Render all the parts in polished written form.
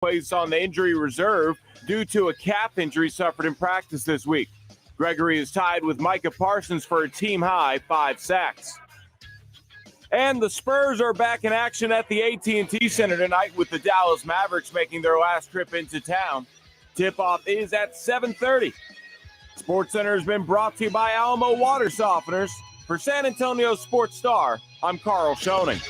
placed on the injury reserve due to a calf injury suffered in practice this week. Gregory is tied with Micah Parsons for a team-high 5 sacks. And the Spurs are back in action at the AT&T Center tonight with the Dallas Mavericks making their last trip into town. Tip-off is at 7:30. SportsCenter has been brought to you by Alamo Water Softeners. For San Antonio Sports Star, I'm Carl Schoening.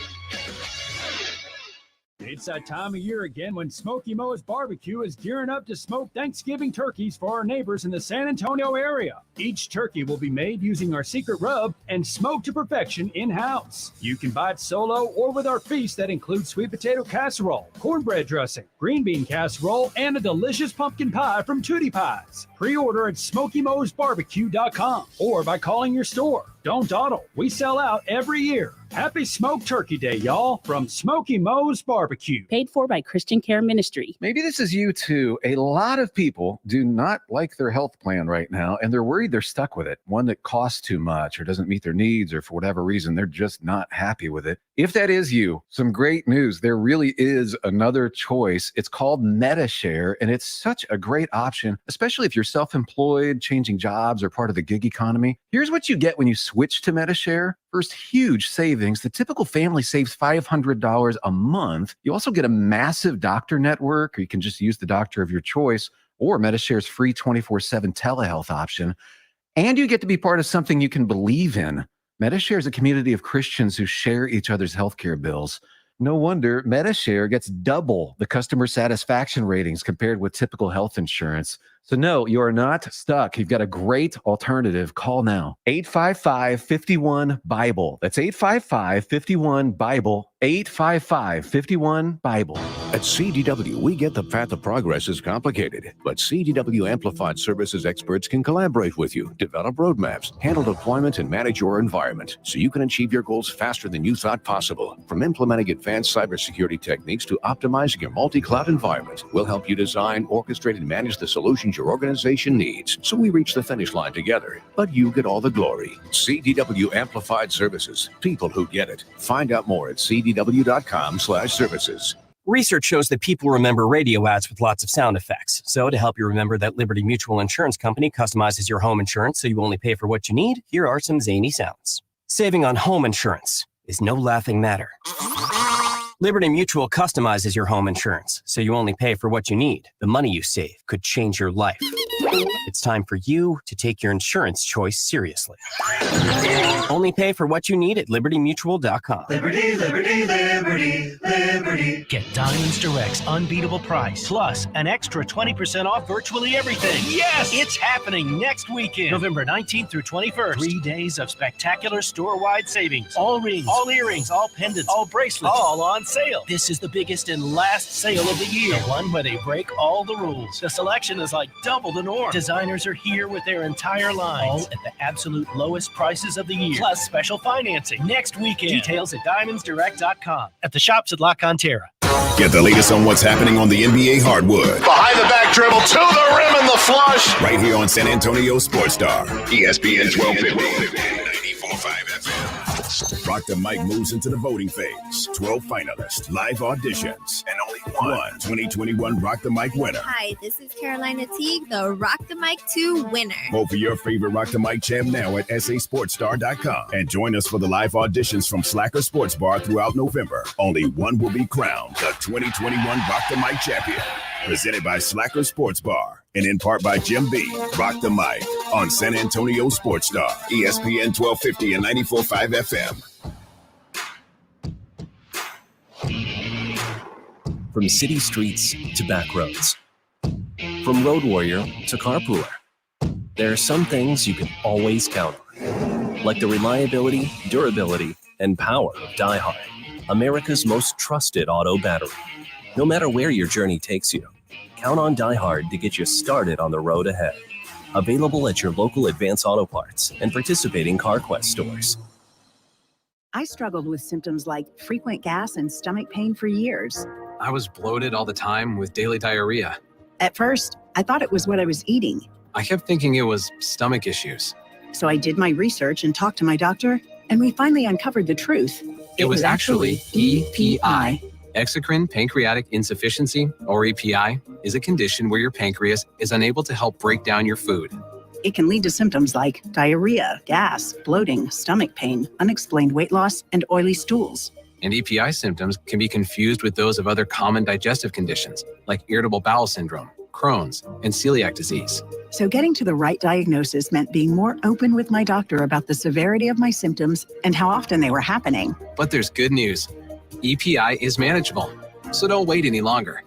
It's that time of year again when Smoky Mo's Barbecue is gearing up to smoke Thanksgiving turkeys for our neighbors in the San Antonio area. Each turkey will be made using our secret rub and smoked to perfection in-house. You can buy it solo or with our feast that includes sweet potato casserole, cornbread dressing, green bean casserole, and a delicious pumpkin pie from Tootie Pies. Pre-order at SmokyMo'sBarbecue.com or by calling your store. Don't dawdle. We sell out every year. Happy Smoked Turkey Day, y'all, from Smoky Mo's Barbecue. Paid for by Christian Care Ministry. Maybe this is you too. A lot of people do not like their health plan right now, and they're worried they're stuck with it. One that costs too much or doesn't meet their needs, or for whatever reason, they're just not happy with it. If that is you, some great news. There really is another choice. It's called MediShare, and it's such a great option, especially if you're self-employed, changing jobs, or part of the gig economy. Here's what you get when you switch to MediShare. First, huge savings. The typical family saves $500 a month. You also get a massive doctor network, or you can just use the doctor of your choice, or MediShare's free 24/7 telehealth option. And you get to be part of something you can believe in. MediShare is a community of Christians who share each other's healthcare bills. No wonder MediShare gets double the customer satisfaction ratings compared with typical health insurance. So no, you are not stuck. You've got a great alternative. Call now. 855-51-BIBLE. That's 855-51-BIBLE. 855-51-BIBLE. At CDW, we get the path of progress is complicated, but CDW Amplified Services experts can collaborate with you, develop roadmaps, handle deployment, and manage your environment so you can achieve your goals faster than you thought possible. From implementing advanced cybersecurity techniques to optimizing your multi-cloud environment, we'll help you design, orchestrate, and manage the solutions your organization needs so we reach the finish line together, but you get all the glory. CDW Amplified Services, people who get it. Find out more at cdw.com/services. Research shows that people remember radio ads with lots of sound effects. So to help you remember that Liberty Mutual Insurance Company customizes your home insurance so you only pay for what you need, here are some zany sounds. Saving on home insurance is no laughing matter. Liberty Mutual customizes your home insurance so you only pay for what you need. The money you save could change your life. It's time for you to take your insurance choice seriously. Only pay for what you need at libertymutual.com. Liberty, liberty, liberty, liberty. Get Diamonds Direct's unbeatable price, plus an extra 20% off virtually everything. Yes! It's happening next weekend, November 19th through 21st. 3 days of spectacular store-wide savings. All rings, all earrings, all pendants, all bracelets, all on sale. This is the biggest and last sale of the year. The one where they break all the rules. The selection is like double the norm. Designers are here with their entire lines, all at the absolute lowest prices of the year, plus special financing next weekend. Details at diamondsdirect.com. At the shops at La Cantera. Get the latest on what's happening on the NBA hardwood. Behind the back dribble to the rim and the flush. Right here on San Antonio Sports Star, ESPN 1250. 94.5 FM. Rock the Mic moves into the voting phase. 12 finalists, live auditions, and only one 2021 Rock the Mic winner. Hi, this is Carolina Teague, the Rock the Mic 2 winner. Vote for your favorite Rock the Mic champ now at sasportstar.com. And join us for the live auditions from Slacker Sports Bar throughout November. Only one will be crowned the 2021 Rock the Mic champion. Presented by Slacker Sports Bar and in part by Jim B. Rock the Mic on San Antonio Sports Star, ESPN 1250 and 94.5 FM. From city streets to back roads, from road warrior to carpooler, there are some things you can always count on, like the reliability, durability, and power of DieHard, America's most trusted auto battery. No matter where your journey takes you, count on DieHard to get you started on the road ahead. Available at your local Advance Auto Parts and participating CarQuest stores. I struggled with symptoms like frequent gas and stomach pain for years. I was bloated all the time with daily diarrhea. At first, I thought it was what I was eating. I kept thinking it was stomach issues. So I did my research and talked to my doctor, and we finally uncovered the truth. It was actually EPI. Exocrine pancreatic insufficiency, or EPI, is a condition where your pancreas is unable to help break down your food. It can lead to symptoms like diarrhea, gas, bloating, stomach pain, unexplained weight loss, and oily stools. And EPI symptoms can be confused with those of other common digestive conditions like irritable bowel syndrome, Crohn's, and celiac disease. So getting to the right diagnosis meant being more open with my doctor about the severity of my symptoms and how often they were happening. But there's good news. EPI is manageable, so don't wait any longer.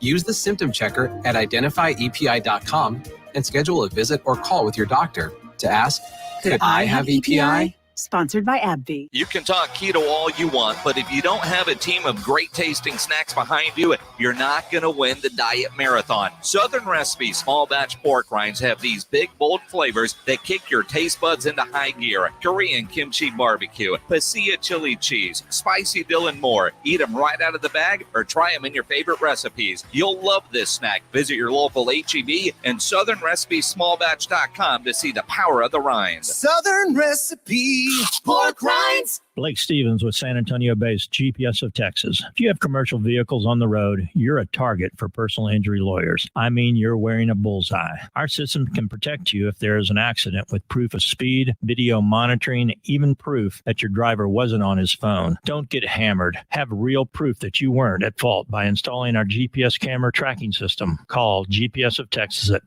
Use the symptom checker at identifyepi.com and schedule a visit or call with your doctor to ask, could I have EPI? Sponsored by AbbVie. You can talk keto all you want, but if you don't have a team of great tasting snacks behind you, you're not going to win the diet marathon. Southern Recipe small batch pork rinds have these big, bold flavors that kick your taste buds into high gear. Korean kimchi barbecue, pasilla chili cheese, spicy dill, and more. Eat them right out of the bag or try them in your favorite recipes. You'll love this snack. Visit your local HEB and southernrecipesmallbatch.com to see the power of the rinds. Southern Recipe pork rinds. Blake Stevens with San Antonio-based GPS of Texas. If you have commercial vehicles on the road, you're a target for personal injury lawyers. I mean, you're wearing a bullseye. Our system can protect you if there is an accident with proof of speed, video monitoring, even proof that your driver wasn't on his phone. Don't get hammered. Have real proof that you weren't at fault by installing our GPS camera tracking system. Call GPS of Texas at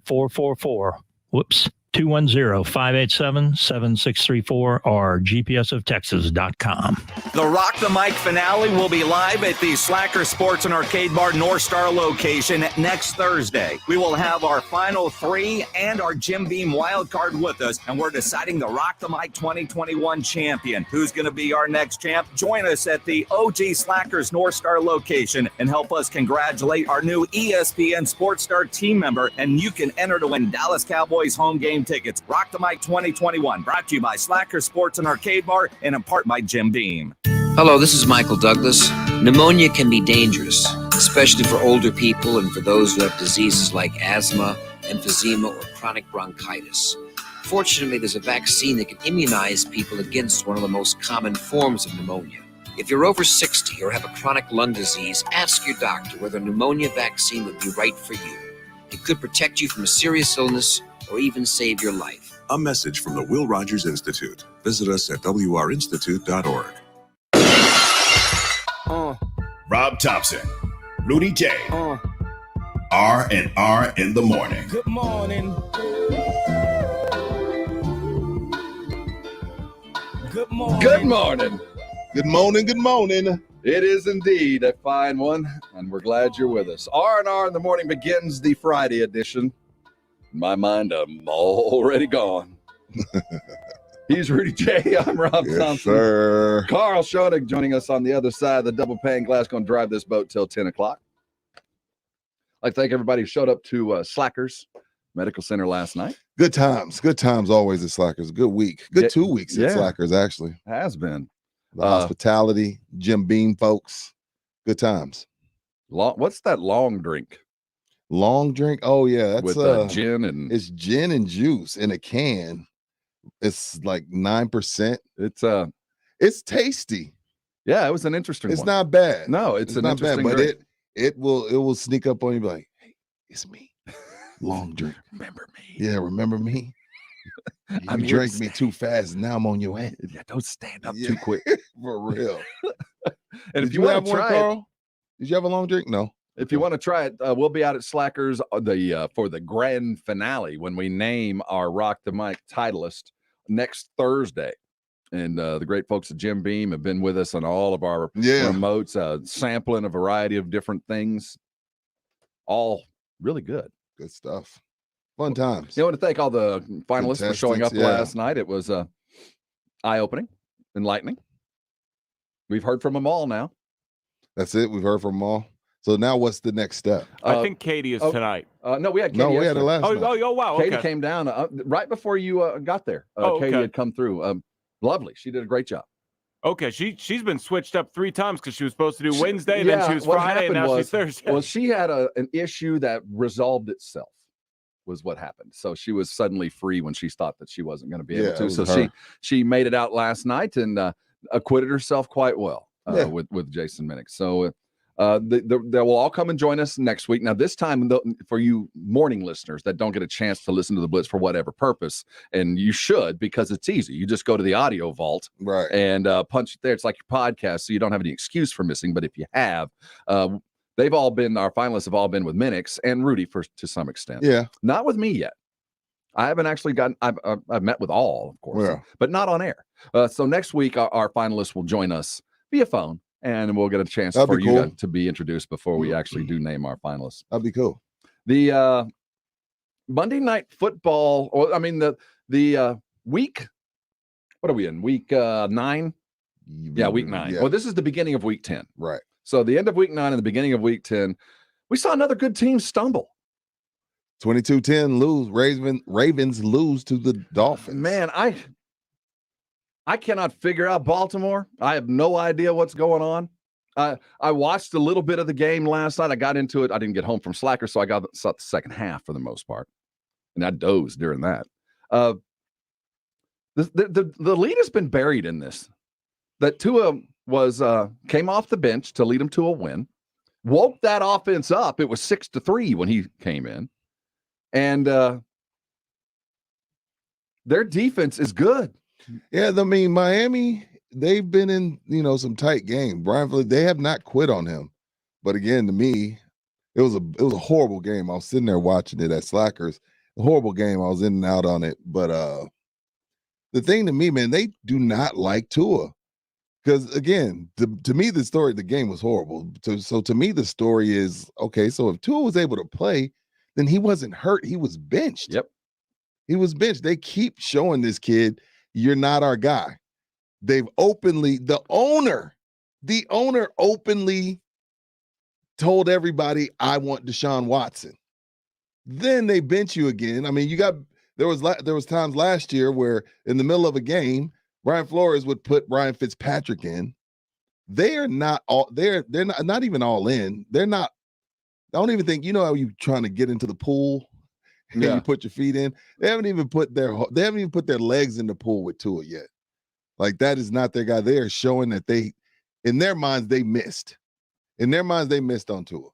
210-587-7634 or gpsoftexas.com. The Rock the Mic finale will be live at the Slacker Sports and Arcade Bar North Star location next Thursday. We will have our final three and our Jim Beam wild card with us, and we're deciding the Rock the Mic 2021 champion. Who's going to be our next champ? Join us at the OG Slackers North Star location and help us congratulate our new ESPN Sports Star team member, and you can enter to win Dallas Cowboys home game tickets. Rock the Mic 2021, brought to you by Slacker Sports and Arcade Bar and in part by Jim Beam. Hello, this is Michael Douglas. Pneumonia can be dangerous, especially for older people and for those who have diseases like asthma, emphysema, or chronic bronchitis. Fortunately, there's a vaccine that can immunize people against one of the most common forms of pneumonia. If you're over 60 or have a chronic lung disease, ask your doctor whether a pneumonia vaccine would be right for you. It could protect you from a serious illness or even save your life. A message from the Will Rogers Institute. Visit us at wrinstitute.org. Rob Thompson, Rudy J. R&R in the morning. Good morning. Good morning. Good morning. Good morning. Good morning. It is indeed a fine one, and we're glad you're with us. R&R in the morning begins the Friday edition. In my mind, I'm already gone. He's Rudy J. I'm Rob Thompson. Sir. Carl Schoenig joining us on the other side of the double pane glass, going to drive this boat till 10 o'clock. I'd like to thank everybody who showed up to Slackers Medical Center last night. Good times. Good times always at Slackers. Good week. Good 2 weeks at Slackers, actually. Has been. The hospitality, Jim Beam folks. Good times. What's that long drink? Long drink? Oh, yeah. That's with gin and... It's gin and juice in a can. It's like 9%. It's tasty. Yeah, it was an interesting one. It's not bad. No, it's an not interesting bad, drink. but it will sneak up on you, be like, hey, it's me. Long drink. Remember me. Yeah, remember me. I You drank me too fast. Now I'm on your head. Yeah, don't stand up too quick. For real. And Did you have one, Carl? Did you have a long drink? No. If you want to try it, we'll be out at Slackers for the grand finale when we name our Rock the Mic titleist next Thursday. And the great folks at Jim Beam have been with us on all of our remotes, sampling a variety of different things. All really good. Good stuff. Fun times. I want to thank all the finalists for showing up last night. It was eye-opening, enlightening. We've heard from them all now. That's it. We've heard from them all. So now what's the next step? I think Katie is tonight. No, we had Katie. We had her last night. Oh, wow. Okay. Katie came down right before you got there. Katie had come through. Lovely. She did a great job. Okay, she's been switched up 3 times because she was supposed to do Wednesday, then she was Friday, and now she's Thursday. Well, she had an issue that resolved itself, was what happened. So she was suddenly free when she thought that she wasn't going to be able to. So she made it out last night and acquitted herself quite well with Jason Minnick. So They will all come and join us next week. Now, this time, for you morning listeners that don't get a chance to listen to the Blitz for whatever purpose, and you should, because it's easy. You just go to the audio vault and punch it there. It's like your podcast, so you don't have any excuse for missing. But if you have, our finalists have all been with Minix and Rudy to some extent. Yeah. Not with me yet. I haven't actually I've met with all, of course, but not on air. So next week, our finalists will join us via phone. And we'll get a chance for you to be introduced before we actually do name our finalists. That'd be cool. The Monday Night Football, the week, what are we in? Week 9? Yeah, week 9. Yeah. Well, this is the beginning of week 10. Right. So the end of week 9 and the beginning of week 10, we saw another good team stumble. 22-10 lose. Ravens lose to the Dolphins. Man, I cannot figure out Baltimore. I have no idea what's going on. I watched a little bit of the game last night. I got into it. I didn't get home from Slacker, so I saw the second half for the most part, and I dozed during that. The lead has been buried in this. That Tua came off the bench to lead them to a win, woke that offense up. It was 6-3 when he came in, and their defense is good. Yeah, I mean, Miami, they've been in, some tight games. They have not quit on him. But again, to me, it was a horrible game. I was sitting there watching it at Slackers. A horrible game. I was in and out on it. But the thing to me, man, they do not like Tua. Because again, to me, the game was horrible. So to me, the story is, okay, so if Tua was able to play, then he wasn't hurt. He was benched. Yep. He was benched. They keep showing this kid, you're not our guy. They've the owner openly told everybody, I want Deshaun Watson. Then they bench you again. I mean, there was times last year where in the middle of a game, Brian Flores would put Ryan Fitzpatrick in. They are not all they're not even all in. They're not. I don't even think how you trying to get into the pool. And you put your feet in. They haven't even put their legs in the pool with Tua yet. Like, that is not their guy. They are showing that in their minds, they missed. In their minds, they missed on Tua.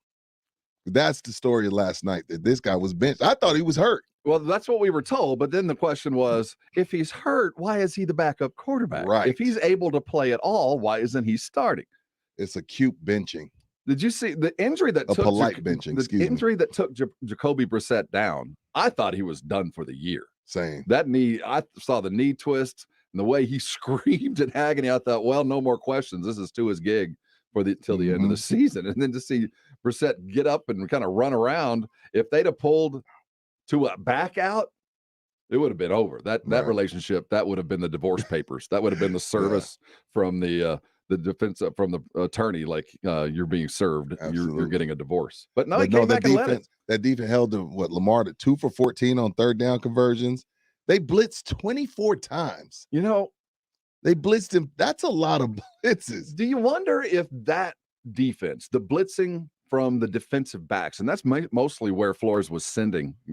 That's the story of last night, that this guy was benched. I thought he was hurt. Well, that's what we were told. But then the question was, if he's hurt, why is he the backup quarterback? Right. If he's able to play at all, why isn't he starting? It's a cute benching. Did you see the injury that took polite benching? The injury that took Jacoby Brissett down? I thought he was done for the year. Same. That knee, I saw the knee twist and the way he screamed in agony. I thought, well, no more questions. This is Tua's gig till the end of the season. And then to see Brissett get up and kind of run around, if they'd have pulled Tua back out, it would have been over. That relationship, that would have been the divorce papers. That would have been the service from the defense, from the attorney, like you're being served. You're getting a divorce. But no, he came back and led it. That defense held Lamar to 2 for 14 on third down conversions. They blitzed 24 times. They blitzed him. That's a lot of blitzes. Do you wonder if that defense, the blitzing from the defensive backs, and that's mostly where Flores was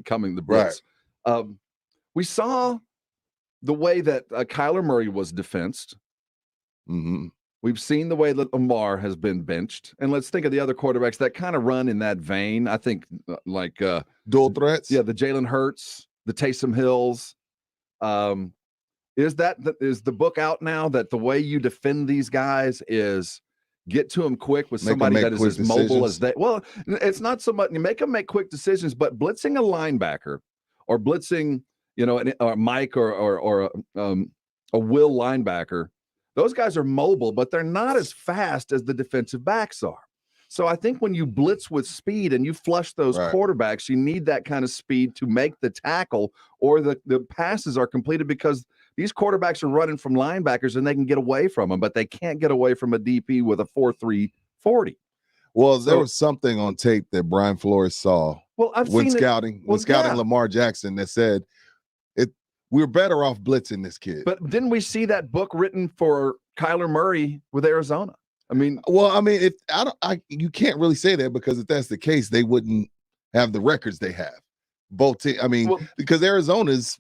coming the blitz. Right. We saw the way that Kyler Murray was defensed. Mm-hmm. We've seen the way that Lamar has been benched. And let's think of the other quarterbacks that kind of run in that vein. I think like dual threats. Yeah, the Jalen Hurts, the Taysom Hills. Is the book out now that the way you defend these guys is get to them quick with somebody that is as mobile as they? Well, it's not so much you make them make quick decisions, but blitzing a linebacker or blitzing, or Mike or a Will linebacker. Those guys are mobile, but they're not as fast as the defensive backs are. So I think when you blitz with speed and you flush those quarterbacks, you need that kind of speed to make the tackle, or the passes are completed, because these quarterbacks are running from linebackers and they can get away from them, but they can't get away from a DP with a 4.3 40. Well, there was something on tape that Brian Flores saw when scouting Lamar Jackson that said we're better off blitzing this kid. But didn't we see that book written for Kyler Murray with Arizona? I mean, you can't really say that, because if that's the case, they wouldn't have the records they have. Because Arizona's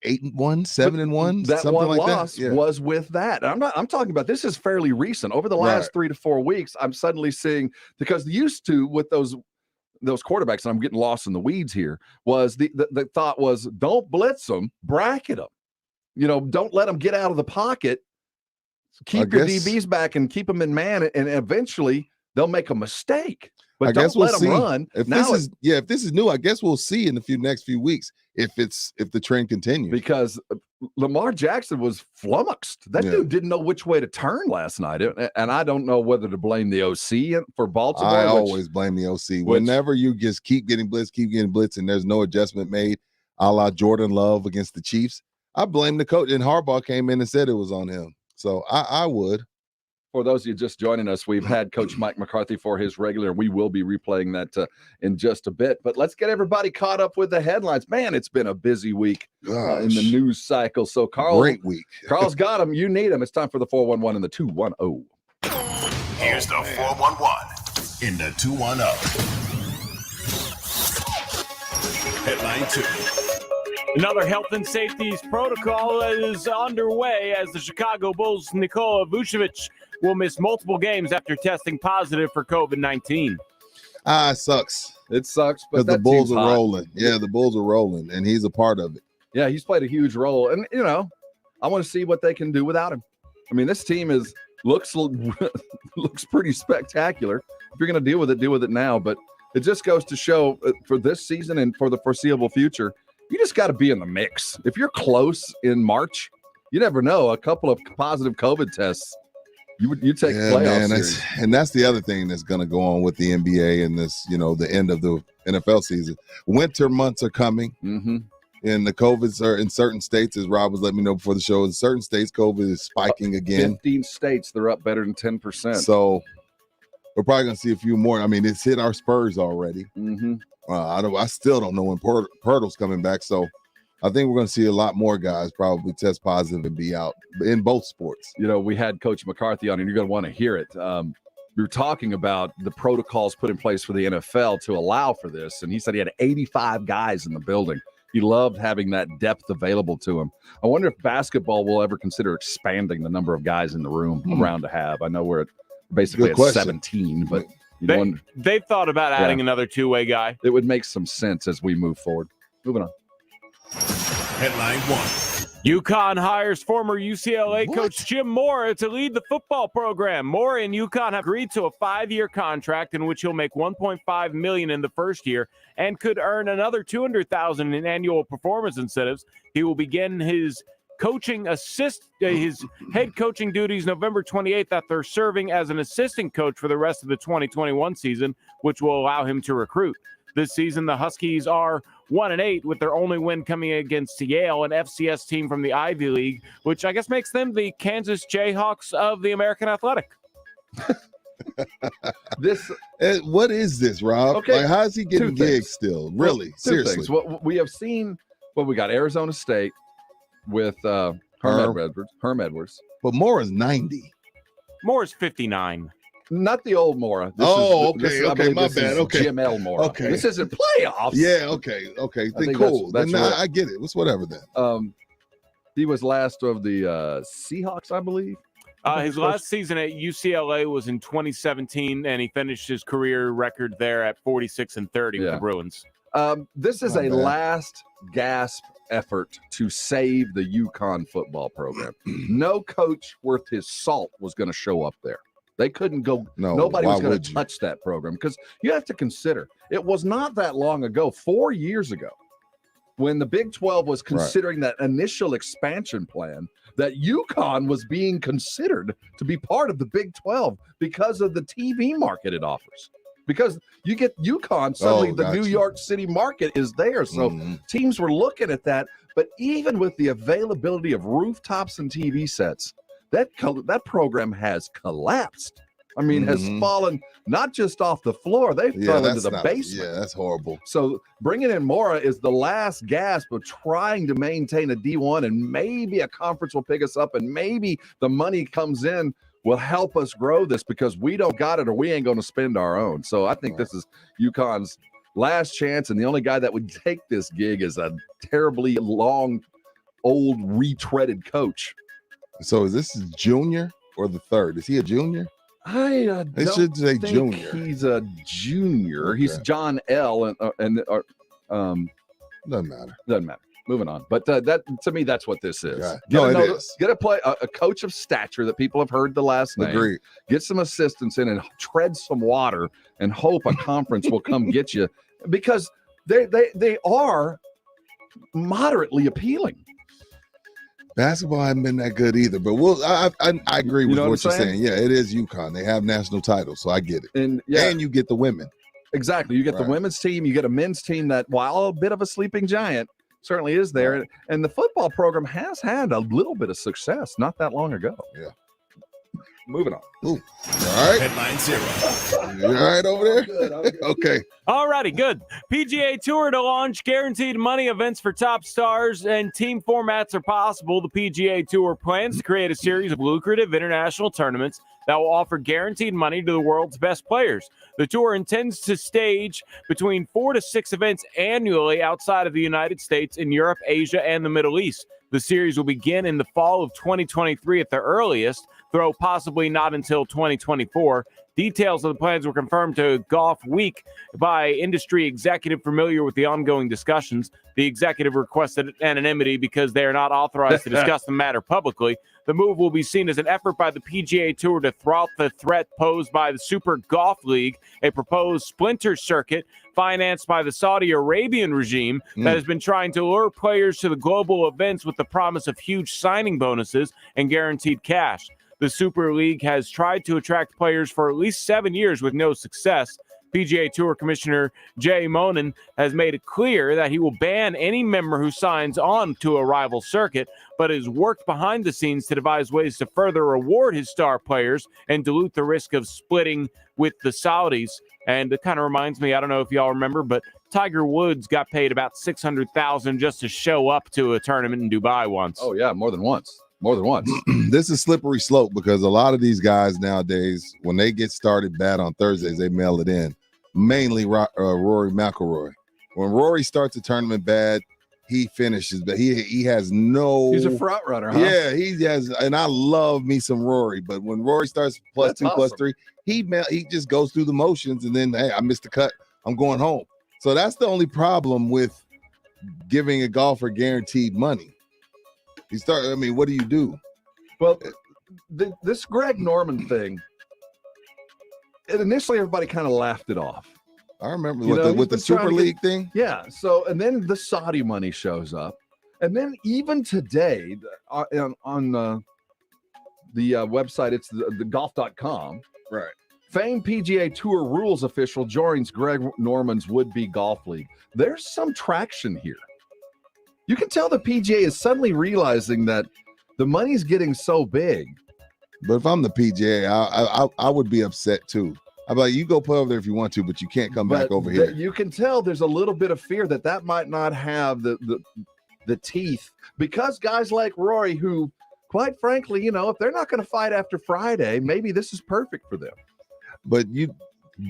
8-1, 7-1, that something one like loss that. Yeah. was with that. I'm talking about, this is fairly recent. Over the last 3 to 4 weeks, I'm suddenly seeing, because used to with those quarterbacks, and I'm getting lost in the weeds here, was the thought was, don't blitz them, bracket them. Don't let them get out of the pocket. Keep your DBs back and keep them in man, and eventually they'll make a mistake. But don't let them run. If this is new, I guess we'll see in the next few weeks if the trend continues. Because Lamar Jackson was flummoxed. That dude didn't know which way to turn last night, and I don't know whether to blame the OC for Baltimore. I always blame the OC. Whenever you just keep getting blitz, and there's no adjustment made, a la Jordan Love against the Chiefs, I blame the coach. And Harbaugh came in and said it was on him. So I would. For those of you just joining us, we've had Coach Mike McCarthy for his regular. We will be replaying that in just a bit. But let's get everybody caught up with the headlines. Man, it's been a busy week in the news cycle. So, Carl, great week. Carl's got them. You need them. It's time for the 411 and the 210. Here's the 411 in the 210. Headline 2. Another health and safety protocol is underway as the Chicago Bulls' Nikola Vucevic will miss multiple games after testing positive for COVID-19. It sucks. It sucks, but the Bulls are rolling. Yeah, the Bulls are rolling, and he's a part of it. Yeah, he's played a huge role, and I want to see what they can do without him. I mean, this team looks pretty spectacular. If you're going to deal with it now. But it just goes to show for this season and for the foreseeable future, you just got to be in the mix. If you're close in March, you never know. A couple of positive COVID tests, you take playoff series. And that's the other thing that's going to go on with the NBA and this, the end of the NFL season. Winter months are coming. Mm-hmm. And the COVIDs are in certain states, as Rob was letting me know before the show, in certain states, COVID is spiking again. 15 states, they're up better than 10%. So we're probably going to see a few more. I mean, it's hit our Spurs already. Mm-hmm. I still don't know when Pirtle's coming back. So I think we're going to see a lot more guys probably test positive and be out in both sports. We had Coach McCarthy on, and you're going to want to hear it. We were talking about the protocols put in place for the NFL to allow for this, and he said he had 85 guys in the building. He loved having that depth available to him. I wonder if basketball will ever consider expanding the number of guys in the room around to have. I know we're basically at 17, but they've thought about adding another two-way guy. It would make some sense as we move forward. Moving on. Headline 1. UConn hires former UCLA coach Jim Mora to lead the football program. Mora and UConn have agreed to a 5-year contract in which he'll make $1.5 million in the first year and could earn another $200,000 in annual performance incentives. He will begin his his head coaching duties November 28th after serving as an assistant coach for the rest of the 2021 season, which will allow him to recruit. This season, the Huskies are 1-8 with their only win coming against Yale, an FCS team from the Ivy League, which I guess makes them the Kansas Jayhawks of the American Athletic. What is this, Rob? Okay, how is he getting gigs still? Really? Seriously. Things. What we have seen, we got Arizona State with Herm Edwards. But Mora's 90. Mora's 59. Not the old Mora. Okay, my bad. Okay, Jim L. Mora. Okay, this isn't playoffs. Yeah, okay. Then cool. Then I get it. It's whatever then. He was last of the Seahawks, I believe. His last season at UCLA was in 2017, and he finished his career record there at 46-30 with the Bruins. This is a last gasp effort to save the UConn football program. No coach worth his salt was going to show up there. They couldn't go. Nobody was going to touch that program because you have to consider it was not that long ago, 4 years ago, when the Big 12 was considering that initial expansion plan, that UConn was being considered to be part of the Big 12 because of the TV market it offers. Because you get UConn, suddenly the New York City market is there. So teams were looking at that. But even with the availability of rooftops and TV sets, that program has collapsed. I mean, has fallen not just off the floor, they fell into the basement. Yeah, that's horrible. So bringing in Mora is the last gasp of trying to maintain a D1, and maybe a conference will pick us up, and maybe the money comes in will help us grow this because we don't got it or we ain't going to spend our own. So I think this is UConn's last chance, and the only guy that would take this gig is a terribly long old retreaded coach. So is this junior or the third? Is he a junior? It should say junior. He's a junior. Okay. He's John L. and doesn't matter. Doesn't matter. Moving on. But that to me, that's what this is. Yeah. It is. Get a coach of stature that people have heard the last name. Agreed. Get some assistants in and tread some water and hope a conference will come get you, because they are moderately appealing. Basketball hasn't been that good either, but I agree with what you're saying. Yeah, it is UConn. They have national titles, so I get it. And you get the women. Exactly. You get the women's team. You get a men's team that, while a bit of a sleeping giant, certainly is there. Right. And the football program has had a little bit of success not that long ago. Yeah. Moving on. Ooh. All right. Headline 0. You all right over there? I'm good. Okay. All righty, good. PGA Tour to launch guaranteed money events for top stars, and team formats are possible. The PGA Tour plans to create a series of lucrative international tournaments that will offer guaranteed money to the world's best players. The tour intends to stage between 4 to 6 events annually outside of the United States, in Europe, Asia, and the Middle East. The series will begin in the fall of 2023 at the earliest, though possibly not until 2024. Details of the plans were confirmed to Golf Week by industry executive familiar with the ongoing discussions. The executive requested anonymity because they are not authorized to discuss the matter publicly. The move will be seen as an effort by the PGA Tour to thwart the threat posed by the Super Golf League, a proposed splinter circuit financed by the Saudi Arabian regime that has been trying to lure players to the global events with the promise of huge signing bonuses and guaranteed cash. The Super League has tried to attract players for at least 7 years with no success. PGA Tour Commissioner Jay Monin has made it clear that he will ban any member who signs on to a rival circuit, but has worked behind the scenes to devise ways to further reward his star players and dilute the risk of splitting with the Saudis. And it kind of reminds me, I don't know if y'all remember, but Tiger Woods got paid about $600,000 just to show up to a tournament in Dubai once. Oh, yeah, more than once. More than once. This is slippery slope, because a lot of these guys nowadays, when they get started bad on Thursdays, they mail it in. Mainly Rory McIlroy. When Rory starts a tournament bad, he finishes, but he has no. He's a front runner, huh? Yeah, he has, and I love me some Rory. But when Rory starts +2, +3, he just goes through the motions, and then, hey, I missed the cut, I'm going home. So that's the only problem with giving a golfer guaranteed money. What do you do? Well, this Greg Norman thing, initially everybody kind of laughed it off. I remember with the Super League thing. Yeah. So, and then the Saudi money shows up. And then even today on the website, it's the golf.com. Right. Famed PGA Tour rules official joins Greg Norman's would-be golf league. There's some traction here. You can tell the PGA is suddenly realizing that the money's getting so big. But if I'm the PGA, I would be upset too. I'm like, you go play over there if you want to, but you can't come back over here. You can tell there's a little bit of fear that might not have the teeth, because guys like Rory, who, quite frankly, if they're not going to fight after Friday, maybe this is perfect for them. But do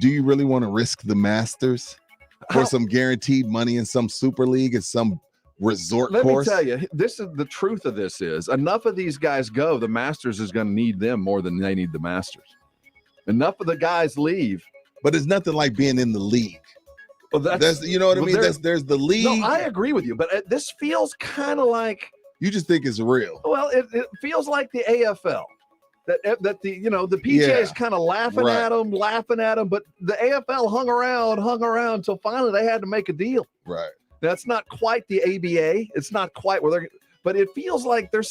you really want to risk the Masters for some guaranteed money in some Super League and some resort course? Let me tell you, this is the truth of this is enough of these guys go, the Masters is going to need them more than they need the Masters. Enough of the guys leave. But it's nothing like being in the league. Well, that's you know what I mean? There's the league. No, I agree with you, but this feels kind of like, you just think it's real. Well, it feels like the AFL. That the PGA is kind of laughing at them, but the AFL hung around until finally they had to make a deal. Right. That's not quite the ABA. It's not quite where they're, but it feels like we're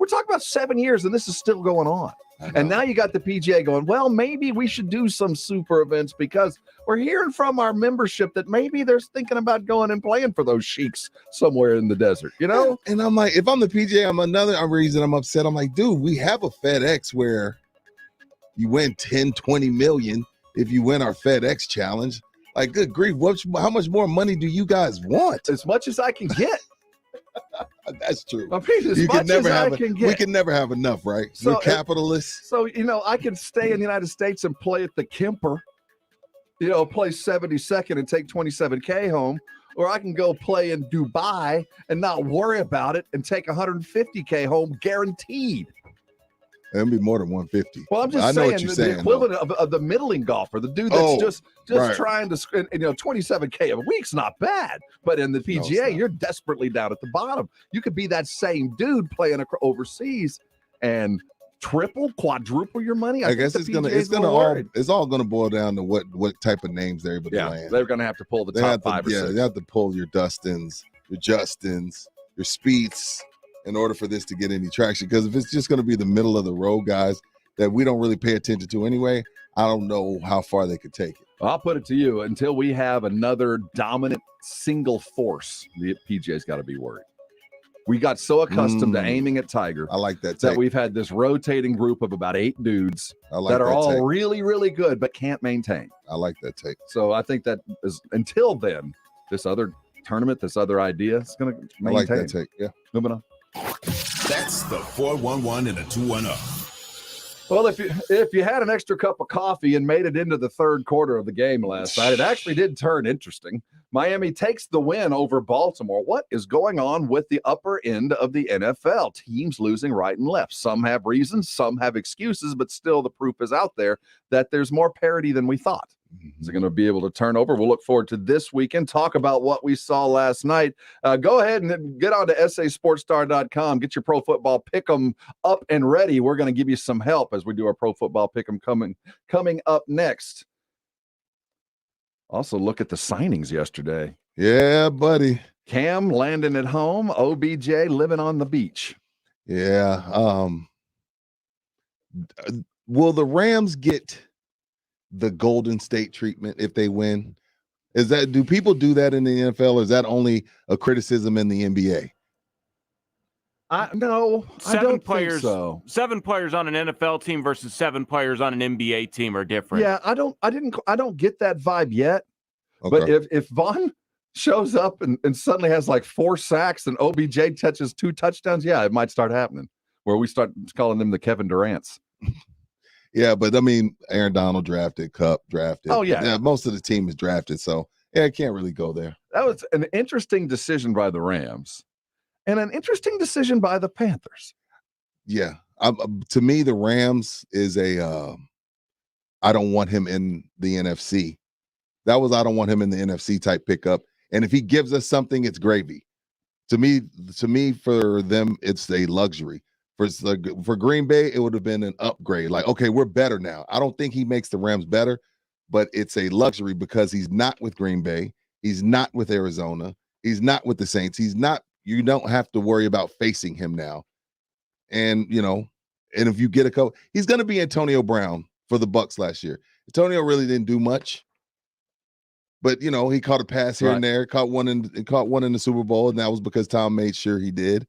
talking about 7 years and this is still going on. And now you got the PGA going, well, maybe we should do some super events, because we're hearing from our membership that maybe they're thinking about going and playing for those sheiks somewhere in the desert, And I'm like, if I'm the PGA, another reason I'm upset. I'm like, dude, we have a FedEx where you win 10, 20 million if you win our FedEx challenge. Like, good grief, how much more money do you guys want? As much as I can get. That's true. I mean, we can never have enough, right? So, we're capitalists. So, I could stay in the United States and play at the Kemper, play 72nd and take $27K home. or I can go play in Dubai and not worry about it and take $150K home guaranteed. It'll be more than 150. Well, I'm just I know saying what you're the saying, equivalent of the middling golfer, the dude that's just right. trying to, $27K a week's not bad. But in the PGA, you're desperately down at the bottom. You could be that same dude playing overseas and triple, quadruple your money. I guess it's all gonna boil down to what type of names they're able to land. They're gonna have to pull the top 5 or 6. They have to pull your Dustins, your Justins, your Spieths in order for this to get any traction. Because if it's just gonna be the middle of the road guys that we don't really pay attention to anyway, I don't know how far they could take it. I'll put it to you, until we have another dominant single force, the PGA's got to be worried. We got so accustomed to aiming at Tiger. I like that. That we've had this rotating group of about 8 dudes that are all really, really good, but can't maintain. I like that take. So I think that is, until then, this other tournament, this other idea is going to maintain. I like that take. Yeah. Moving on. That's the 411 and a 210. Well, if you had an extra cup of coffee and made it into the third quarter of the game last night, it actually did turn interesting. Miami takes the win over Baltimore. What is going on with the upper end of the NFL? Teams losing right and left. Some have reasons, some have excuses, but still the proof is out there that there's more parity than we thought. Is it going to be able to turn over? We'll look forward to this weekend. Talk about what we saw last night. Go ahead and get on to sasportstar.com. Get your pro football pick'em up and ready. We're going to give you some help as we do our pro football pick'em coming up next. Also, look at the signings yesterday. Yeah, buddy. Cam landing at home. OBJ living on the beach. Yeah. Will the Rams get the Golden State treatment if they win? Do people do that in the NFL, or is that only a criticism in the NBA? No, I don't think so. 7 players on an NFL team versus 7 players on an NBA team are different. Yeah, I don't get that vibe yet. Okay. But if Vaughn shows up and suddenly has like 4 sacks and OBJ touches 2 touchdowns, yeah, it might start happening where we start calling them the Kevin Durant's. Yeah, but I mean, Aaron Donald drafted, Kupp drafted. Oh, yeah. Most of the team is drafted, so yeah, I can't really go there. That was an interesting decision by the Rams and an interesting decision by the Panthers. Yeah. To me, the Rams is I don't want him in the NFC. I don't want him in the NFC type pickup. And if he gives us something, it's gravy. To me, for them, it's a luxury. For Green Bay, it would have been an upgrade. Like, okay, we're better now. I don't think he makes the Rams better, but it's a luxury because he's not with Green Bay. He's not with Arizona. He's not with the Saints. You don't have to worry about facing him now. And, and if you get a couple, he's going to be Antonio Brown for the Bucs last year. Antonio really didn't do much, but, he caught a pass here and there, caught one in the Super Bowl, and that was because Tom made sure he did.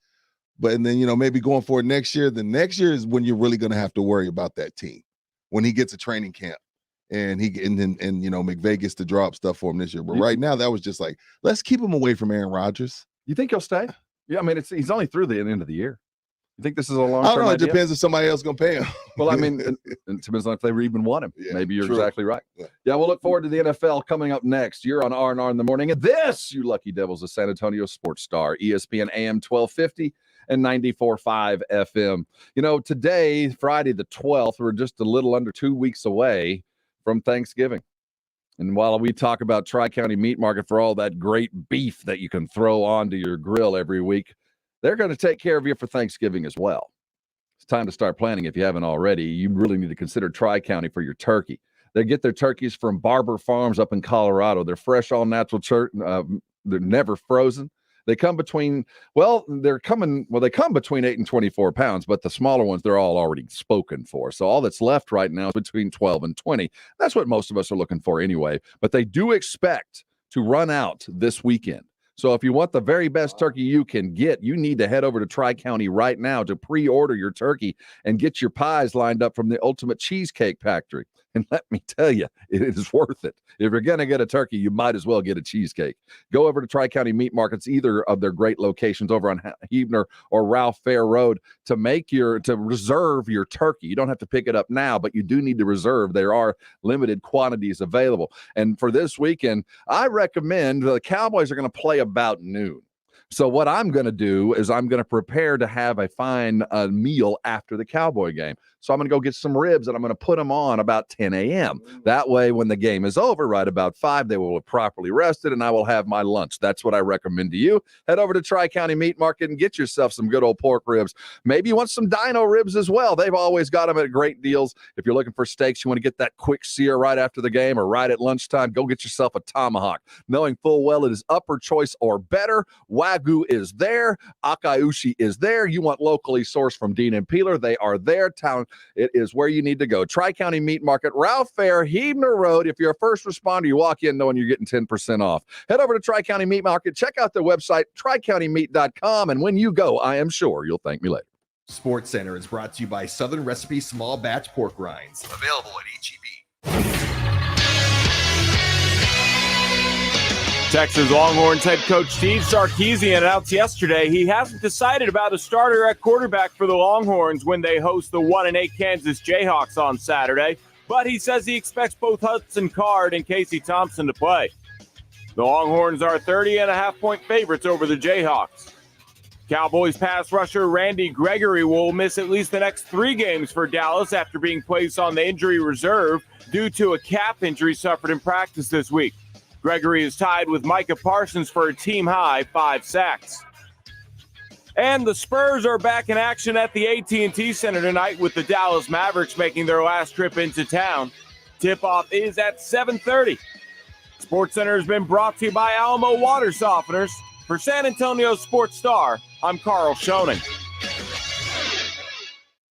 But and then maybe going forward next year. The next year is when you're really going to have to worry about that team when he gets a training camp and McVay gets to draw up stuff for him this year. But right now, that was just like, let's keep him away from Aaron Rodgers. You think he'll stay? Yeah, I mean, he's only through the end of the year. You think this is a long-term I don't know. idea? It depends if somebody else going to pay him. Well, I mean, it depends on if they even want him. Yeah, maybe you're exactly right. Yeah, we'll look forward to the NFL coming up next. You're on R&R in the morning. And this, you lucky devils, is San Antonio Sports Star, ESPN AM 1250. And 94.5 FM. Today, Friday the 12th, we're just a little under 2 weeks away from Thanksgiving. And while we talk about Tri-County Meat Market for all that great beef that you can throw onto your grill every week, they're going to take care of you for Thanksgiving as well. It's time to start planning if you haven't already. You really need to consider Tri-County for your turkey. They get their turkeys from Barber Farms up in Colorado. They're fresh, all natural. They're never frozen. They come between 8 and 24 pounds, but the smaller ones, they're all already spoken for. So all that's left right now is between 12 and 20. That's what most of us are looking for anyway. But they do expect to run out this weekend. So if you want the very best turkey you can get, you need to head over to Tri-County right now to pre-order your turkey and get your pies lined up from the Ultimate Cheesecake Factory. And let me tell you, it is worth it. If you're going to get a turkey, you might as well get a cheesecake. Go over to Tri-County Meat Markets, either of their great locations over on Huebner or Ralph Fair Road, to reserve your turkey. You don't have to pick it up now, but you do need to reserve. There are limited quantities available. And for this weekend, I recommend the Cowboys are going to play about noon. So what I'm going to do is I'm going to prepare to have a fine meal after the Cowboy game. So I'm going to go get some ribs, and I'm going to put them on about 10 a.m. That way, when the game is over, right about 5, they will have properly rested, and I will have my lunch. That's what I recommend to you. Head over to Tri-County Meat Market and get yourself some good old pork ribs. Maybe you want some dino ribs as well. They've always got them at great deals. If you're looking for steaks, you want to get that quick sear right after the game or right at lunchtime, go get yourself a tomahawk. Knowing full well it is upper choice or better. Wagyu is there. Akaushi is there. You want locally sourced from Dean and Peeler, they are there. It is where you need to go. Tri-County Meat Market, Ralph Fair, Huebner Road. If you're a first responder, you walk in knowing you're getting 10% off. Head over to Tri-County Meat Market. Check out their website, tricountymeat.com. And when you go, I am sure you'll thank me later. Sports Center is brought to you by Southern Recipe Small Batch Pork Rinds. Available at H-E-B. Texas Longhorns head coach Steve Sarkisian announced yesterday he hasn't decided about a starter at quarterback for the Longhorns when they host the 1-8 Kansas Jayhawks on Saturday, but he says he expects both Hudson Card and Casey Thompson to play. The Longhorns are 30.5-point favorites over the Jayhawks. Cowboys pass rusher Randy Gregory will miss at least the next 3 games for Dallas after being placed on the injury reserve due to a calf injury suffered in practice this week. Gregory is tied with Micah Parsons for a team-high 5 sacks. And the Spurs are back in action at the AT&T Center tonight with the Dallas Mavericks making their last trip into town. Tip-off is at 7:30. SportsCenter has been brought to you by Alamo Water Softeners. For San Antonio Sports Star, I'm Carl Schoening.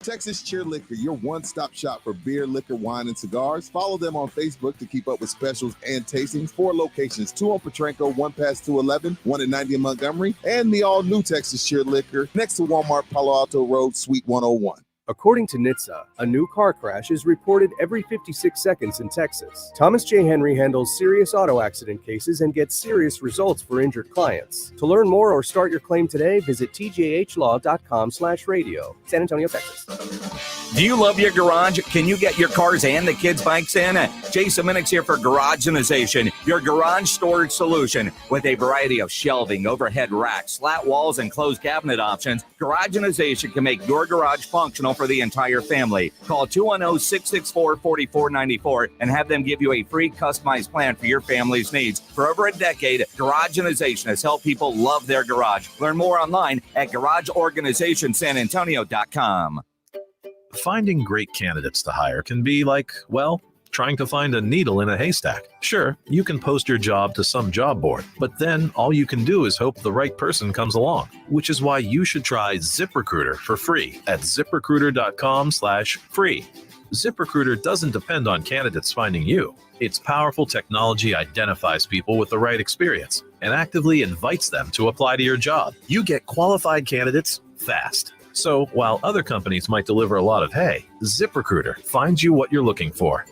Texas Cheer Liquor, your one-stop shop for beer, liquor, wine, and cigars. Follow them on Facebook to keep up with specials and tastings. 4 locations, 2 on Petranco, 1 past 211, 1 at 90 in Montgomery, and the all-new Texas Cheer Liquor next to Walmart Palo Alto Road, Suite 101. According to NHTSA, a new car crash is reported every 56 seconds in Texas. Thomas J. Henry handles serious auto accident cases and gets serious results for injured clients. To learn more or start your claim today, visit tjhlaw.com/radio. San Antonio, Texas. Do you love your garage? Can you get your cars and the kids' bikes in? Jason Minnick's here for Garageanization, your garage storage solution. With a variety of shelving, overhead racks, slat walls, and closed cabinet options, Garageanization can make your garage functional for the entire family. Call 210-664-4494 and have them give you a free customized plan for your family's needs. For over a decade, Garageanization has helped people love their garage. Learn more online at garageorganizationsanantonio.com. Finding great candidates to hire can be like, well, trying to find a needle in a haystack. Sure, you can post your job to some job board, but then all you can do is hope the right person comes along, which is why you should try ZipRecruiter for free at ZipRecruiter.com/free. ZipRecruiter doesn't depend on candidates finding you. Its powerful technology identifies people with the right experience and actively invites them to apply to your job. You get qualified candidates fast. So while other companies might deliver a lot of hay, ZipRecruiter finds you what you're looking for.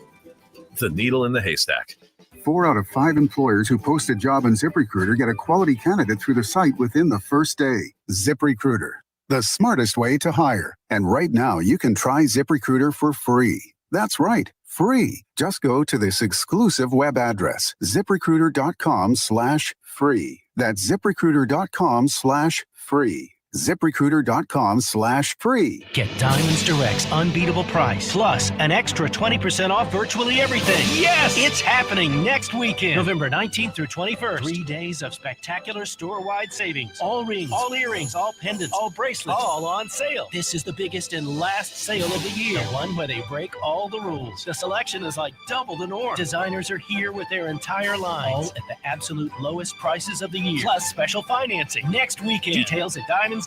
The needle in the haystack. 4 out of 5 employers who post a job on ZipRecruiter get a quality candidate through the site within the first day. ZipRecruiter, the smartest way to hire. And right now, you can try ZipRecruiter for free. That's right, free. Just go to this exclusive web address, ZipRecruiter.com/free. That's ZipRecruiter.com/free. ZipRecruiter.com/free. Get Diamonds Direct's unbeatable price, plus an extra 20% off virtually everything. Yes! It's happening next weekend, November 19th through 21st. 3 days of spectacular store-wide savings. All rings, all earrings, all pendants, all bracelets, all on sale. This is the biggest and last sale of the year. The one where they break all the rules. The selection is like double the norm. Designers are here with their entire line, all at the absolute lowest prices of the year. Plus special financing next weekend. Details at diamondsdirect.com.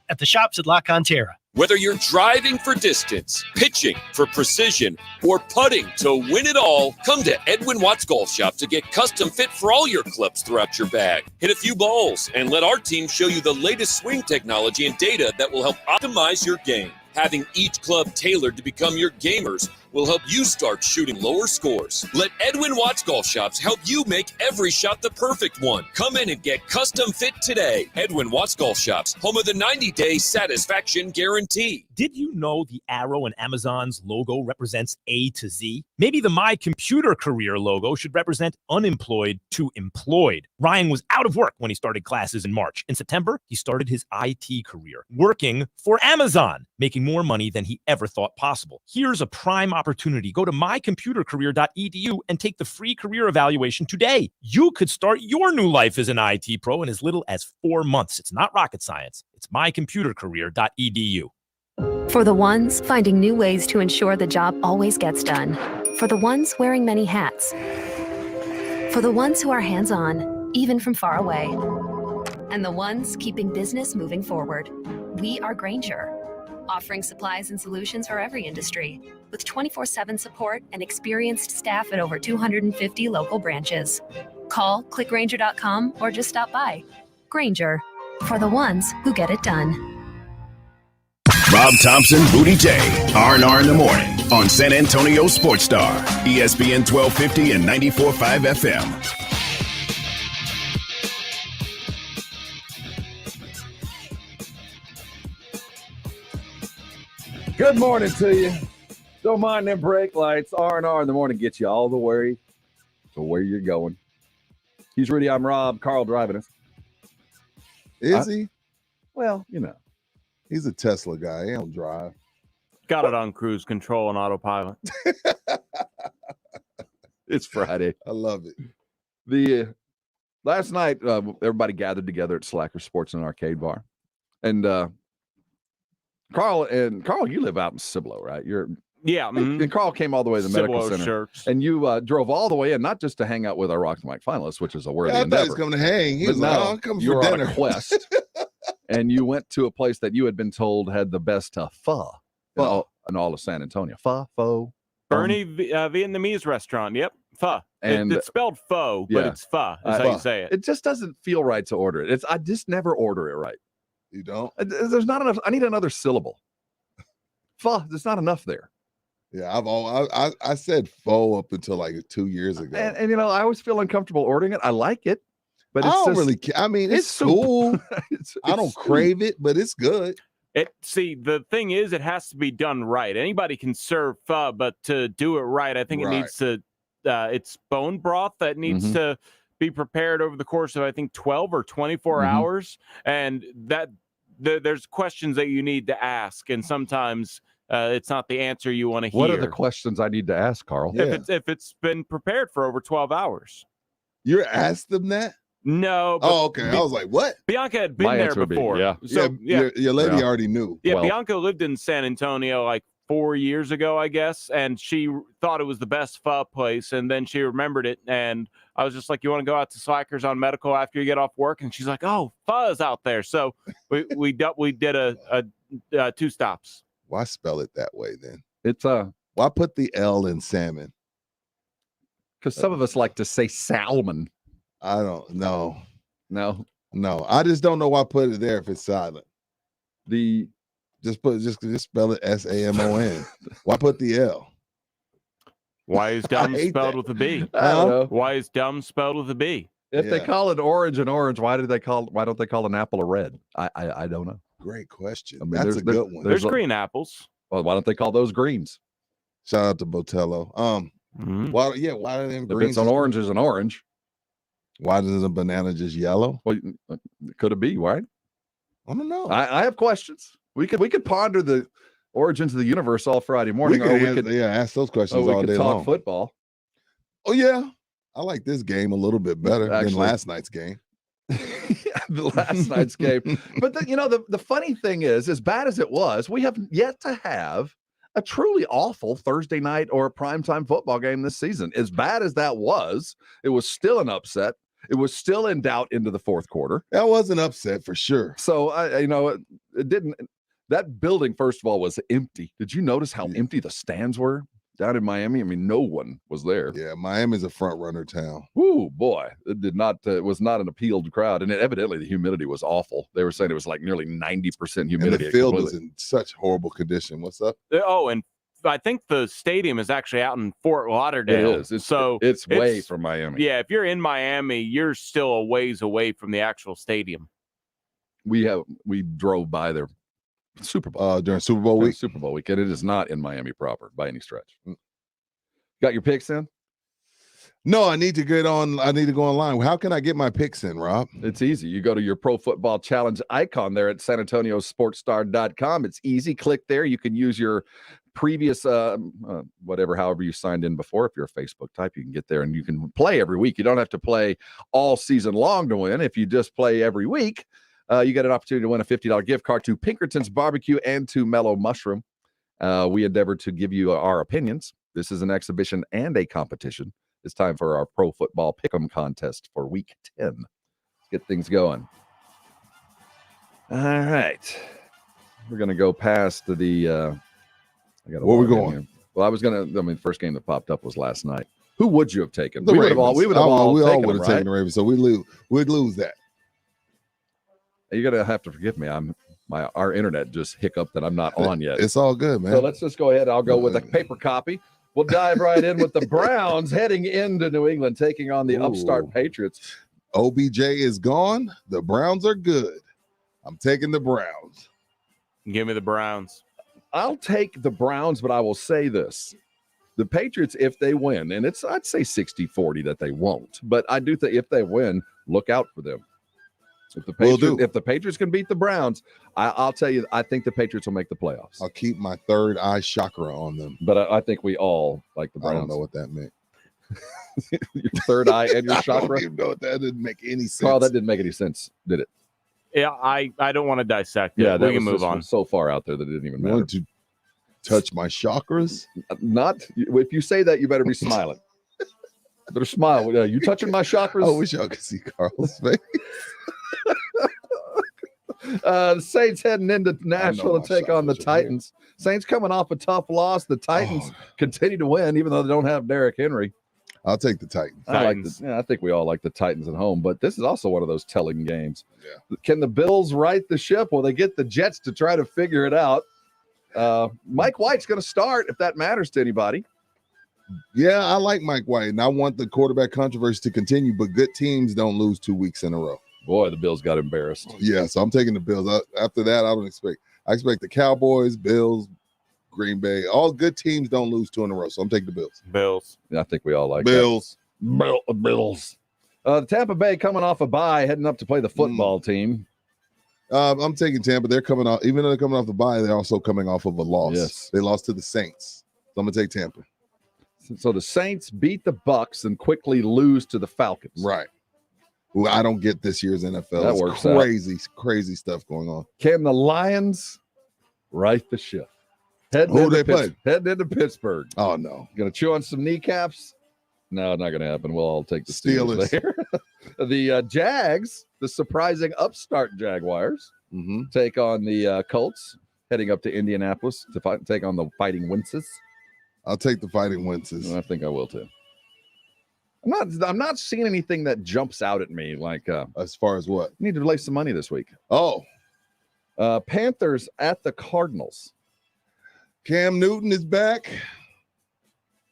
At the shops at La Cantera. Whether you're driving for distance, pitching for precision, or putting to win it all, come to Edwin Watts Golf Shop to get custom fit for all your clubs throughout your bag. Hit a few balls and let our team show you the latest swing technology and data that will help optimize your game. Having each club tailored to become your gamers will help you start shooting lower scores. Let Edwin Watts Golf Shops help you make every shot the perfect one. Come in and get custom fit today. Edwin Watts Golf Shops, home of the 90-day satisfaction guarantee. Did you know the arrow in Amazon's logo represents A to Z? Maybe the My Computer Career logo should represent unemployed to employed. Ryan was out of work when he started classes in March. In September, he started his IT career, working for Amazon, making more money than he ever thought possible. Here's a prime opportunity. Go to mycomputercareer.edu and take the free career evaluation today. You could start your new life as an IT pro in as little as 4 months. It's not rocket science. It's mycomputercareer.edu. For the ones finding new ways to ensure the job always gets done. For the ones wearing many hats. For the ones who are hands-on, even from far away. And the ones keeping business moving forward. We are Grainger, offering supplies and solutions for every industry, with 24/7 support and experienced staff at over 250 local branches. Call, click Grainger.com, or just stop by. Grainger, for the ones who get it done. Rob Thompson, Booty J, R&R in the morning on San Antonio Sports Star, ESPN 1250 and 94.5 FM. Good morning to you. Don't mind them brake lights. R&R in the morning gets you all the way to where you're going. He's Rudy. I'm Rob. Carl driving us. Is he? Well, you know. He's a Tesla guy. He don't drive. Got it on cruise control and autopilot. It's Friday. I love it. The last night, everybody gathered together at Slacker Sports and Arcade Bar. And Carl, you live out in Cibolo, right? Yeah. And Carl came all the way to the medical Cibolo center. Church. And you drove all the way in, not just to hang out with our Rock the Mic finalists, which is a worthy I thought endeavor. he was coming to hang. He But was like, oh, I'm coming you for were dinner. on a quest. And you went to a place that you had been told had the best pho in all of San Antonio. Pho. Bernie Vietnamese restaurant. Yep. Pho. And it's spelled pho, but yeah. it's pho. Is how you say it. It just doesn't feel right to order it. I just never order it right. You don't? There's not enough. I need another syllable. Pho. There's not enough there. Yeah, I said pho up until like 2 years ago. And you know, I always feel uncomfortable ordering it. I like it, but it's I don't just, really care. I mean, it's soup. cool. I don't soup. crave it, but it's good. The thing is, it has to be done right. Anybody can serve pho, but to do it right, I think it needs to. It's bone broth that needs to be prepared over the course of, I think, 12 or 24 hours, and that there's questions that you need to ask, and sometimes it's not the answer you want to hear. What are the questions I need to ask, Carl? Yeah. If it's been prepared for over 12 hours. You asked them that? No. Oh, okay. I was like, what? Bianca had been My there answer would be, before. yeah. So Your lady already knew. Yeah, Well- Bianca lived in San Antonio like 4 years ago, I guess, and she thought it was the best pho place, and then she remembered it, and I was just like, you want to go out to Slackers on Medical after you get off work? And she's like, oh, pho's out there. So we did a 2 stops. Why spell it that way then? It's why put the L in salmon? Because some of us like to say salmon. I don't know. No. I just don't know why put it there if it's silent. Just spell it SAMON. Why put the L? Why is dumb spelled with a B? I don't know. Why is dumb spelled with a B? If they call an orange an orange, why don't they call an apple a red? I don't know. Great question. I mean, That's a good one. There's green apples. Well, why don't they call those greens? Shout out to Botello. Why are them If greens? it's an orange, is an orange. Why is a banana just yellow? Well, could it be, right? I don't know. I have questions. We could ponder the origins of the universe all Friday morning. We could ask those questions all day talk long. Football. Oh yeah, I like this game a little bit better than last night's game. The last night's game. But the funny thing is, as bad as it was, we have yet to have a truly awful Thursday night or a primetime football game this season. As bad as that was, it was still an upset. It was still in doubt into the fourth quarter. That was an upset for sure. So it didn't. That building, first of all, was empty. Did you notice how empty the stands were down in Miami? I mean, no one was there. Yeah, Miami's a front runner town. Ooh, boy, it did not. It was not an appealed crowd, and evidently the humidity was awful. They were saying it was like nearly 90% humidity. And the field was in such horrible condition. What's up? Oh, and I think the stadium is actually out in Fort Lauderdale. It is. So it's way from Miami. Yeah, if you're in Miami, you're still a ways away from the actual stadium. We drove by there Super Bowl during Super Bowl week. Super Bowl week, and it is not in Miami proper by any stretch. Got your picks in? No, I need to go online. How can I get my picks in, Rob? It's easy. You go to your Pro Football Challenge icon there at SanAntonioSportsStar.com. It's easy. Click there. You can use your previous however you signed in before. If you're a Facebook type, you can get there and you can play every week. You don't have to play all season long to win. If you just play every week, you get an opportunity to win a $50 gift card to Pinkerton's Barbecue and to Mellow Mushroom. We endeavor to give you our opinions. This is an exhibition and a competition. It's time for our Pro Football Pick'em contest for Week 10. Let's get things going. All right. We're going to go past the where are we going? Here. Well, the first game that popped up was last night. Who would you have taken? We would all would have right? taken the Ravens, so we'd lose that. You're going to have to forgive me. Our internet just hiccuped that I'm not on yet. It's all good, man. So let's just go ahead. I'll go with a paper copy. We'll dive right in with the Browns heading into New England, taking on the upstart Patriots. OBJ is gone. The Browns are good. I'm taking the Browns. Give me the Browns. I'll take the Browns, but I will say this. The Patriots, if they win, and I'd say 60-40 that they won't, but I do think if they win, look out for them. If the Patriots can beat the Browns, I'll tell you, I think the Patriots will make the playoffs. I'll keep my third eye chakra on them. But I think we all like the Browns. I don't know what that meant. Your third eye and your chakra? I don't even know what that didn't make any sense. Carl, that didn't make any sense, did it? Yeah, I don't want to dissect it. Yeah, we can move on. So far out there that it didn't even matter. Want to touch my chakras? Not if you say that, you better be smiling. Better smile. You touching my chakras? I wish y'all could see Carl's face. The Saints heading into Nashville to take on the Titans. Saints coming off a tough loss. The Titans continue to win, even though they don't have Derrick Henry. I'll take the Titans. I think we all like the Titans at home, but this is also one of those telling games. Yeah. Can the Bills right the ship? Will they get the Jets to try to figure it out? Mike White's going to start, if that matters to anybody. Yeah, I like Mike White, and I want the quarterback controversy to continue, but good teams don't lose 2 weeks in a row. Boy, the Bills got embarrassed. Yeah, so I'm taking the Bills. After that, I expect the Cowboys, Bills, Green Bay. All good teams don't lose 2 in a row, so I'm taking the Bills. Bills. Yeah, I think we all like Bills. That. Bills. Tampa Bay coming off a bye, heading up to play the football team. I'm taking Tampa. They're coming off, even though they're coming off the bye, they're also coming off of a loss. Yes. They lost to the Saints. So I'm going to take Tampa. So the Saints beat the Bucks and quickly lose to the Falcons. Right. Well, I don't get this year's NFL. That works out. Crazy stuff going on. Can the Lions right the ship? Who they play? Heading into Pittsburgh. Oh, no. Going to chew on some kneecaps? No, not going to happen. We'll all take the Steelers there. The Jags, the surprising upstart Jaguars, take on the Colts, heading up to Indianapolis to take on the Fighting Winces. I'll take the Fighting Winces. I think I will too. I'm not seeing anything that jumps out at me. Like as far as what? You need to lay some money this week. Oh, Panthers at the Cardinals. Cam Newton is back,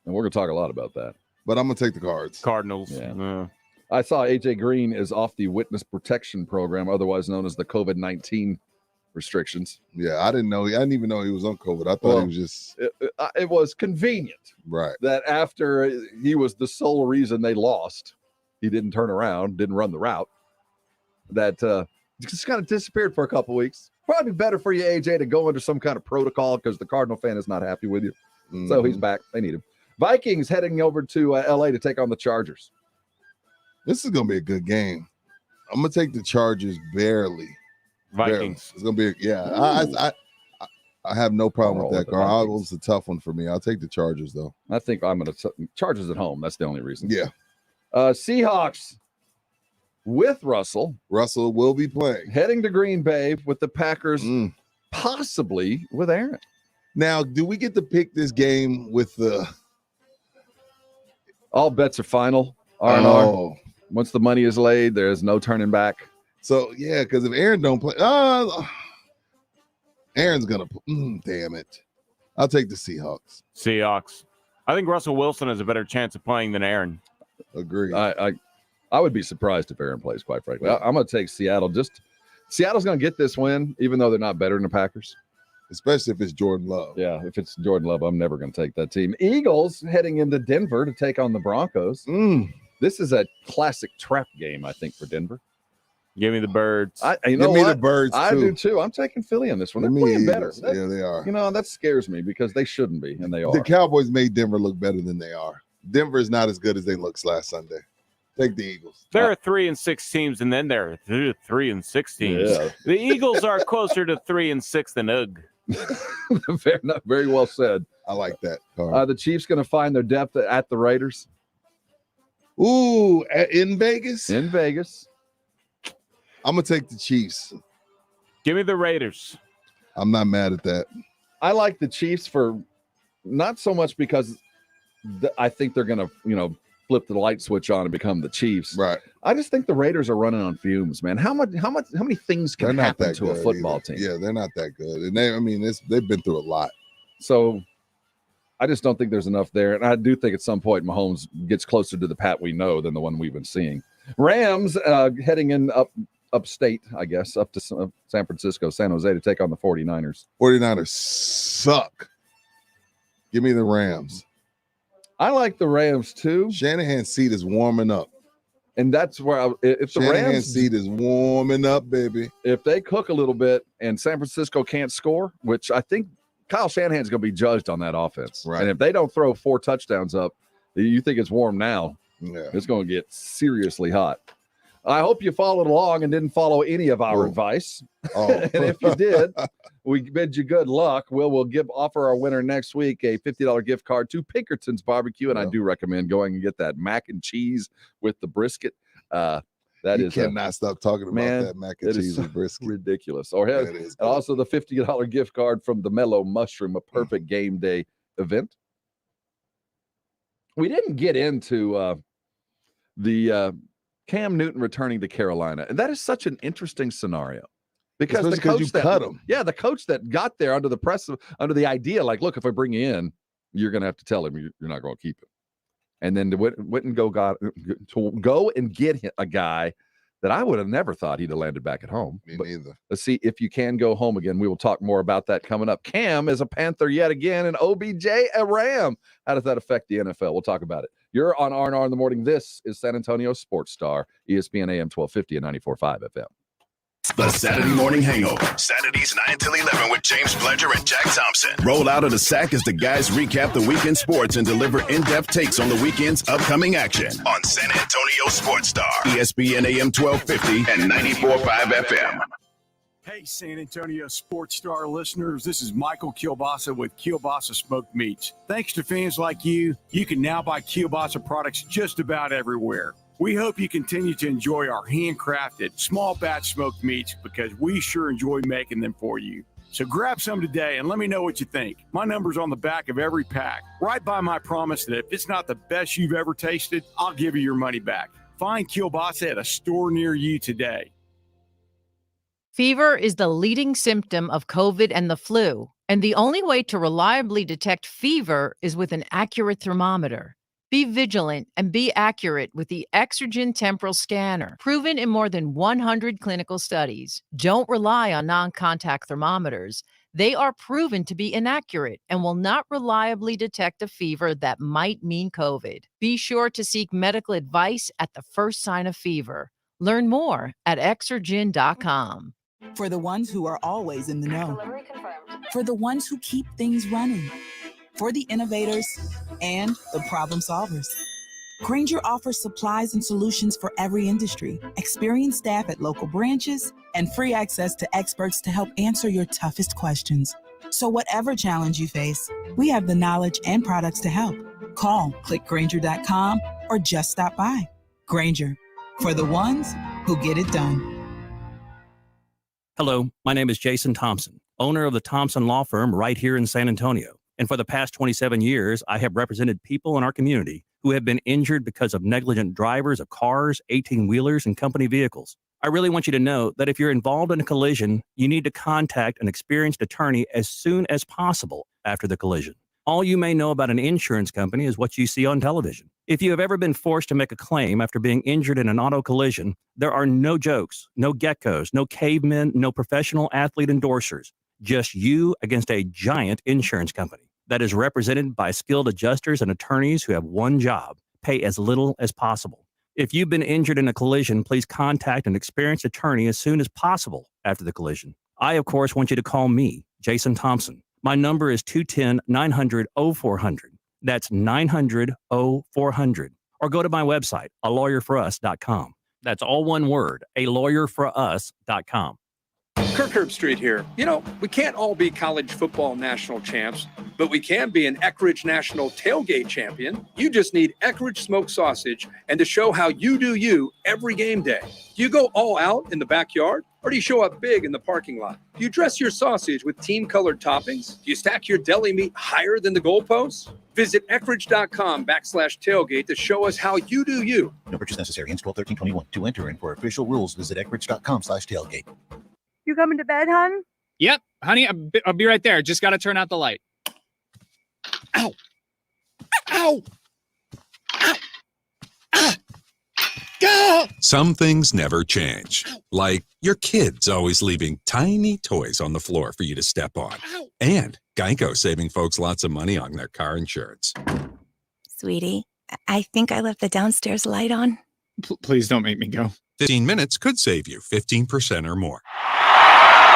and we're going to talk a lot about that. But I'm going to take the Cards. Cardinals. Yeah. I saw AJ Green is off the witness protection program, otherwise known as the COVID-19 restrictions. Yeah, I didn't even know he was on COVID. I thought he was just. It was convenient, right? That after he was the sole reason they lost, he didn't turn around, didn't run the route. That just kind of disappeared for a couple weeks. Probably better for you, AJ, to go under some kind of protocol because the Cardinal fan is not happy with you. So he's back. They need him. Vikings heading over to LA to take on the Chargers. This is going to be a good game. I'm going to take the Chargers barely. Vikings. It's going to be, I have no problem with that, Carl. It was a tough one for me. I'll take the Chargers, though. I think I'm going to Chargers at home. That's the only reason. Yeah. Seahawks with Russell. Russell will be playing. Heading to Green Bay with the Packers, possibly with Aaron. Now, do we get to pick this game with the... All bets are final. R&R. Once the money is laid, there's no turning back. So, yeah, because if Aaron don't play... Aaron's going to... damn it. I'll take the Seahawks. Seahawks. I think Russell Wilson has a better chance of playing than Aaron. Agree. I would be surprised if Aaron plays, quite frankly. I'm going to take Seattle. Seattle's going to get this win, even though they're not better than the Packers. Especially if it's Jordan Love. Yeah, if it's Jordan Love, I'm never going to take that team. Eagles heading into Denver to take on the Broncos. This is a classic trap game, I think, for Denver. Give me the Birds. You know Give me what? the Birds, I too. do, too. I'm taking Philly on this one. They're playing better. Yeah, they are. You know, that scares me because they shouldn't be, and they are. The Cowboys made Denver look better than they are. Denver is not as good as they looked last Sunday. Take the Eagles. There are 3-6 teams, and then there are 3-6 teams. Yeah. The Eagles are closer to 3-6 than UG. Fair enough. Very well said. I like that. Carl. The Chiefs going to find their depth at the Raiders. Ooh, in Vegas? In Vegas. I'm going to take the Chiefs. Give me the Raiders. I'm not mad at that. I like the Chiefs for not so much because I think they're going to, flip the light switch on and become the Chiefs. Right. I just think the Raiders are running on fumes, man. How many things can happen to a football team? Yeah, they're not that good. And they've been through a lot. So I just don't think there's enough there. And I do think at some point Mahomes gets closer to the Pat we know than the one we've been seeing. Rams heading in upstate, I guess, up to San Francisco, San Jose to take on the 49ers. 49ers suck. Give me the Rams. I like the Rams too. Shanahan's seat is warming up. And that's where if the Rams seat is warming up, baby. If they cook a little bit and San Francisco can't score, which I think Kyle Shanahan's going to be judged on that offense. Right. And if they don't throw 4 touchdowns up, you think it's warm now. Yeah. It's going to get seriously hot. I hope you followed along and didn't follow any of our advice. Oh. And if you did, we bid you good luck. We'll offer our winner next week a $50 gift card to Pinkerton's Barbecue, and I do recommend going and get that mac and cheese with the brisket. You cannot stop talking about that mac and cheese and brisket. Ridiculous. And also the $50 gift card from the Mellow Mushroom, a perfect game day event. We didn't get into the Cam Newton returning to Carolina, and that is such an interesting scenario because the coach you cut him. Yeah, the coach that got there under the idea, like, look, if I bring you in, you're going to have to tell him you're not going to keep him, and then went and go and get a guy that I would have never thought he'd have landed back at home. Me neither. Let's see if you can go home again. We will talk more about that coming up. Cam is a Panther yet again, and OBJ a Ram. How does that affect the NFL? We'll talk about it. You're on R&R in the morning. This is San Antonio Sports Star, ESPN AM 1250 and 94.5 FM. The Saturday Morning Hangover. Saturdays 9 till 11 with James Pledger and Jack Thompson. Roll out of the sack as the guys recap the weekend sports and deliver in-depth takes on the weekend's upcoming action on San Antonio Sports Star, ESPN AM 1250 and 94.5 FM. Hey, San Antonio Sports Star listeners, this is Michael Kielbasa with Kielbasa Smoked Meats. Thanks to fans like you, you can now buy Kielbasa products just about everywhere. We hope you continue to enjoy our handcrafted, small batch smoked meats because we sure enjoy making them for you. So grab some today and let me know what you think. My number's on the back of every pack. Right by my promise that if it's not the best you've ever tasted, I'll give you your money back. Find Kielbasa at a store near you today. Fever is the leading symptom of COVID and the flu, and the only way to reliably detect fever is with an accurate thermometer. Be vigilant and be accurate with the Exergen Temporal Scanner, proven in more than 100 clinical studies. Don't rely on non-contact thermometers. They are proven to be inaccurate and will not reliably detect a fever that might mean COVID. Be sure to seek medical advice at the first sign of fever. Learn more at Exergen.com. For the ones who are always in the know. For the ones who keep things running. For the innovators and the problem solvers. Grainger offers supplies and solutions for every industry, experienced staff at local branches, and free access to experts to help answer your toughest questions. So whatever challenge you face, we have the knowledge and products to help. Call, click Grainger.com, or just stop by. Grainger, for the ones who get it done. Hello, my name is Jason Thompson, owner of the Thompson Law Firm right here in San Antonio. And for the past 27 years, I have represented people in our community who have been injured because of negligent drivers of cars, 18-wheelers, and company vehicles. I really want you to know that if you're involved in a collision, you need to contact an experienced attorney as soon as possible after the collision. All you may know about an insurance company is what you see on television. If you have ever been forced to make a claim after being injured in an auto collision, there are no jokes, no geckos, no cavemen, no professional athlete endorsers. Just you against a giant insurance company that is represented by skilled adjusters and attorneys who have one job: pay as little as possible. If you've been injured in a collision, please contact an experienced attorney as soon as possible after the collision. I, of course, want you to call me, Jason Thompson. My number is 210-900-0400. That's 900-0400. Or go to my website, alawyerforus.com. That's all one word, alawyerforus.com. Kirk Herbstreit here. You know, we can't all be college football national champs, but we can be an Eckridge National tailgate champion. You just need Eckridge smoked sausage, and to show how you do you every game day. Do you go all out in the backyard, or do you show up big in the parking lot? Do you dress your sausage with team-colored toppings? Do you stack your deli meat higher than the goalposts? Visit Eckridge.com/tailgate to show us how you do you. No purchase necessary. Hence 12/13/21. To enter and for official rules, visit Eckridge.com/tailgate. You coming to bed, hon? Yep, honey, I'll be right there. Just got to turn out the light. Ow! Ow! Ow! Ah! Go! Some things never change, like your kids always leaving tiny toys on the floor for you to step on. And Geico saving folks lots of money on their car insurance. Sweetie, I think I left the downstairs light on. Please don't make me go. 15 minutes could save you 15% or more.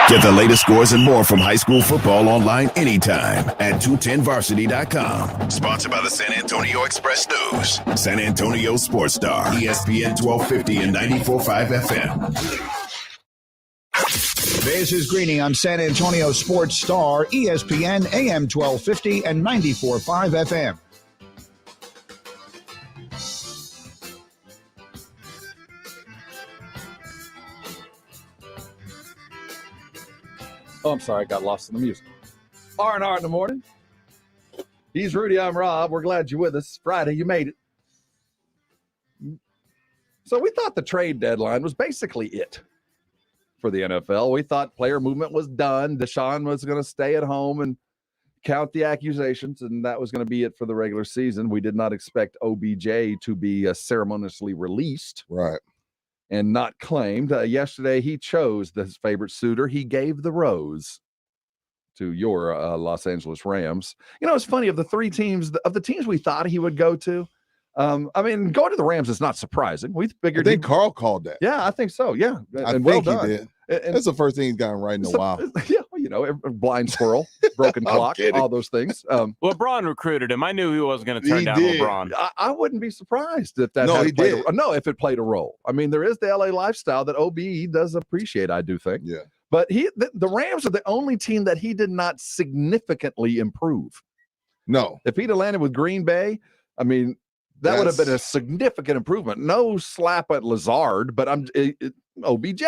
Get the latest scores and more from high school football online anytime at 210varsity.com. Sponsored by the San Antonio Express News, San Antonio Sports Star, ESPN 1250 and 94.5 FM. This is Greeny on San Antonio Sports Star, ESPN AM 1250 and 94.5 FM. Oh, I'm sorry, I got lost in the music. R&R in the morning. He's Rudy, I'm Rob. We're glad you're with us. Friday, you made it. So we thought the trade deadline was basically it for the NFL. We thought player movement was done. Deshaun was going to stay at home and count the accusations, and that was going to be it for the regular season. We did not expect OBJ to be ceremoniously released. Right. And not claimed. Yesterday, he chose his favorite suitor. He gave the rose to your Los Angeles Rams. You know, it's funny, of the three teams, of the teams we thought he would go to, I mean, going to the Rams is not surprising. We figured. I think Carl called that. Yeah, I think so. Yeah. I think he did. That's the first thing he's gotten right in a while. Yeah, you know, blind squirrel, broken clock, all those things. LeBron recruited him. I knew he wasn't going to turn down LeBron. I wouldn't be surprised if that. No, he did. If it played a role. I mean, there is the LA lifestyle that OBE does appreciate, I do think. Yeah. But the Rams are the only team that he did not significantly improve. No. If he'd have landed with Green Bay, I mean, that would have been a significant improvement. No slap at Lazard, but OBJ.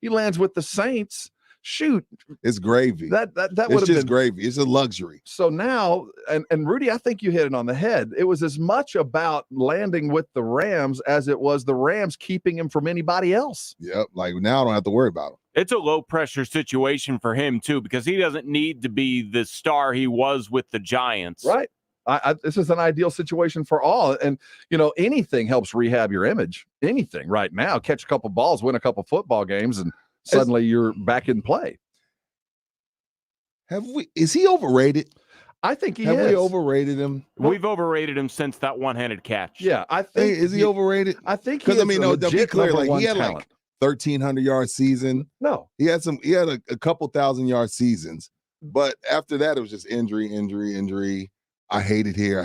He lands with the Saints. Shoot, it's gravy. That would have been been gravy. It's a luxury. So now, and Rudy, I think you hit it on the head. It was as much about landing with the Rams as it was the Rams keeping him from anybody else. Yep. Like now I don't have to worry about him. It's a low pressure situation for him too, because he doesn't need to be the star he was with the Giants. Right. This is an ideal situation for all. And, you know, anything helps rehab your image. Anything right now. Catch a couple balls, win a couple football games, and suddenly you're back in play. Is he overrated? I think he Have is. we overrated him? We've overrated him since that one-handed catch. Yeah, I think. Is he overrated? I think because I mean, no, to be clear, like he had talent. like 1,300-yard season. No, he had a couple 1,000-yard seasons, but after that, it was just injury. I hate it here.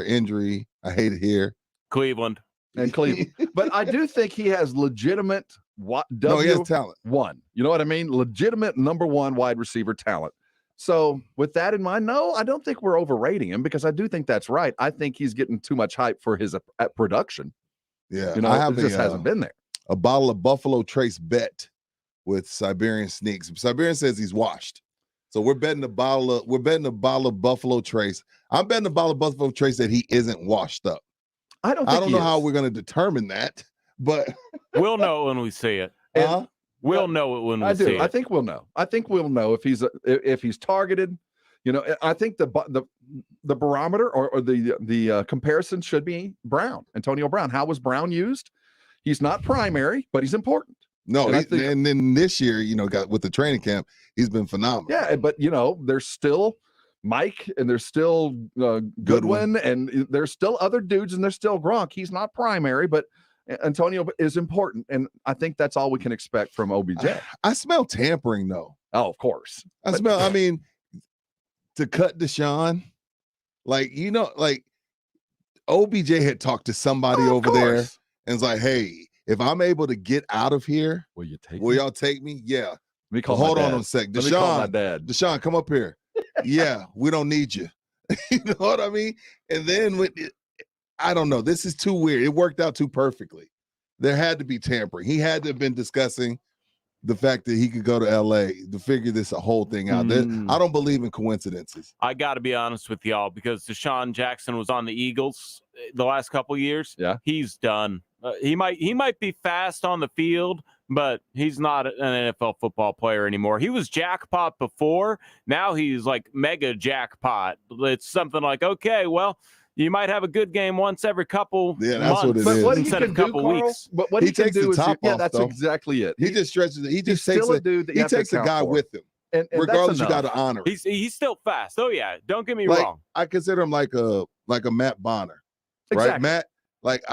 Injury. I hate it here. Cleveland. But I do think he has legitimate he has talent. One. You know what I mean? Legitimate number one wide receiver talent. So with that in mind, no, I don't think we're overrating him, because I do think that's right. I think he's getting too much hype for his production. Yeah. You know, it just hasn't been there. A bottle of Buffalo Trace bet with Siberian Sneaks. Siberian says he's washed. So we're betting a bottle of Buffalo Trace. I'm betting a bottle of Buffalo Trace that he isn't washed up. I don't know how we're going to determine that, but we'll know when we see it. And we'll know it when we I do. see it. I think we'll know. I think we'll know if he's targeted. You know, I think the barometer or the comparison should be Brown, Antonio Brown. How was Brown used? He's not primary, but he's important. No, and then this year, you know, with the training camp, he's been phenomenal. Yeah, but you know, there's still Mike and there's still Goodwin and there's still other dudes and there's still Gronk. He's not primary, but Antonio is important, and I think that's all we can expect from OBJ. I smell tampering though. Oh, of course. I mean, to cut Deshaun, like, you know, like OBJ had talked to somebody over there and it's like, hey, if I'm able to get out of here, will y'all take me? Yeah. Hold on a sec. Let me call my dad. Deshaun, come up here. Yeah, we don't need you. You know what I mean? And then I don't know. This is too weird. It worked out too perfectly. There had to be tampering. He had to have been discussing the fact that he could go to LA to figure this whole thing out. I don't believe in coincidences. I got to be honest with y'all, because Deshaun Jackson was on the Eagles the last couple of years. Yeah, he's done. He might be fast on the field, but he's not an NFL football player anymore. He was jackpot before. Now he's like mega jackpot. It's something like, okay, well, you might have a good game once every couple months instead of a couple weeks. But what he takes the top off, that's though. exactly it. He just stretches it. He just takes a dude that he takes a guy with him. And regardless, you got to honor him. He's still fast. Oh yeah, don't get me like, wrong. I consider him like a Matt Bonner, right? Exactly.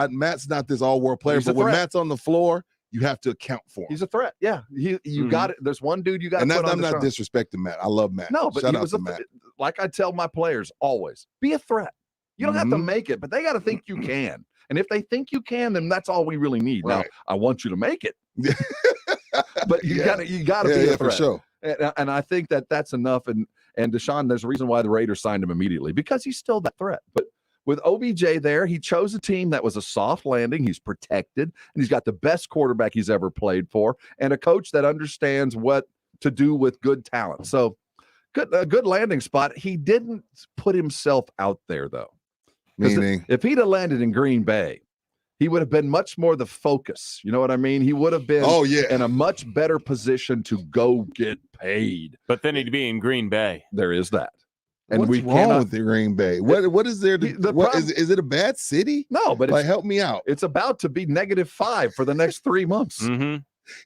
Matt's not this all-world player, but when Matt's on the floor, you have to account for him. He's a threat. Yeah, you got it. There's one dude you got. And I'm not disrespecting Matt. I love Matt. No, but shout he out was to Matt. Like I tell my players always, be a threat. You don't have to make it, but they got to think you can. And if they think you can, then that's all we really need. Right. Now, I want you to make it, but you got to be a threat. For sure. And I think that's enough. And Deshaun, there's a reason why the Raiders signed him immediately, because he's still that threat. But with OBJ there, he chose a team that was a soft landing. He's protected, and he's got the best quarterback he's ever played for, and a coach that understands what to do with good talent. So a good landing spot. He didn't put himself out there, though. Meaning, if he'd have landed in Green Bay, he would have been much more the focus. You know what I mean? He would have been in a much better position to go get paid. But then he'd be in Green Bay. There is that. And what's wrong with the Green Bay? What is there? Is it a bad city? No, but help me out. It's about to be -5 for the next 3 months. Mm-hmm.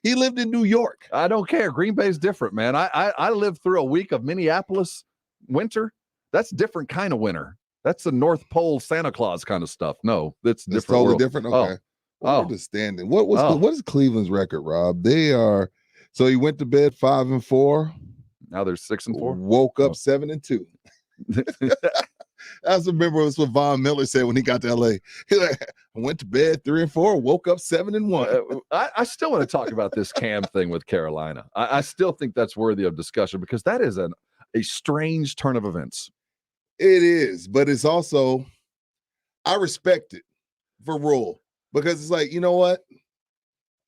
He lived in New York. I don't care. Green Bay's different, man. I lived through a week of Minneapolis winter. That's a different kind of winter. That's the North Pole Santa Claus kind of stuff. No, that's different. Totally world. different. Okay. Understanding. What is Cleveland's record, Rob? They are. So he went to bed 5-4. Now they're 6-4. Woke up 7-2. I remember that's what Von Miller said when he got to LA. He like, I went to bed 3-4, woke up 7-1. I still want to talk about this Cam thing with Carolina. I still think that's worthy of discussion, because that is a strange turn of events. It is, but it's also, I respect it for Rule, because it's like, you know what?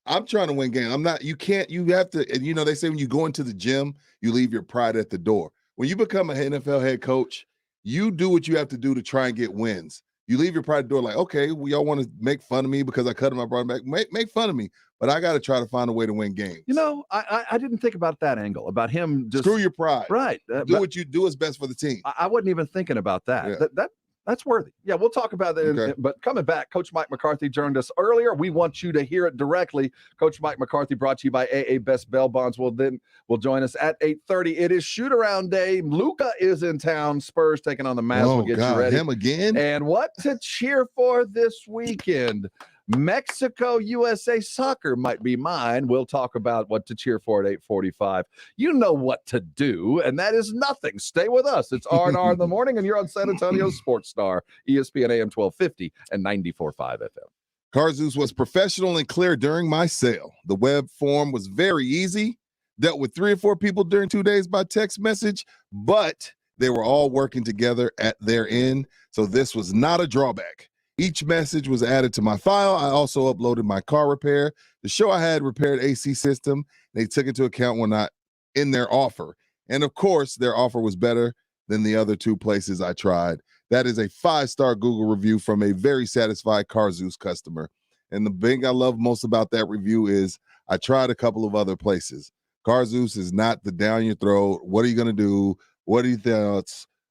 I'm trying to win games. You have to, and you know, they say when you go into the gym, you leave your pride at the door. When you become an NFL head coach, you do what you have to do to try and get wins. You leave your pride at the door like, okay, well, y'all want to make fun of me because I cut him, I brought him back. Make fun of me, but I got to try to find a way to win games. You know, I didn't think about that angle, about him just. Screw your pride. Right. Do what you do what's best for the team. I wasn't even thinking about that. Yeah. That's worthy. Yeah, we'll talk about that. Okay. But coming back, Coach Mike McCarthy joined us earlier. We want you to hear it directly. Coach Mike McCarthy, brought to you by AA Best Bail Bonds, will join us at 8:30. It is shoot-around day. Luka is in town. Spurs taking on the Mavs. Oh, we'll get God, you ready. him again? And what to cheer for this weekend. Mexico, USA soccer might be mine. We'll talk about what to cheer for at 8:45. You know what to do, and that is nothing. Stay with us. It's R&R in the morning, and you're on San Antonio Sports Star, ESPN AM 1250 and 94.5 FM. Carzus was professional and clear during my sale. The web form was very easy. Dealt with 3 or 4 people during 2 days by text message, but they were all working together at their end, so this was not a drawback. Each message was added to my file. I also uploaded my car repair, the show I had repaired AC system. They took into account when not in their offer. And of course, their offer was better than the other 2 places I tried. That is a 5-star Google review from a very satisfied Carzus customer. And the thing I love most about that review is I tried a couple of other places. CarZeus is not the down your throat. What are you going to do? What do you think?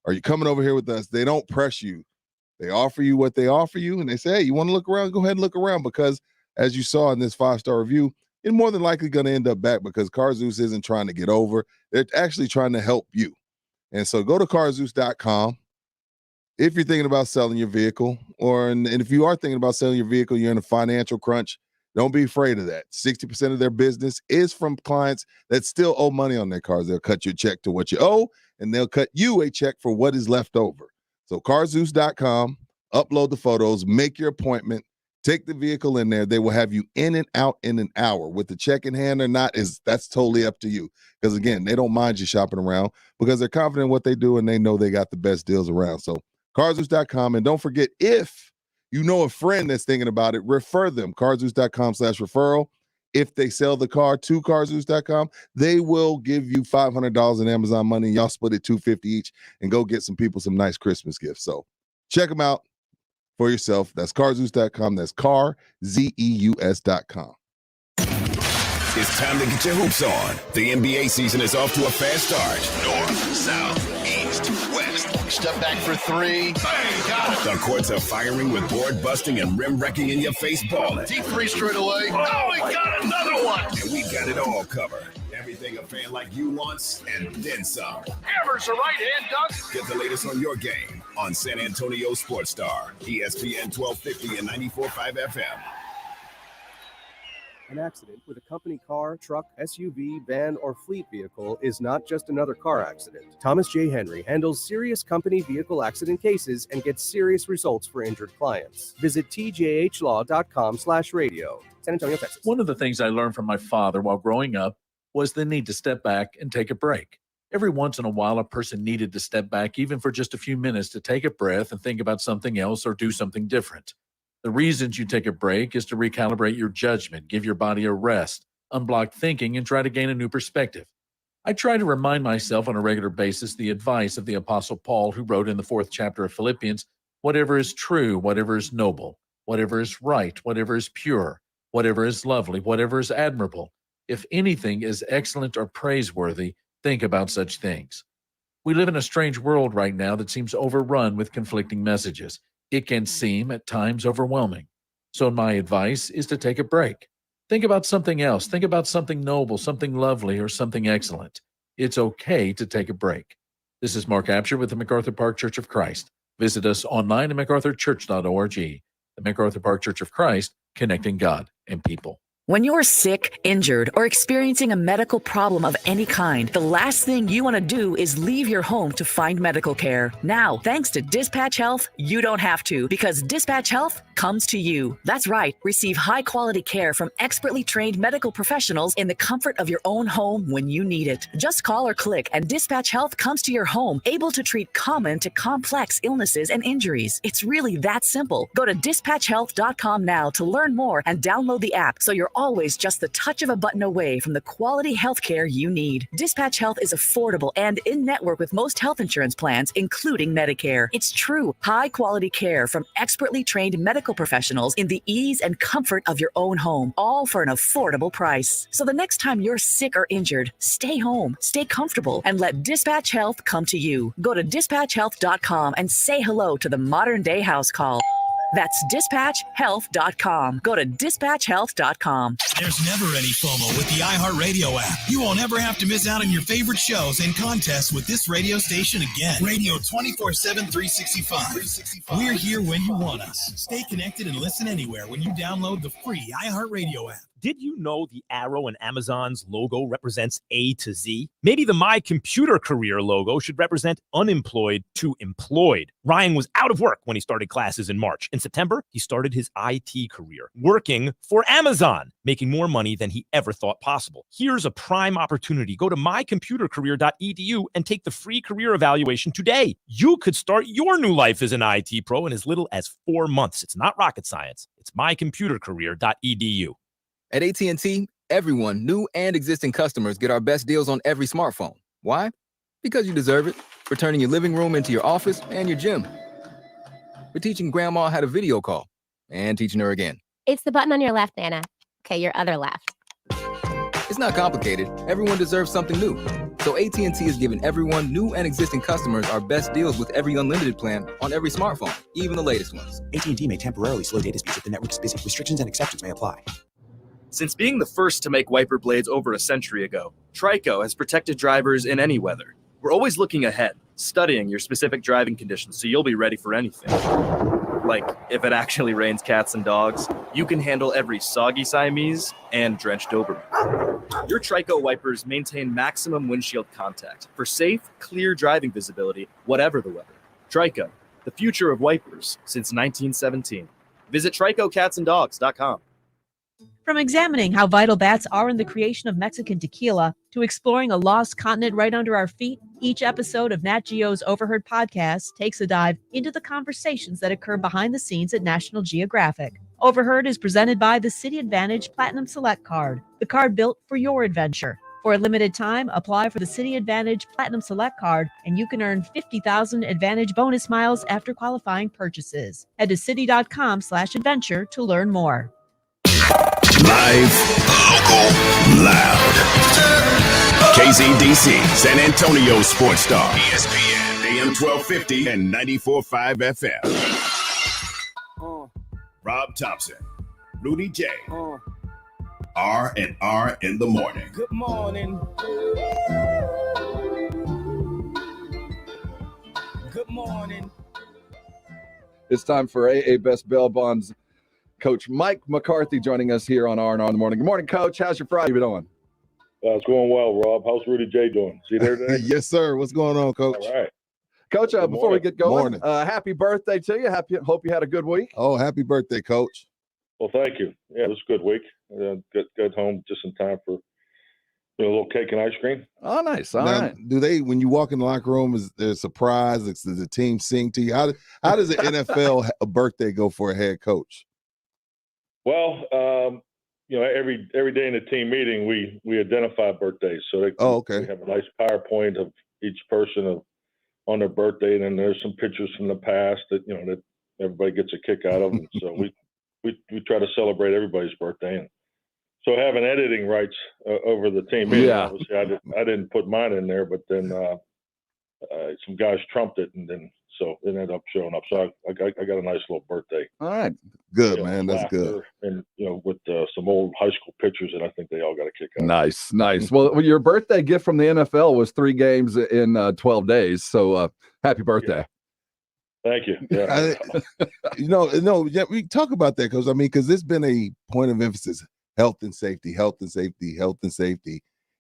Are you coming over here with us? They don't press you. They offer you what they offer you, and they say, hey, you want to look around? Go ahead and look around, because as you saw in this 5-star review, you're more than likely going to end up back, because CarZeus isn't trying to get over. They're actually trying to help you. And so go to CarZeus.com. If you're thinking about selling your vehicle, and if you are thinking about selling your vehicle, you're in a financial crunch, don't be afraid of that. 60% of their business is from clients that still owe money on their cars. They'll cut you a check to what you owe, and they'll cut you a check for what is left over. So CarZeus.com, upload the photos, make your appointment, take the vehicle in there. They will have you in and out in an hour. With the check in hand or not, that's totally up to you. Because, again, they don't mind you shopping around because they're confident in what they do and they know they got the best deals around. So CarZeus.com. And don't forget, if you know a friend that's thinking about it, refer them. CarZeus.com/referral. If they sell the car to CarZeus.com, they will give you $500 in Amazon money. Y'all split it $250 each and go get some people some nice Christmas gifts. So check them out for yourself. That's CarZeus.com. That's CarZeus.com. It's time to get your hoops on. The NBA season is off to a fast start. North, south, east, west. Step back for three. Bang, got it. The courts are firing with board busting and rim wrecking in your face balling. Deep three straight away. Oh, we got another one. And we got it all covered. Everything a fan like you wants, and then some. Hammers a right-hand dunk. Get the latest on your game on San Antonio Sports Star, ESPN 1250 and 94.5 FM. An accident with a company car, truck, SUV, van, or fleet vehicle is not just another car accident. Thomas J. Henry handles serious company vehicle accident cases and gets serious results for injured clients. Visit tjhlaw.com/radio. San Antonio, Texas. One of the things I learned from my father while growing up was the need to step back and take a break. Every once in a while, a person needed to step back, even for just a few minutes, to take a breath and think about something else or do something different. The reasons you take a break is to recalibrate your judgment, give your body a rest, unblock thinking, and try to gain a new perspective. I try to remind myself on a regular basis the advice of the Apostle Paul, who wrote in the 4th chapter of Philippians, whatever is true, whatever is noble, whatever is right, whatever is pure, whatever is lovely, whatever is admirable, if anything is excellent or praiseworthy, think about such things. We live in a strange world right now that seems overrun with conflicting messages. It can seem at times overwhelming. So my advice is to take a break. Think about something else. Think about something noble, something lovely, or something excellent. It's okay to take a break. This is Mark Absher with the MacArthur Park Church of Christ. Visit us online at macarthurchurch.org. The MacArthur Park Church of Christ, connecting God and people. When you're sick, injured, or experiencing a medical problem of any kind, the last thing you want to do is leave your home to find medical care. Now, thanks to Dispatch Health, you don't have to, because Dispatch Health comes to you. That's right. Receive high-quality care from expertly trained medical professionals in the comfort of your own home when you need it. Just call or click, and Dispatch Health comes to your home, able to treat common to complex illnesses and injuries. It's really that simple. Go to dispatchhealth.com now to learn more and download the app so you're always just the touch of a button away from the quality health care you need. Dispatch Health is affordable and in-network with most health insurance plans, including Medicare. It's true, high-quality care from expertly trained medical professionals in the ease and comfort of your own home, all for an affordable price. So the next time you're sick or injured, stay home, stay comfortable, and let Dispatch Health come to you. Go to dispatchhealth.com and say hello to the modern-day house call. That's dispatchhealth.com. Go to dispatchhealth.com. There's never any FOMO with the iHeartRadio app. You won't ever have to miss out on your favorite shows and contests with this radio station again. Radio 24/7, 365. We're here when you want us. Stay connected and listen anywhere when you download the free iHeartRadio app. Did you know the arrow in Amazon's logo represents A to Z? Maybe the My Computer Career logo should represent unemployed to employed. Ryan was out of work when he started classes in March. In September, he started his IT career, working for Amazon, making more money than he ever thought possible. Here's a prime opportunity. Go to mycomputercareer.edu and take the free career evaluation today. You could start your new life as an IT pro in as little as 4 months. It's not rocket science. It's mycomputercareer.edu. At AT&T, everyone, new and existing customers, get our best deals on every smartphone. Why? Because you deserve it. For turning your living room into your office and your gym. For teaching grandma how to video call and teaching her again. It's the button on your left, Nana. Okay, your other left. It's not complicated. Everyone deserves something new. So AT&T is giving everyone, new and existing customers, our best deals with every unlimited plan on every smartphone, even the latest ones. AT&T may temporarily slow data speeds if the network is busy. Restrictions and exceptions may apply. Since being the first to make wiper blades over a century ago, Trico has protected drivers in any weather. We're always looking ahead, studying your specific driving conditions so you'll be ready for anything. Like, if it actually rains cats and dogs, you can handle every soggy Siamese and drenched Doberman. Your Trico wipers maintain maximum windshield contact for safe, clear driving visibility, whatever the weather. Trico, the future of wipers since 1917. Visit TricoCatsAndDogs.com. From examining how vital bats are in the creation of Mexican tequila to exploring a lost continent right under our feet, each episode of Nat Geo's Overheard podcast takes a dive into the conversations that occur behind the scenes at National Geographic. Overheard is presented by the City Advantage Platinum Select Card, the card built for your adventure. For a limited time, apply for the City Advantage Platinum Select Card, and you can earn 50,000 Advantage bonus miles after qualifying purchases. Head to city.com/adventure to learn more. Live, local, loud. KZDC, San Antonio Sports Star, ESPN, AM 1250 and 94.5 FM. Rob Thompson, Rudy J. R&R in the morning. Good morning. Good morning. It's time for AA Best Bail Bonds. Coach Mike McCarthy joining us here on R&R in the morning. Good morning, Coach. How's your Friday doing? It's going well, Rob. How's Rudy J doing? Is he there today? Yes, sir. What's going on, Coach? All right. Coach, before we get going, morning. Happy birthday to you. Hope you had a good week. Oh, happy birthday, Coach. Well, thank you. Yeah, it was a good week. Got home just in time for a little cake and ice cream. Oh, nice. All now, right. Do they, when you walk in the locker room, is there a surprise? Does the team sing to you? How does the NFL a birthday go for a head coach? Well, every day in the team meeting, we identify birthdays. So we have a nice PowerPoint of each person on their birthday, and then there's some pictures from the past that that everybody gets a kick out of. And so we try to celebrate everybody's birthday. And so having editing rights over the team meeting, obviously I didn't put mine in there, but then some guys trumped it, and then so it ended up showing up. So I got a nice little birthday. All right. Good, man. That's good. And, with some old high school pictures, and I think they all got a kick out. Nice. Well, your birthday gift from the NFL was 3 games in 12 days. So happy birthday. Yeah. Thank you. Yeah. We talk about that, Coach. I mean, because it's been a point of emphasis, health and safety.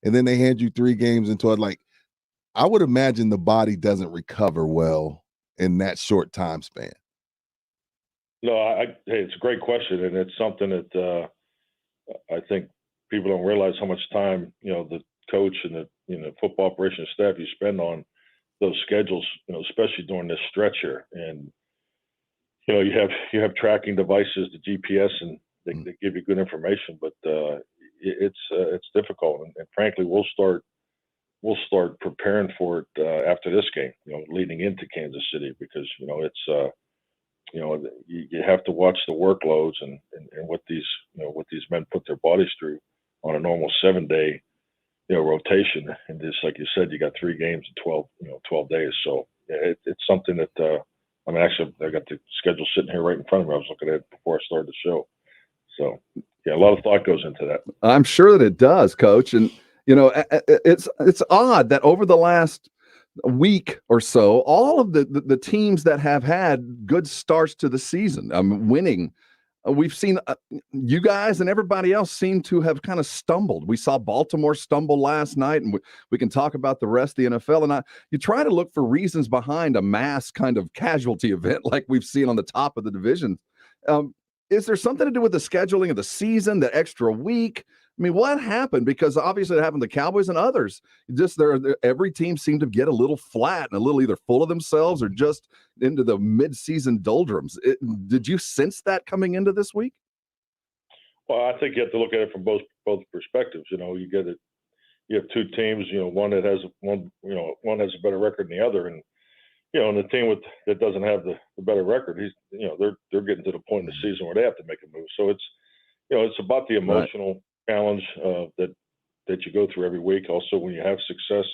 And then they hand you 3 games into it. Like, I would imagine the body doesn't recover well in that short time span. No, hey, it's a great question, and it's something that I think people don't realize how much time the coach and the football operations staff you spend on those schedules, especially during this stretch here. And you have tracking devices, the GPS, and they give you good information, but it's difficult. And frankly, we'll start preparing for it after this game, leading into Kansas City, because it's you have to watch the workloads and what these men put their bodies through on a normal 7-day rotation. And just like you said, you got 3 games in 12 days. So it's something that actually I got the schedule sitting here right in front of me. I was looking at it before I started the show. So a lot of thought goes into that. I'm sure that it does, Coach. And it's odd that over the last week or so, all of the teams that have had good starts to the season, winning, we've seen you guys and everybody else seem to have kind of stumbled. We saw Baltimore stumble last night, and we can talk about the rest of the NFL. And you try to look for reasons behind a mass kind of casualty event like we've seen on the top of the division. Is there something to do with the scheduling of the season, the extra week? I mean, what happened? Because obviously it happened to the Cowboys and others. Every team seemed to get a little flat and a little either full of themselves or just into the mid-season doldrums. Did you sense that coming into this week? Well, I think you have to look at it from both perspectives. You have 2 teams. One that has one has a better record than the other, and and the team that doesn't have the better record, they're getting to the point in the season where they have to make a move. So it's about the emotional challenge that that you go through every week. Also, when you have success,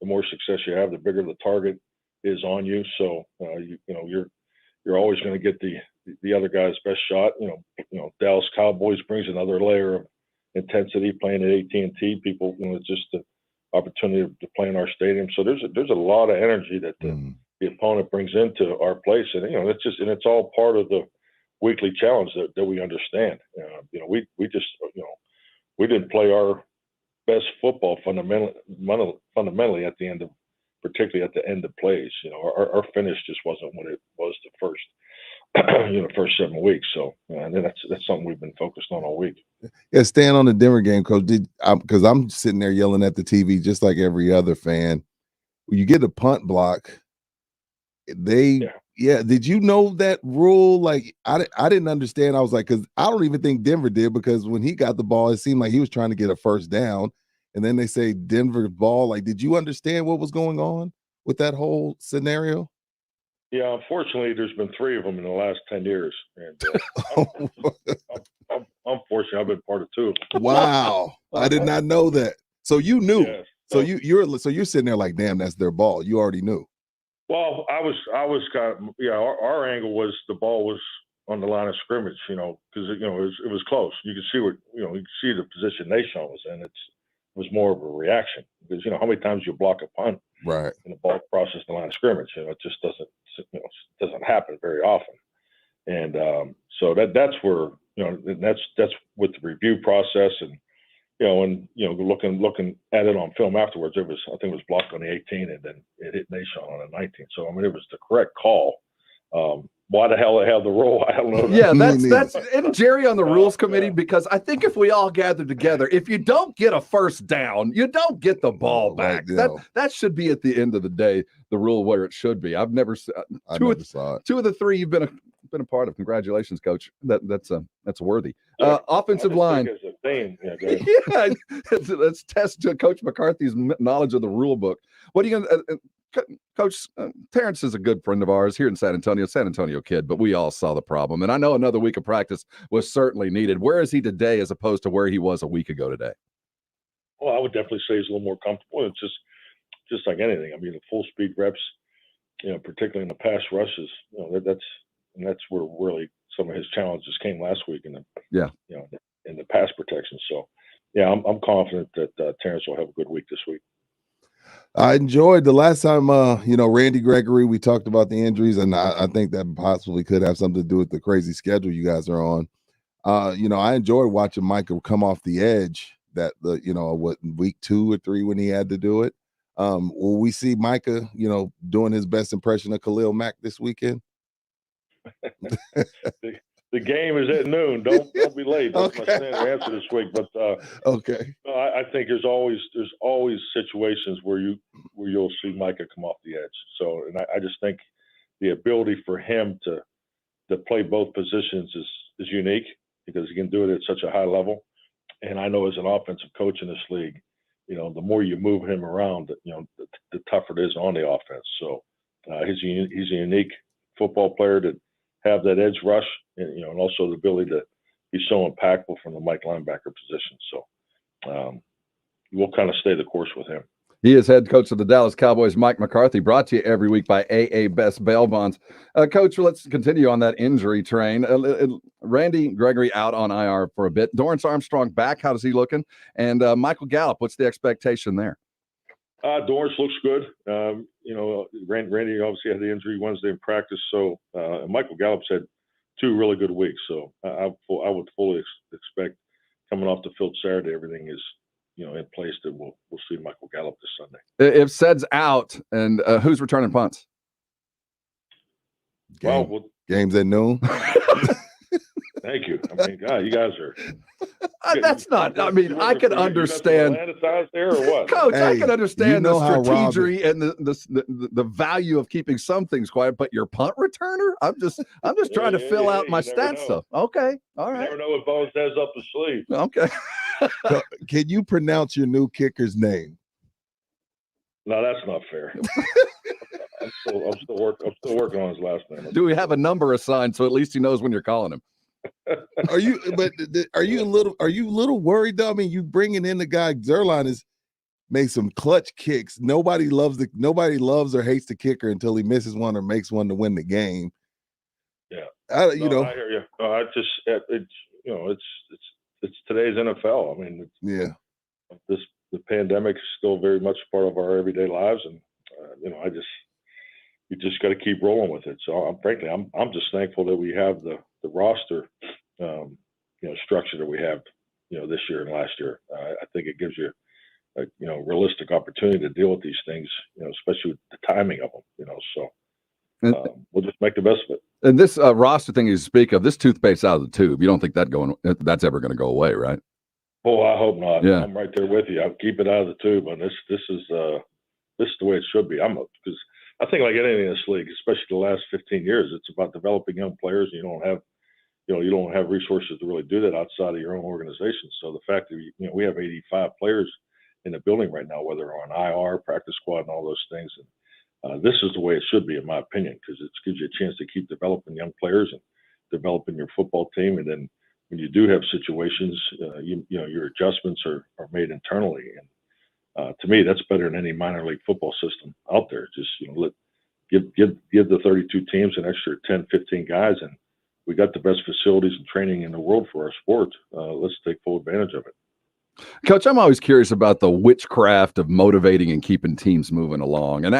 the more success you have, the bigger the target is on you. So you're always going to get the other guy's best shot. Dallas Cowboys brings another layer of intensity playing at AT&T. People, it's just the opportunity to play in our stadium. So there's a lot of energy that the opponent brings into our place, and it's all part of the weekly challenge that we understand. We didn't play our best football fundamentally at the end of, particularly at the end of plays. Our finish just wasn't what it was the first 7 weeks. So and that's something we've been focused on all week. Yeah, staying on the Denver game, Coach, because I'm sitting there yelling at the TV just like every other fan. When you get a punt block, did you know that rule? Like, I didn't understand. I was like, because I don't even think Denver did, because when he got the ball, it seemed like he was trying to get a first down. And then they say Denver ball. Like, did you understand what was going on with that whole scenario? Yeah, unfortunately, there's been 3 of them in the last 10 years. And unfortunately, I've been part of 2 of them. Wow. I did not know that. So you knew. Yeah. So you're sitting there like, damn, that's their ball. You already knew. Well, I was kind of, our angle was the ball was on the line of scrimmage, because it was close. You could see you could see the position Nation was in. It was more of a reaction, because how many times you block a punt, right, and the ball crosses the line of scrimmage. It just doesn't happen very often. And so that's where that's with the review process, and looking at it on film afterwards, I think it was blocked on the 18, and then it hit Nation on the 19. So it was the correct call. Why the hell they have the rule? I don't know. Yeah, that's and Jerry on the rules committee, because I think if we all gather together, if you don't get a first down, you don't get the ball back. That should be at the end of the day the rule where it should be. I've never saw it. 2 of the 3 you've been a part of. Congratulations, Coach. That's worthy. Offensive line. Let's test Coach McCarthy's knowledge of the rule book. What are you going to? Coach, Terrence is a good friend of ours here in San Antonio kid, but we all saw the problem. And I know another week of practice was certainly needed. Where is he today as opposed to where he was a week ago today? Well, I would definitely say he's a little more comfortable. It's just like anything. I mean, the full speed reps, particularly in the pass rushes, that's where really some of his challenges came last week in the pass protection. So, I'm confident that Terrence will have a good week this week. I enjoyed the last time, Randy Gregory, we talked about the injuries, and I think that possibly could have something to do with the crazy schedule you guys are on. I enjoyed watching Micah come off the edge week 2 or 3 when he had to do it. Will we see Micah, doing his best impression of Khalil Mack this weekend? The game is at noon. Don't be late. That's my standard answer this week. But okay, I think there's always situations where you'll see Micah come off the edge. So, and I just think the ability for him to play both positions is unique, because he can do it at such a high level. And I know as an offensive coach in this league, the more you move him around, the tougher it is on the offense. So he's a unique football player to have that edge rush, and also the ability to be so impactful from the Mike linebacker position. So we'll kind of stay the course with him. He is head coach of the Dallas Cowboys, Mike McCarthy, brought to you every week by AA Best Bail Bonds. Coach, let's continue on that injury train. Randy Gregory out on IR for a bit. Dorrance Armstrong back. How is he looking? And Michael Gallup, what's the expectation there? Dorrance looks good. Randy obviously had the injury Wednesday in practice. So Michael Gallup's had 2 really good weeks. So I would fully expect coming off the field Saturday, everything is in place, that we'll see Michael Gallup this Sunday. If Sed's out, and who's returning punts? Games at noon. Thank you. I mean, God, you guys are. That's not. I mean, I can understand. There or what? Coach, I can understand the strategy and the value of keeping some things quiet, but your punt returner, I'm just trying to fill out my stats stuff. Okay, all right. You never know what Bones has up his sleeve. Okay. So, can you pronounce your new kicker's name? No, that's not fair. I'm still working on his last name. Do we have a number assigned so at least he knows when you're calling him? Are you a little worried though? I mean, you bringing in the guy Zerline has made some clutch kicks. Nobody loves or hates the kicker until he misses one or makes one to win the game. Yeah, I hear you. I just it's today's NFL. I mean, the pandemic is still very much part of our everyday lives, and you just got to keep rolling with it. So I'm just thankful that we have the roster, structure that we have, this year and last year. I think it gives you a realistic opportunity to deal with these things, especially with the timing of them. So we'll just make the best of it. And this roster thing you speak of, this toothpaste out of the tube, you don't think that's ever going to go away, right? Oh, I hope not. Yeah. I'm right there with you. I'll keep it out of the tube, and this is the way it should be. Because I think like anything in this league, especially the last 15 years, it's about developing young players. You don't have resources to really do that outside of your own organization. So the fact that we have 85 players in the building right now, whether on IR, practice squad, and all those things, and this is the way it should be, in my opinion, because it gives you a chance to keep developing young players and developing your football team, and then when you do have situations, your adjustments are made internally, and to me, that's better than any minor league football system out there. Just give the 32 teams an extra 10, 15 guys, and we got the best facilities and training in the world for our sport. Let's take full advantage of it. Coach, I'm always curious about the witchcraft of motivating and keeping teams moving along. And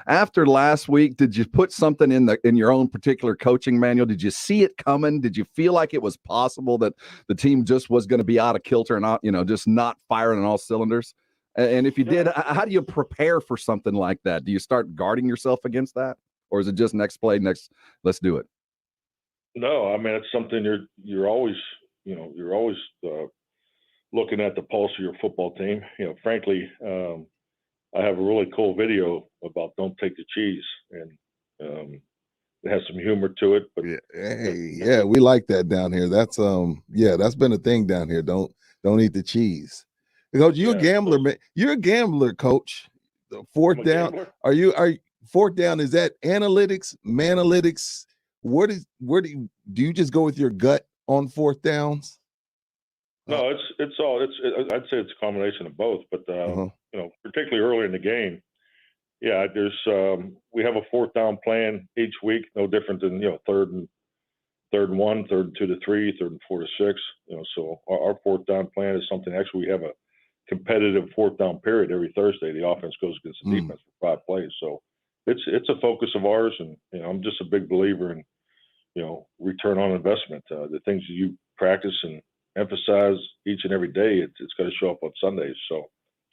after last week, did you put something in your own particular coaching manual? Did you see it coming? Did you feel like it was possible that the team just was going to be out of kilter and not, just not firing on all cylinders? And if you did, how do you prepare for something like that? Do you start guarding yourself against that, or is it just next play, let's do it? No, I mean, it's something you're always looking at the pulse of your football team. Frankly, I have a really cool video about don't take the cheese, and it has some humor to it. But we like that down here. That's that's been a thing down here. Don't eat the cheese. Coach, you're a gambler, man. You're a gambler, Coach. Fourth down. Are you fourth down? Is that analytics, manalytics? Do you just go with your gut on fourth downs? No, I'd say it's a combination of both, but particularly early in the game, we have a fourth down plan each week, no different than third and 1, 3rd and 2 to 3, 3rd and 4 to 6. So our fourth down plan is something. Actually, we have a competitive fourth down period every Thursday. The offense goes against the defense for 5 plays, so it's a focus of ours, and I'm just a big believer in return on investment. The things you practice and emphasize each and every day, it's got to show up on Sundays. So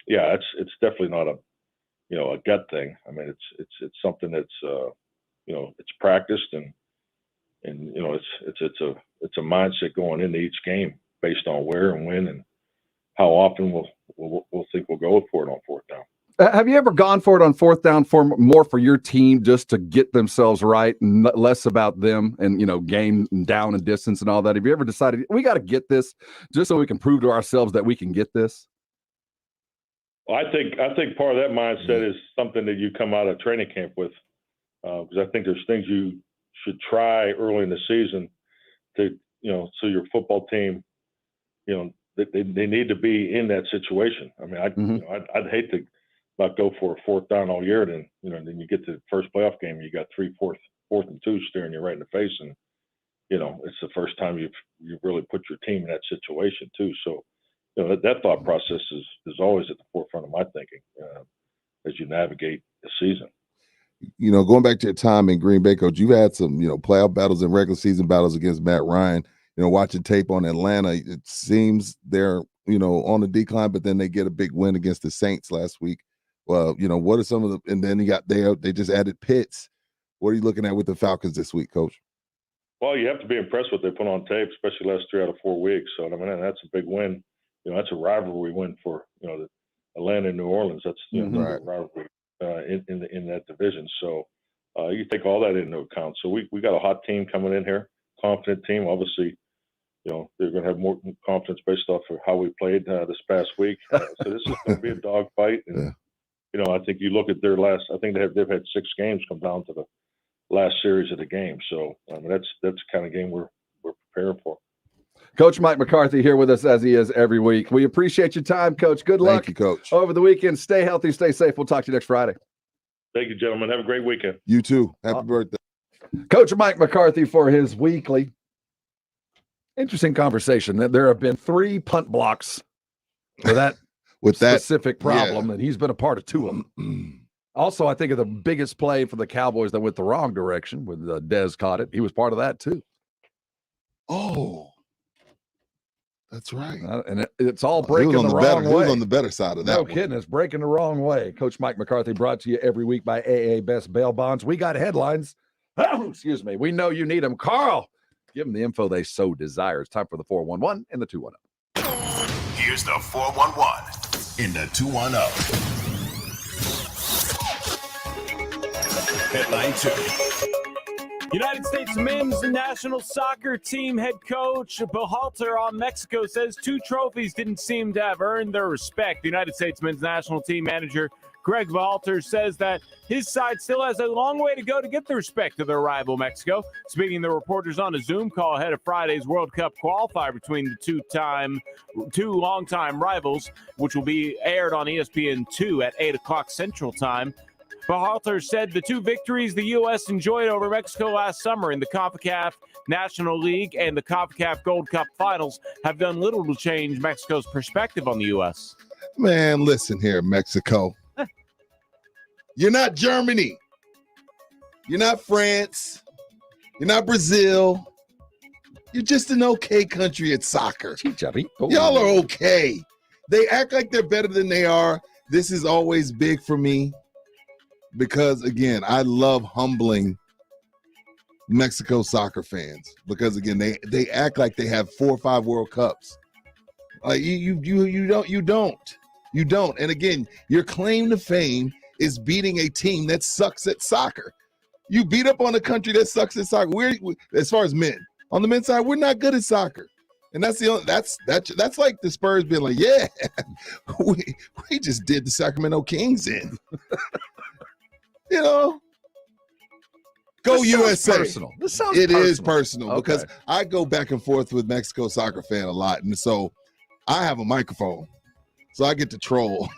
it's definitely not a gut thing. I mean, it's something that's it's practiced, and it's a mindset going into each game based on where and when and how often we'll think we'll go for it on fourth down. Have you ever gone for it on fourth down more for your team just to get themselves right and less about them and, gain down and distance and all that? Have you ever decided we got to get this just so we can prove to ourselves that we can get this? Well, I think part of that mindset is something that you come out of training camp with, because I think there's things you should try early in the season to, so your football team, they need to be in that situation. I mean, I'd hate to not go for a fourth down all year, then you get to the first playoff game, you got 3, 4th and 2 staring you right in the face, and it's the first time you've really put your team in that situation too. So that thought process is always at the forefront of my thinking as you navigate the season. Going back to your time in Green Bay, Coach, you've had some playoff battles and regular season battles against Matt Ryan. Watching tape on Atlanta, it seems they're on the decline, but then they get a big win against the Saints last week. Well, what are some of the, and then they just added Pitts. What are you looking at with the Falcons this week, Coach? Well, you have to be impressed with what they put on tape, especially last 3 out of 4 weeks. So, I mean, that's a big win. That's a rivalry win for, the Atlanta and New Orleans. That's, the rivalry in that division. So, you take all that into account. So, we got a hot team coming in here, confident team. Obviously, they're going to have more confidence based off of how we played this past week. So, this is going to be a dogfight. And, I think you look at their last, I think they've had 6 games come down to the last series of the game. So, I mean, that's the kind of game we're preparing for. Coach Mike McCarthy here with us as he is every week. We appreciate your time, Coach. Good luck. Thank you, Coach. Over the weekend. Stay healthy, stay safe. We'll talk to you next Friday. Thank you, gentlemen. Have a great weekend. You too. Happy birthday. Coach Mike McCarthy for his weekly. Interesting conversation. There have been 3 punt blocks for that with that specific problem, and he's been a part of 2 of them. Also, I think of the biggest play for the Cowboys that went the wrong direction when Dez caught it. He was part of that too. Oh, that's right. And it's all breaking the wrong way. He was on the better side of that. No kidding. It's breaking the wrong way. Coach Mike McCarthy brought to you every week by AA Best Bail Bonds. We got headlines. Excuse me. We know you need them. Carl, give them the info they so desire. It's time for the 411 and the 210. Here's the 411 in the 210. Headline 2. United States men's national soccer team head coach Bill Halter on Mexico says 2 trophies didn't seem to have earned their respect. The United States men's national team manager Greg Halter says that his side still has a long way to go to get the respect of their rival Mexico. Speaking to reporters on a Zoom call ahead of Friday's World Cup qualifier between the two longtime rivals, which will be aired on ESPN2 at 8 o'clock Central Time, Berhalter said the 2 victories the U.S. enjoyed over Mexico last summer in the CONCACAF National League and the CONCACAF Gold Cup Finals have done little to change Mexico's perspective on the U.S. Man, listen here, Mexico. You're not Germany. You're not France. You're not Brazil. You're just an okay country at soccer. Y'all are okay. They act like they're better than they are. This is always big for me. Because, again, I love humbling Mexico soccer fans. Because, again, they act like they have 4 or 5 World Cups. Like you don't. And, again, your claim to fame is beating a team that sucks at soccer. You beat up on a country that sucks at soccer. We're, as far as men, on the men's side, we're not good at soccer. And that's that's like the Spurs being like, yeah, we just did the Sacramento Kings in. You know, go USA. Personal. This sounds It personal. is personal because I go back and forth with Mexico soccer fan a lot, and so I have a microphone, so I get to troll.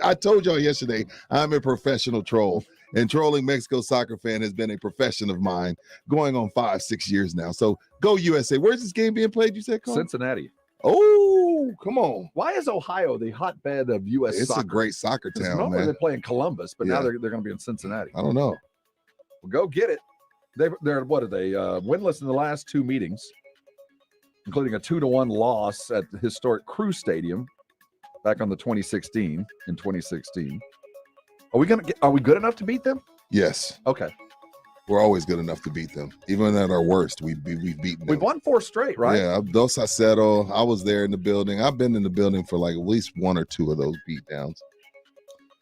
I told y'all yesterday I'm a professional troll, and trolling Mexico soccer fan has been a profession of mine, going on 5-6 years now. So go USA. Where's this game being played? You said Carl? Cincinnati. Oh, come on. Why is Ohio the hotbed of U.S. It's soccer? a great soccer town, Normally man. they play in Columbus, but now they're going to be in Cincinnati. I don't know. Well, go get it. They're what are they? Winless in the last 2 meetings, including a 2-1 loss at the historic Crew Stadium back on the 2016. Are we good enough to beat them? Yes. Okay. We're always good enough to beat them. Even at our worst, we've beaten them. We've won 4 straight, right? Yeah, Dos Aceto. I was there in the building. I've been in the building for like at least 1 or 2 of those beatdowns.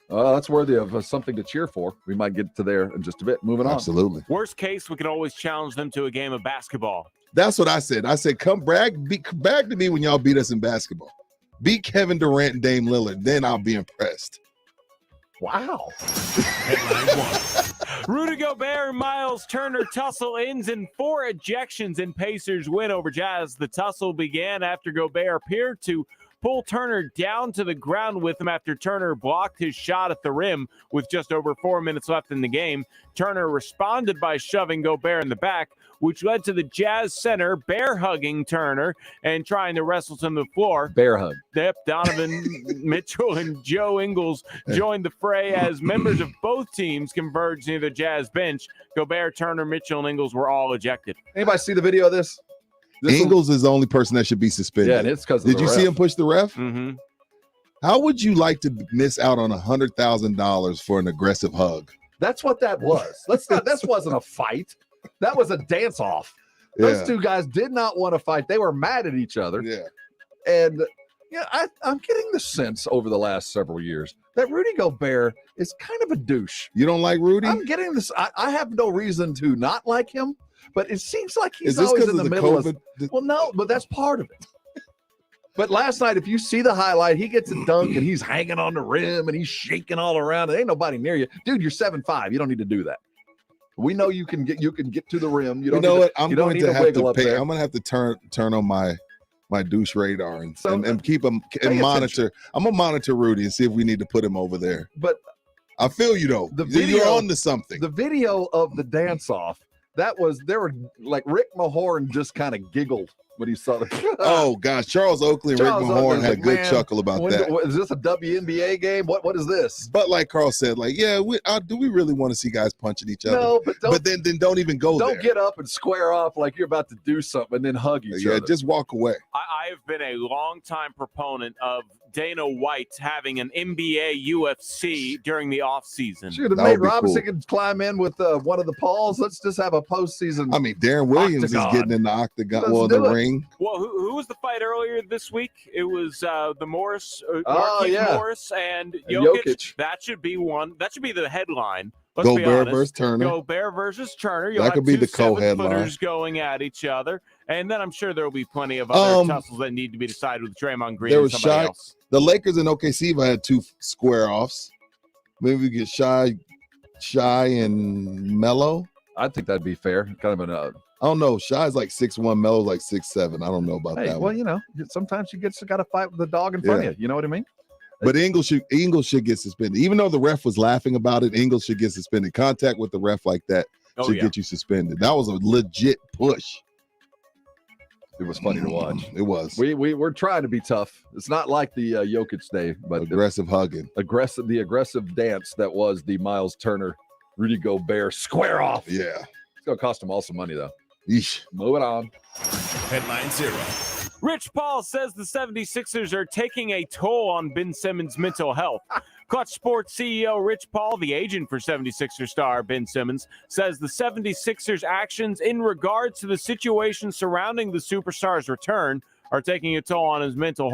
That's worthy of something to cheer for. We might get to there in just a bit. Moving on. Absolutely. Worst case, we could always challenge them to a game of basketball. That's what I said. I said, come brag to me when y'all beat us in basketball. Beat Kevin Durant and Dame Lillard. Then I'll be impressed. Wow. Rudy Gobert and Miles Turner tussle ends in 4 ejections in Pacers win over Jazz. The tussle began after Gobert appeared to pull Turner down to the ground with him after Turner blocked his shot at the rim with just over 4 minutes left in the game. Turner responded by shoving Gobert in the back, which led to the Jazz center bear-hugging Turner and trying to wrestle him to the floor. Bear hug. Yep, Donovan Mitchell and Joe Ingles joined the fray as members of both teams converged near the Jazz bench. Gobert, Turner, Mitchell, and Ingles were all ejected. Anybody see the video of this? Ingles is the only person that should be suspended. Yeah, and it's because Did you see him push the ref? Mm-hmm. How would you like to miss out on $100,000 for an aggressive hug? That's what that was. This wasn't a fight. That was a dance-off. Those Yeah. 2 guys did not want to fight. They were mad at each other. Yeah. And I'm getting the sense over the last several years that Rudy Gobert is kind of a douche. You don't like Rudy? I'm getting this. I have no reason to not like him, but it seems like he's Is this always 'cause in of the the middle COVID? of. Well, no, but that's part of it. But last night, if you see the highlight, he gets a dunk and he's hanging on the rim and he's shaking all around. There ain't nobody near you. Dude, you're 7'5". You don't need to do that. We know you can get to the rim. You know what? I'm going to have wiggle to up pay. there. I'm going to have to turn on my douche radar and keep him and pay monitor. attention. I'm gonna monitor Rudy and see if we need to put him over there. But I feel you though. You're on to something. The video of the dance off, there were like Rick Mahorn just kind of giggled when he saw the Oh gosh, Charles Oakley and Rick Mahorn had a good chuckle about that. Is this a WNBA game? What is this? But like Carl said, like, yeah, do we really want to see guys punching each other? No, but then don't even go there. Don't get up and square off like you're about to do something and then hug each other. Yeah, just walk away. I have been a longtime proponent of Dana White having an NBA UFC during the offseason. Shoot, if Nate Robinson can climb in with one of the Pauls, let's just have a postseason. I mean, Darren Williams is getting in the octagon, the ring. Well, who was the fight earlier this week? It was the Morris, yeah. Morris and Jokic. That should be one. That should be the headline. Let's be Gobert honest. versus Turner. Gobert versus Turner. You'll That could have be two the co-headline. 7-footers going at each other, and then I'm sure there will be plenty of other tussles that need to be decided with Draymond Green There and was somebody else. The Lakers and OKC had two square offs. Maybe we get Shy and Melo. I think that'd be fair. Kind of I don't know. Shy's like 6'1", Melo's like 6'7". I don't know about that well, one. you know, sometimes you got to fight with the dog in front of you. You know what I mean? But Ingles should get suspended. Even though the ref was laughing about it, Ingles should get suspended. Contact with the ref like that should get you suspended. That was a legit push. It was funny to watch. It was. We're trying to be tough. It's not like the Jokic day, but aggressive hugging. The aggressive dance that was the Miles Turner, Rudy Gobert square off. Yeah. It's going to cost them all some money, though. Yeesh. Moving on. Headline 0. Rich Paul says the 76ers are taking a toll on Ben Simmons' mental health. Clutch Sports CEO Rich Paul, the agent for 76er star Ben Simmons, says the 76ers' actions in regards to the situation surrounding the superstar's return are taking a toll on his mental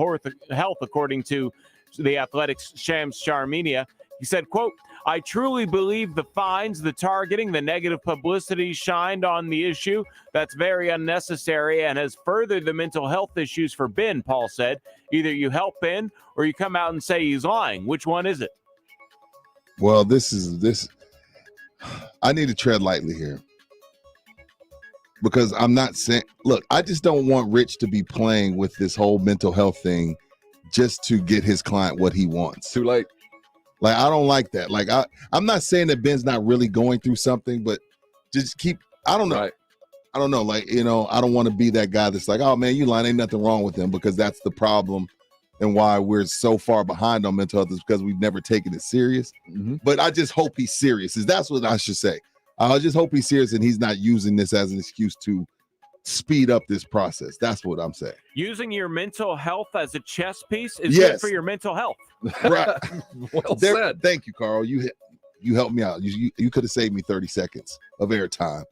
health, according to the Athletic's Shams Charania. He said, quote, "I truly believe the fines, the targeting, the negative publicity shined on the issue. That's very unnecessary and has furthered the mental health issues for Ben," Paul said. "Either you help Ben or you come out and say he's lying. Which one is it?" Well, this. I need to tread lightly here because I'm not saying. Look, I just don't want Rich to be playing with this whole mental health thing just to get his client what he wants. Too late. Like, I don't like that. Like, I'm not saying that Ben's not really going through something, but just I don't know. Right. I don't know. Like, you know, I don't want to be that guy that's like, oh man, you lying, ain't nothing wrong with him, because that's the problem and why we're so far behind on mental health is because we've never taken it serious. Mm-hmm. But I just hope he's serious. That's what I should say. I just hope he's serious and he's not using this as an excuse to speed up this process. That's what I'm saying. Using your mental health as a chess piece is good for your mental health. Right. Well said. Thank you, Carl. You helped me out. You could have saved me 30 seconds of airtime.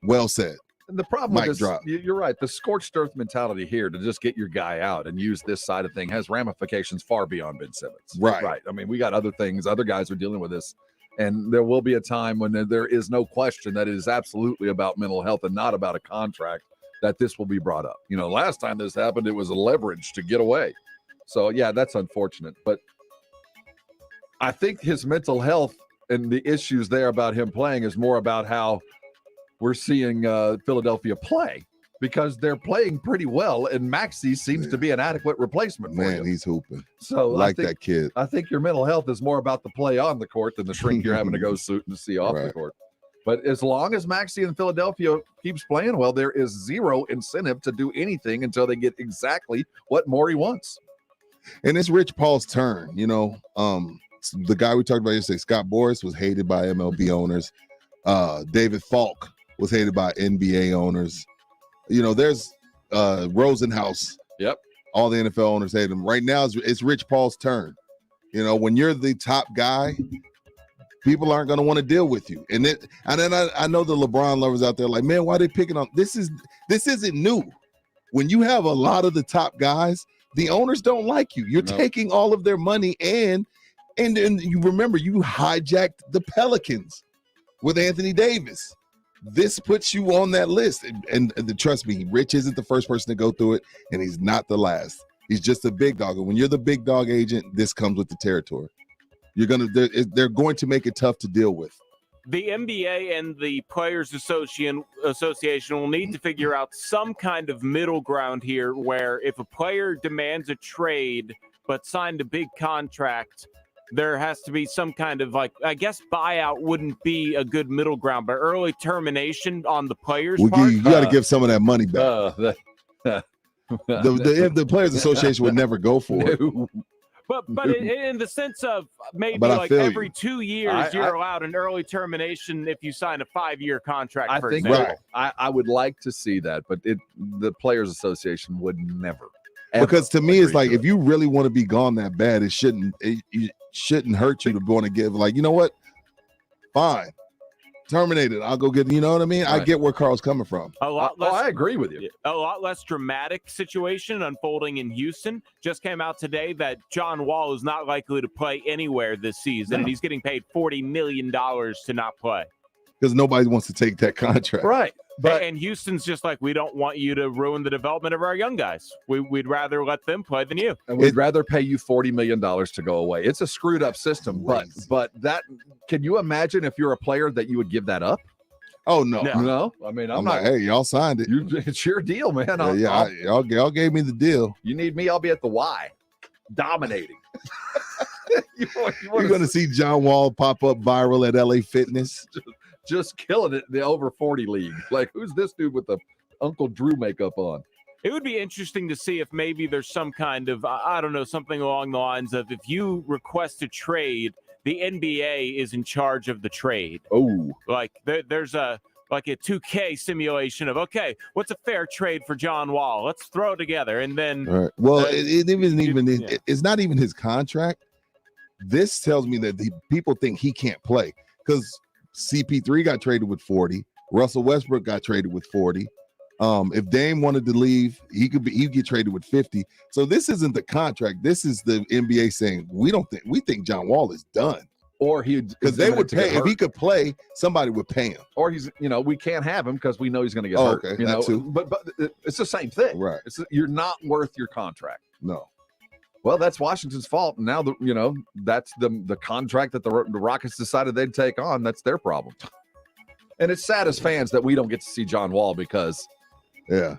Well said. And the problem with Mic this, drop. you're right. The scorched earth mentality here to just get your guy out and use this side of thing has ramifications far beyond Ben Simmons. Right. I mean, we got other things. Other guys are dealing with this. And there will be a time when there is no question that it is absolutely about mental health and not about a contract that this will be brought up. You know, last time this happened, it was a leverage to get away. So, yeah, that's unfortunate. But I think his mental health and the issues there about him playing is more about how we're seeing Philadelphia play, because they're playing pretty well, and Maxey seems to be an adequate replacement for him. He's hooping. So like that kid. I think your mental health is more about the play on the court than the shrink you're having to go suit and see off the court. But as long as Maxey in Philadelphia keeps playing well, there is zero incentive to do anything until they get exactly what Morey wants. And it's Rich Paul's turn. You know, the guy we talked about yesterday, Scott Boras, was hated by MLB owners. David Falk was hated by NBA owners. You know, there's Rosenhaus. Yep. All the NFL owners hate him. Right now, it's Rich Paul's turn. You know, when you're the top guy, people aren't going to want to deal with you. And then I know the LeBron lovers out there like, man, why are they picking on this? This isn't new. When you have a lot of the top guys, the owners don't like you. You're taking all of their money, and you remember you hijacked the Pelicans with Anthony Davis. This puts you on that list. And trust me, Rich isn't the first person to go through it, and he's not the last. He's just a big dog. And when you're the big dog agent, this comes with the territory. They're going to make it tough to deal with. the NBA and the Players Association will need to figure out some kind of middle ground here where if a player demands a trade but signed a big contract, there has to be some kind of, like, I guess buyout wouldn't be a good middle ground, but early termination on the player's part. You got to give some of that money back. The Players Association would never go for it. But in the sense of maybe But I like feel every you. 2 years, you're allowed an early termination if you sign a 5-year contract, I for think example. I would like to see that, but the Players Association would never. Because to me, it's like if you really want to be gone that bad, it shouldn't hurt you to want to give. Like, you know what? Fine, terminate it. I'll go get. You know what I mean? I get where Carl's coming from. A lot less, I agree with you. A lot less dramatic situation unfolding in Houston. Just came out today that John Wall is not likely to play anywhere this season, and he's getting paid $40 million to not play. Because nobody wants to take that contract. Right. And Houston's just like, we don't want you to ruin the development of our young guys. We'd rather let them play than you. And we'd rather pay you $40 million to go away. It's a screwed up system, but that, can you imagine if you're a player that you would give that up? Oh no. I mean, I'm like, not. hey, y'all signed it. It's your deal, man. Y'all gave me the deal. You need me? I'll be at the Y, dominating. You're gonna see John Wall pop up viral at LA Fitness. Just killing it in the over 40 league. Like, who's this dude with the Uncle Drew makeup on? It would be interesting to see if maybe there's some kind of, I don't know, something along the lines of if you request a trade, the NBA is in charge of the trade. Oh. Like there's a 2K simulation of, okay, what's a fair trade for John Wall? Let's throw it together. And then. Right. Well, it's not even his contract. This tells me that the people think he can't play because CP3 got traded with 40. Russell Westbrook got traded with 40. If Dame wanted to leave, he'd get traded with 50. So this isn't the contract. This is the NBA saying we think John Wall is done. Or because they would pay if he could play, somebody would pay him. Or we can't have him because we know he's going to get hurt. Okay, that too. But it's the same thing, right? You're not worth your contract. No. Well, that's Washington's fault. Now that's the contract that the Rockets decided they'd take on. That's their problem. And it's sad as fans that we don't get to see John Wall because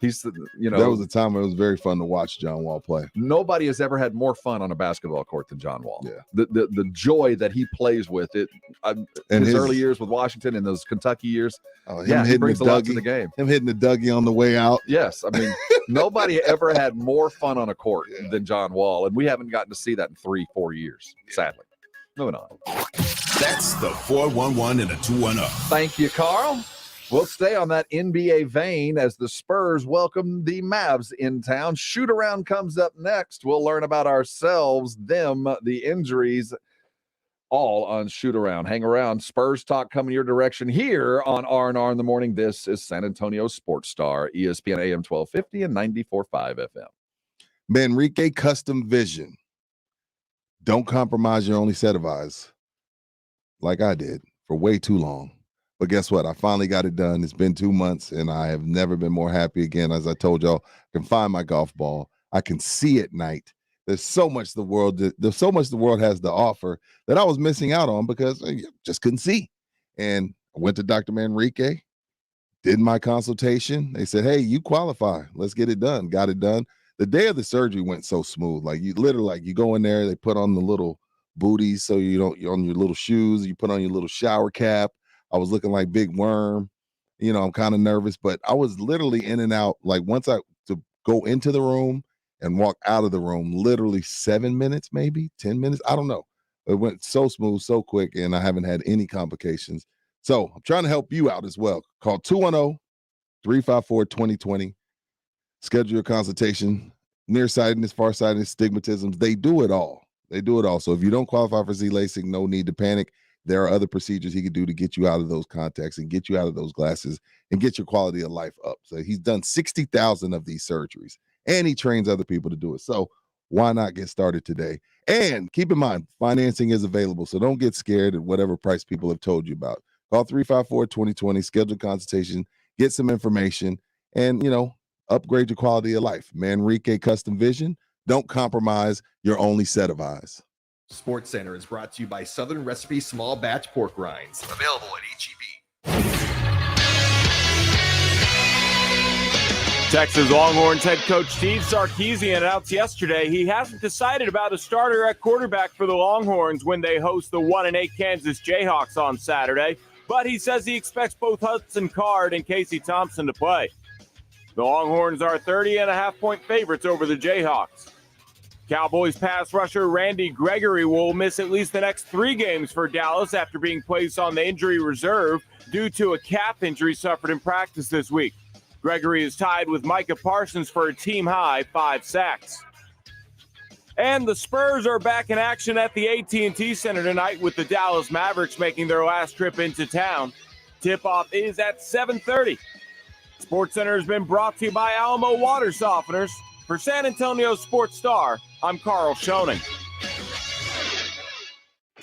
he's that was a time when it was very fun to watch John Wall play. Nobody has ever had more fun on a basketball court than John Wall. Yeah. The joy that he plays with it in his early years with Washington and those Kentucky years. He brings a lot to the game. Him hitting the Dougie on the way out. Yes, I mean nobody ever had more fun on a court than John Wall, and we haven't gotten to see that in 3-4 years. Sadly. Moving on. That's the 411 and a 210. Thank you, Carl. We'll stay on that NBA vein as the Spurs welcome the Mavs in town. Shoot Around comes up next. We'll learn about ourselves, them, the injuries, all on Shoot Around. Hang around. Spurs talk coming your direction here on R&R in the Morning. This is San Antonio Sports Star, ESPN AM 1250 and 94.5 FM. Manrique Custom Vision. Don't compromise your only set of eyes like I did for way too long. But guess what? I finally got it done. It's been 2 months, and I have never been more happy again. As I told y'all, I can find my golf ball. I can see at night. There's so much the world has to offer that I was missing out on because I just couldn't see. And I went to Dr. Manrique, did my consultation. They said, hey, you qualify. Let's get it done. Got it done. The day of the surgery went so smooth. Like you go in there, they put on the little booties so you're on your little shoes. You put on your little shower cap. I was looking like Big Worm. I'm kind of nervous, but I was literally in and out. Like once I to go into the room and walk out of the room, literally 7 minutes, maybe 10 minutes. I don't know. It went so smooth, so quick, and I haven't had any complications. So I'm trying to help you out as well. Call 210-354-2020. Schedule your consultation. Nearsightedness, farsightedness, stigmatisms. They do it all. So if you don't qualify for Z-LASIK, no need to panic. There are other procedures he could do to get you out of those contacts and get you out of those glasses and get your quality of life up. So he's done 60,000 of these surgeries, and he trains other people to do it. So why not get started today? And keep in mind, financing is available. So don't get scared at whatever price people have told you about. Call 354-2020, schedule a consultation, get some information, and, upgrade your quality of life. Manrique Custom Vision. Don't compromise your only set of eyes. Sports Center is brought to you by Southern Recipe Small Batch Pork Rinds. Available at HEB. Texas Longhorns head coach Steve Sarkisian announced yesterday he hasn't decided about a starter at quarterback for the Longhorns when they host the 1-8 Kansas Jayhawks on Saturday, but he says he expects both Hudson Card and Casey Thompson to play. The Longhorns are 30.5-point favorites over the Jayhawks. Cowboys pass rusher Randy Gregory will miss at least the next 3 games for Dallas after being placed on the injury reserve due to a calf injury suffered in practice this week. Gregory is tied with Micah Parsons for a team-high 5 sacks. And the Spurs are back in action at the AT&T Center tonight with the Dallas Mavericks making their last trip into town. Tip-off is at 7:30. SportsCenter has been brought to you by Alamo Water Softeners. For San Antonio Sports Star, I'm Carl Schoening.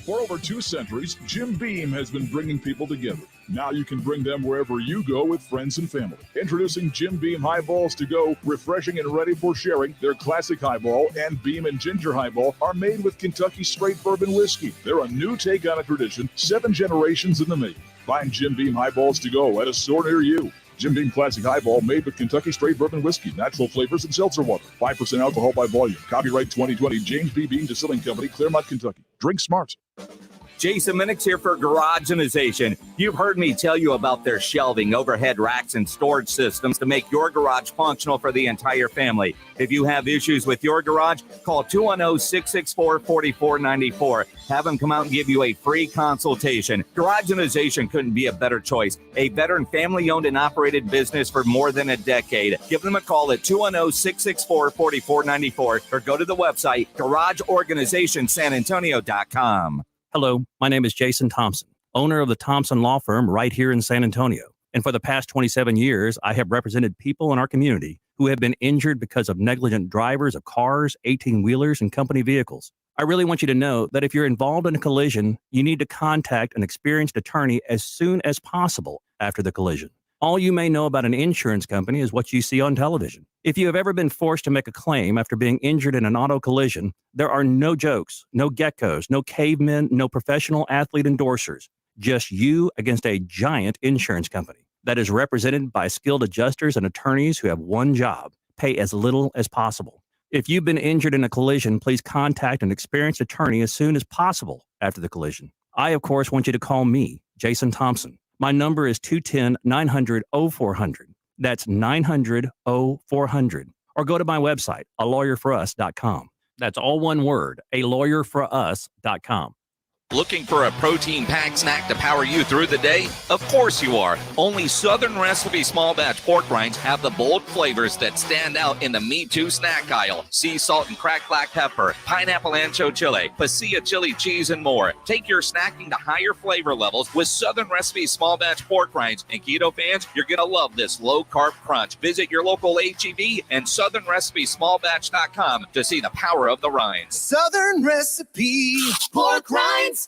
For over 2 centuries, Jim Beam has been bringing people together. Now you can bring them wherever you go with friends and family. Introducing Jim Beam Highballs to go, refreshing and ready for sharing. Their classic highball and Beam and Ginger Highball are made with Kentucky straight bourbon whiskey. They're a new take on a tradition, 7 generations in the making. Find Jim Beam Highballs to go at a store near you. Jim Beam Classic Highball made with Kentucky straight bourbon whiskey, natural flavors, and seltzer water. 5% alcohol by volume. Copyright 2020, James B. Beam Distilling Company, Claremont, Kentucky. Drink smart. Jason Minix here for Garagenization. You've heard me tell you about their shelving, overhead racks, and storage systems to make your garage functional for the entire family. If you have issues with your garage, call 210-664-4494. Have them come out and give you a free consultation. Garagenization couldn't be a better choice. A veteran family-owned and operated business for more than a decade. Give them a call at 210-664-4494 or go to the website garageorganizationsanantonio.com. Hello, my name is Jason Thompson, owner of the Thompson Law Firm right here in San Antonio. And for the past 27 years, I have represented people in our community who have been injured because of negligent drivers of cars, 18-wheelers, and company vehicles. I really want you to know that if you're involved in a collision, you need to contact an experienced attorney as soon as possible after the collision. All you may know about an insurance company is what you see on television. If you have ever been forced to make a claim after being injured in an auto collision, there are no jokes, no geckos, no cavemen, no professional athlete endorsers. Just you against a giant insurance company that is represented by skilled adjusters and attorneys who have one job: pay as little as possible. If you've been injured in a collision, please contact an experienced attorney as soon as possible after the collision. I, of course, want you to call me, Jason Thompson. My number is 210-900-0400. That's 900-0400. Or go to my website, alawyerforus.com. That's all one word, alawyerforus.com. Looking for a protein-packed snack to power you through the day? Of course you are. Only Southern Recipe Small Batch Pork Rinds have the bold flavors that stand out in the Me Too snack aisle. Sea salt and cracked black pepper, pineapple ancho chili, pasilla chili cheese, and more. Take your snacking to higher flavor levels with Southern Recipe Small Batch Pork Rinds. And keto fans, you're going to love this low-carb crunch. Visit your local HEB and SouthernRecipeSmallBatch.com to see the power of the rinds. Southern Recipe Pork Rinds.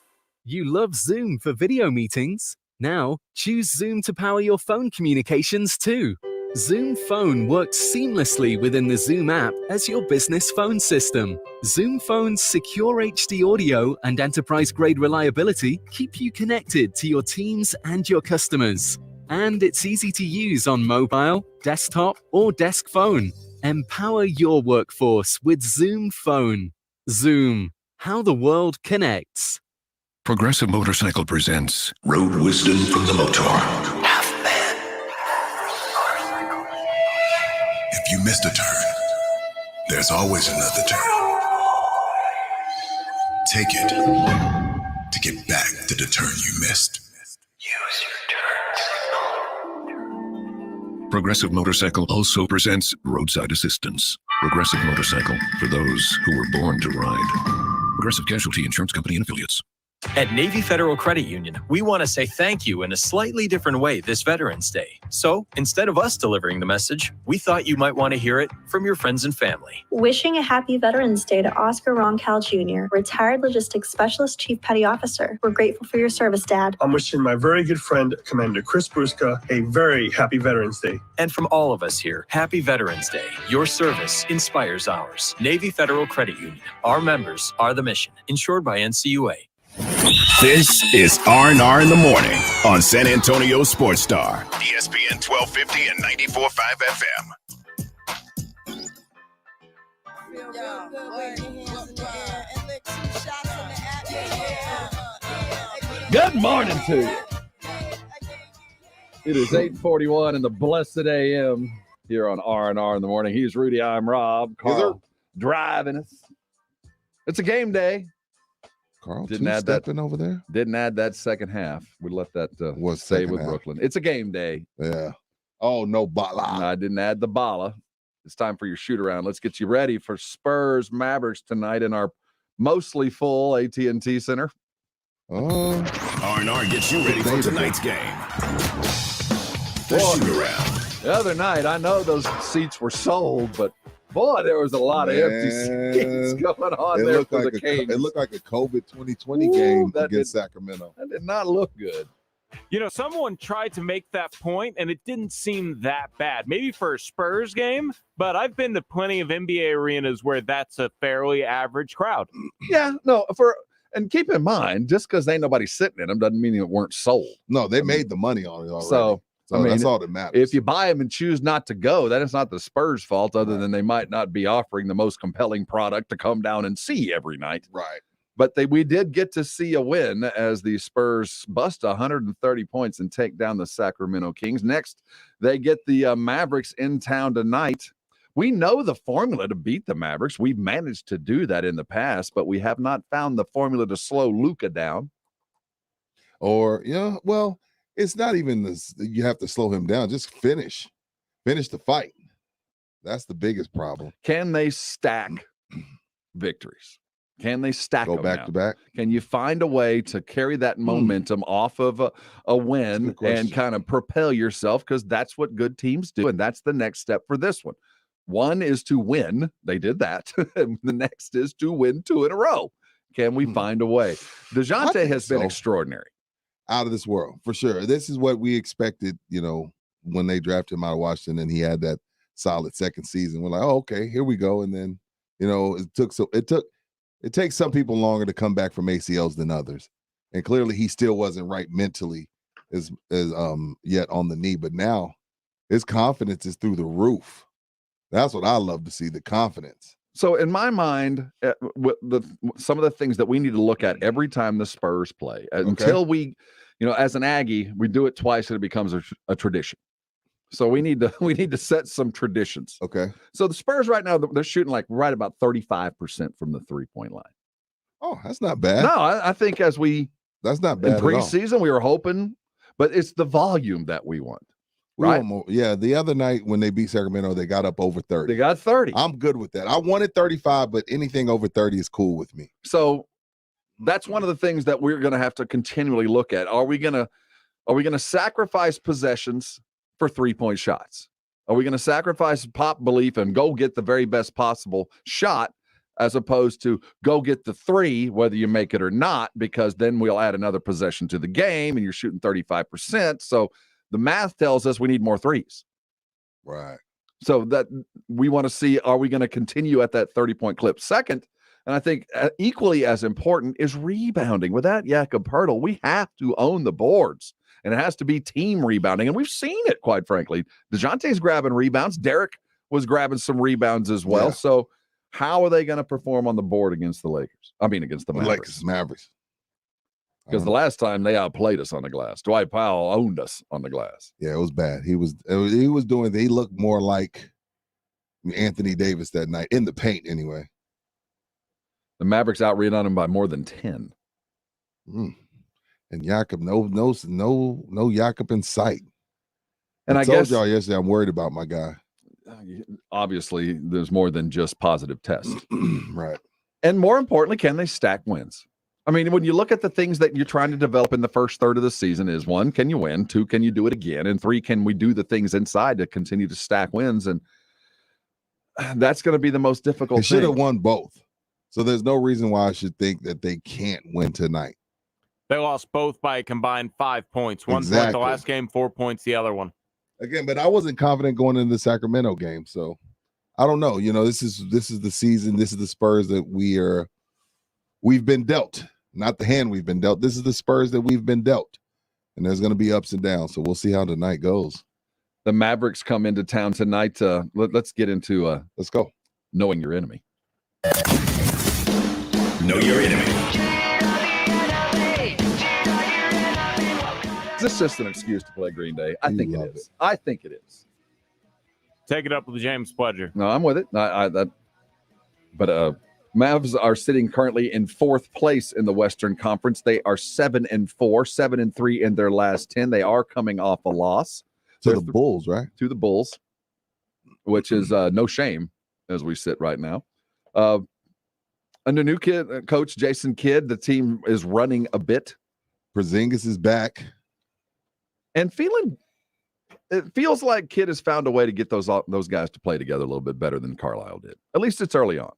You love Zoom for video meetings? Now, choose Zoom to power your phone communications too. Zoom Phone works seamlessly within the Zoom app as your business phone system. Zoom Phone's secure HD audio and enterprise-grade reliability keep you connected to your teams and your customers. And it's easy to use on mobile, desktop, or desk phone. Empower your workforce with Zoom Phone. Zoom, how the world connects. Progressive Motorcycle presents Road Wisdom from the Motor. If you missed a turn, there's always another turn. Take it to get back to the turn you missed. Use your turn signal. Progressive Motorcycle also presents Roadside Assistance. Progressive Motorcycle, for those who were born to ride. Progressive Casualty Insurance Company and Affiliates. At Navy Federal Credit Union, we want to say thank you in a slightly different way this Veterans Day. So, instead of us delivering the message, we thought you might want to hear it from your friends and family. Wishing a happy Veterans Day to Oscar Roncal Jr., retired logistics specialist, chief petty officer. We're grateful for your service, Dad. I'm wishing my very good friend, Commander Chris Bruska, a very happy Veterans Day. And from all of us here, happy Veterans Day. Your service inspires ours. Navy Federal Credit Union. Our members are the mission. Insured by NCUA. This is R&R in the Morning on San Antonio Sports Star, ESPN 1250 and 94.5 FM. Good morning to you. It is 8:41 in the blessed AM here on R&R in the Morning. He's Rudy. I'm Rob. Carl driving us. It's a game day. Carl didn't add that over there. Didn't add that second half. We let that was stay with Brooklyn. It's a game day. Yeah. Oh, no bala. No, I didn't add the bala. It's time for your shoot around. Let's get you ready for Spurs Mavericks tonight in our mostly full AT&T Center. R&R gets you ready for tonight's game. The shoot around. The other night, I know those seats were sold, but boy, there was a lot of empty seats going on there for the Kings. It looked like a COVID 2020 game against Sacramento. That did not look good. You know, someone tried to make that point, and it didn't seem that bad. Maybe for a Spurs game, but I've been to plenty of NBA arenas where that's a fairly average crowd. Yeah, no, and keep in mind, just because ain't nobody sitting in them doesn't mean it weren't sold. No, they made the money on it already. So I mean, that's all that matters. If you buy them and choose not to go, that is not the Spurs' fault, other than they might not be offering the most compelling product to come down and see every night. Right. But we did get to see a win as the Spurs bust 130 points and take down the Sacramento Kings. Next, they get the Mavericks in town tonight. We know the formula to beat the Mavericks. We've managed to do that in the past, but we have not found the formula to slow Luka down. It's not even this. You have to slow him down. Just finish the fight. That's the biggest problem. Can they stack victories? Can they stack go them back now? to back? Can you find a way to carry that momentum off of a win and kind of propel yourself? Because that's what good teams do, and that's the next step for this one. One is to win. They did that. And the next is to win 2 in a row. Can we find a way? DeJounte has been extraordinary. Out of this world, for sure. This is what we expected, when they drafted him out of Washington and he had that solid second season. We're like, oh, okay, here we go. And then, it takes some people longer to come back from ACLs than others. And clearly he still wasn't right mentally as yet on the knee. But now his confidence is through the roof. That's what I love to see, the confidence. So in my mind, some of the things that we need to look at every time the Spurs play, until we, as an Aggie, we do it twice and it becomes a tradition. So we need to set some traditions. Okay. So the Spurs right now, they're shooting like right about 35% from the 3-point line. Oh, that's not bad. No, I think that's not bad. In preseason, we were hoping, but it's the volume that we want. Right. The other night when they beat Sacramento, they got up over 30. They got 30. I'm good with that. I wanted 35, but anything over 30 is cool with me. So that's one of the things that we're going to have to continually look at. Are we going to sacrifice possessions for 3-point shots? Are we going to sacrifice pop belief and go get the very best possible shot as opposed to go get the 3, whether you make it or not, because then we'll add another possession to the game and you're shooting 35%. So the math tells us we need more 3s. Right. So that we want to see, are we going to continue at that 30-point clip? Second, and I think equally as important, is rebounding. With that Jakob Poeltl, we have to own the boards, and it has to be team rebounding. And we've seen it, quite frankly. DeJounte's grabbing rebounds. Derek was grabbing some rebounds as well. Yeah. So how are they going to perform on the board against the Lakers? I mean, against the Mavericks. Because the last time they outplayed us on the glass. Dwight Powell owned us on the glass. Yeah, it was bad. He looked more like Anthony Davis that night, in the paint anyway. The Mavericks out-rebounded him by more than 10. And Jakob, no Jakob in sight. And I told guess y'all yesterday I'm worried about my guy. Obviously, there's more than just positive tests. Right. And more importantly, can they stack wins? I mean, when you look at the things that you're trying to develop in the first third of the season is 1, can you win? 2, can you do it again? And 3, can we do the things inside to continue to stack wins? And that's going to be the most difficult They should thing. have won both. So there's no reason why I should think that they can't win tonight. They lost both by a combined 5 points. 1 point Exactly. the last game, 4 points the other one. Again, but I wasn't confident going into the Sacramento game. So I don't know. This is the season. This is the Spurs that we've been dealt. Not the hand we've been dealt. This is the Spurs that we've been dealt. And there's going to be ups and downs. So we'll see how tonight goes. The Mavericks come into town tonight. Let's get into let's go. Knowing your enemy. Know your enemy. Is this just an excuse to play Green Day? I think it is. I think it is. Take it up with James Pledger. No, I'm with it. But Mavs are sitting currently in 4th place in the Western Conference. They are 7-4, 7-3 in their last 10. They are coming off a loss to the Bulls, right? To the Bulls, which is no shame as we sit right now. Under new coach Jason Kidd, the team is running a bit. Porzingis is back, and it feels like Kidd has found a way to get those guys to play together a little bit better than Carlisle did. At least it's early on.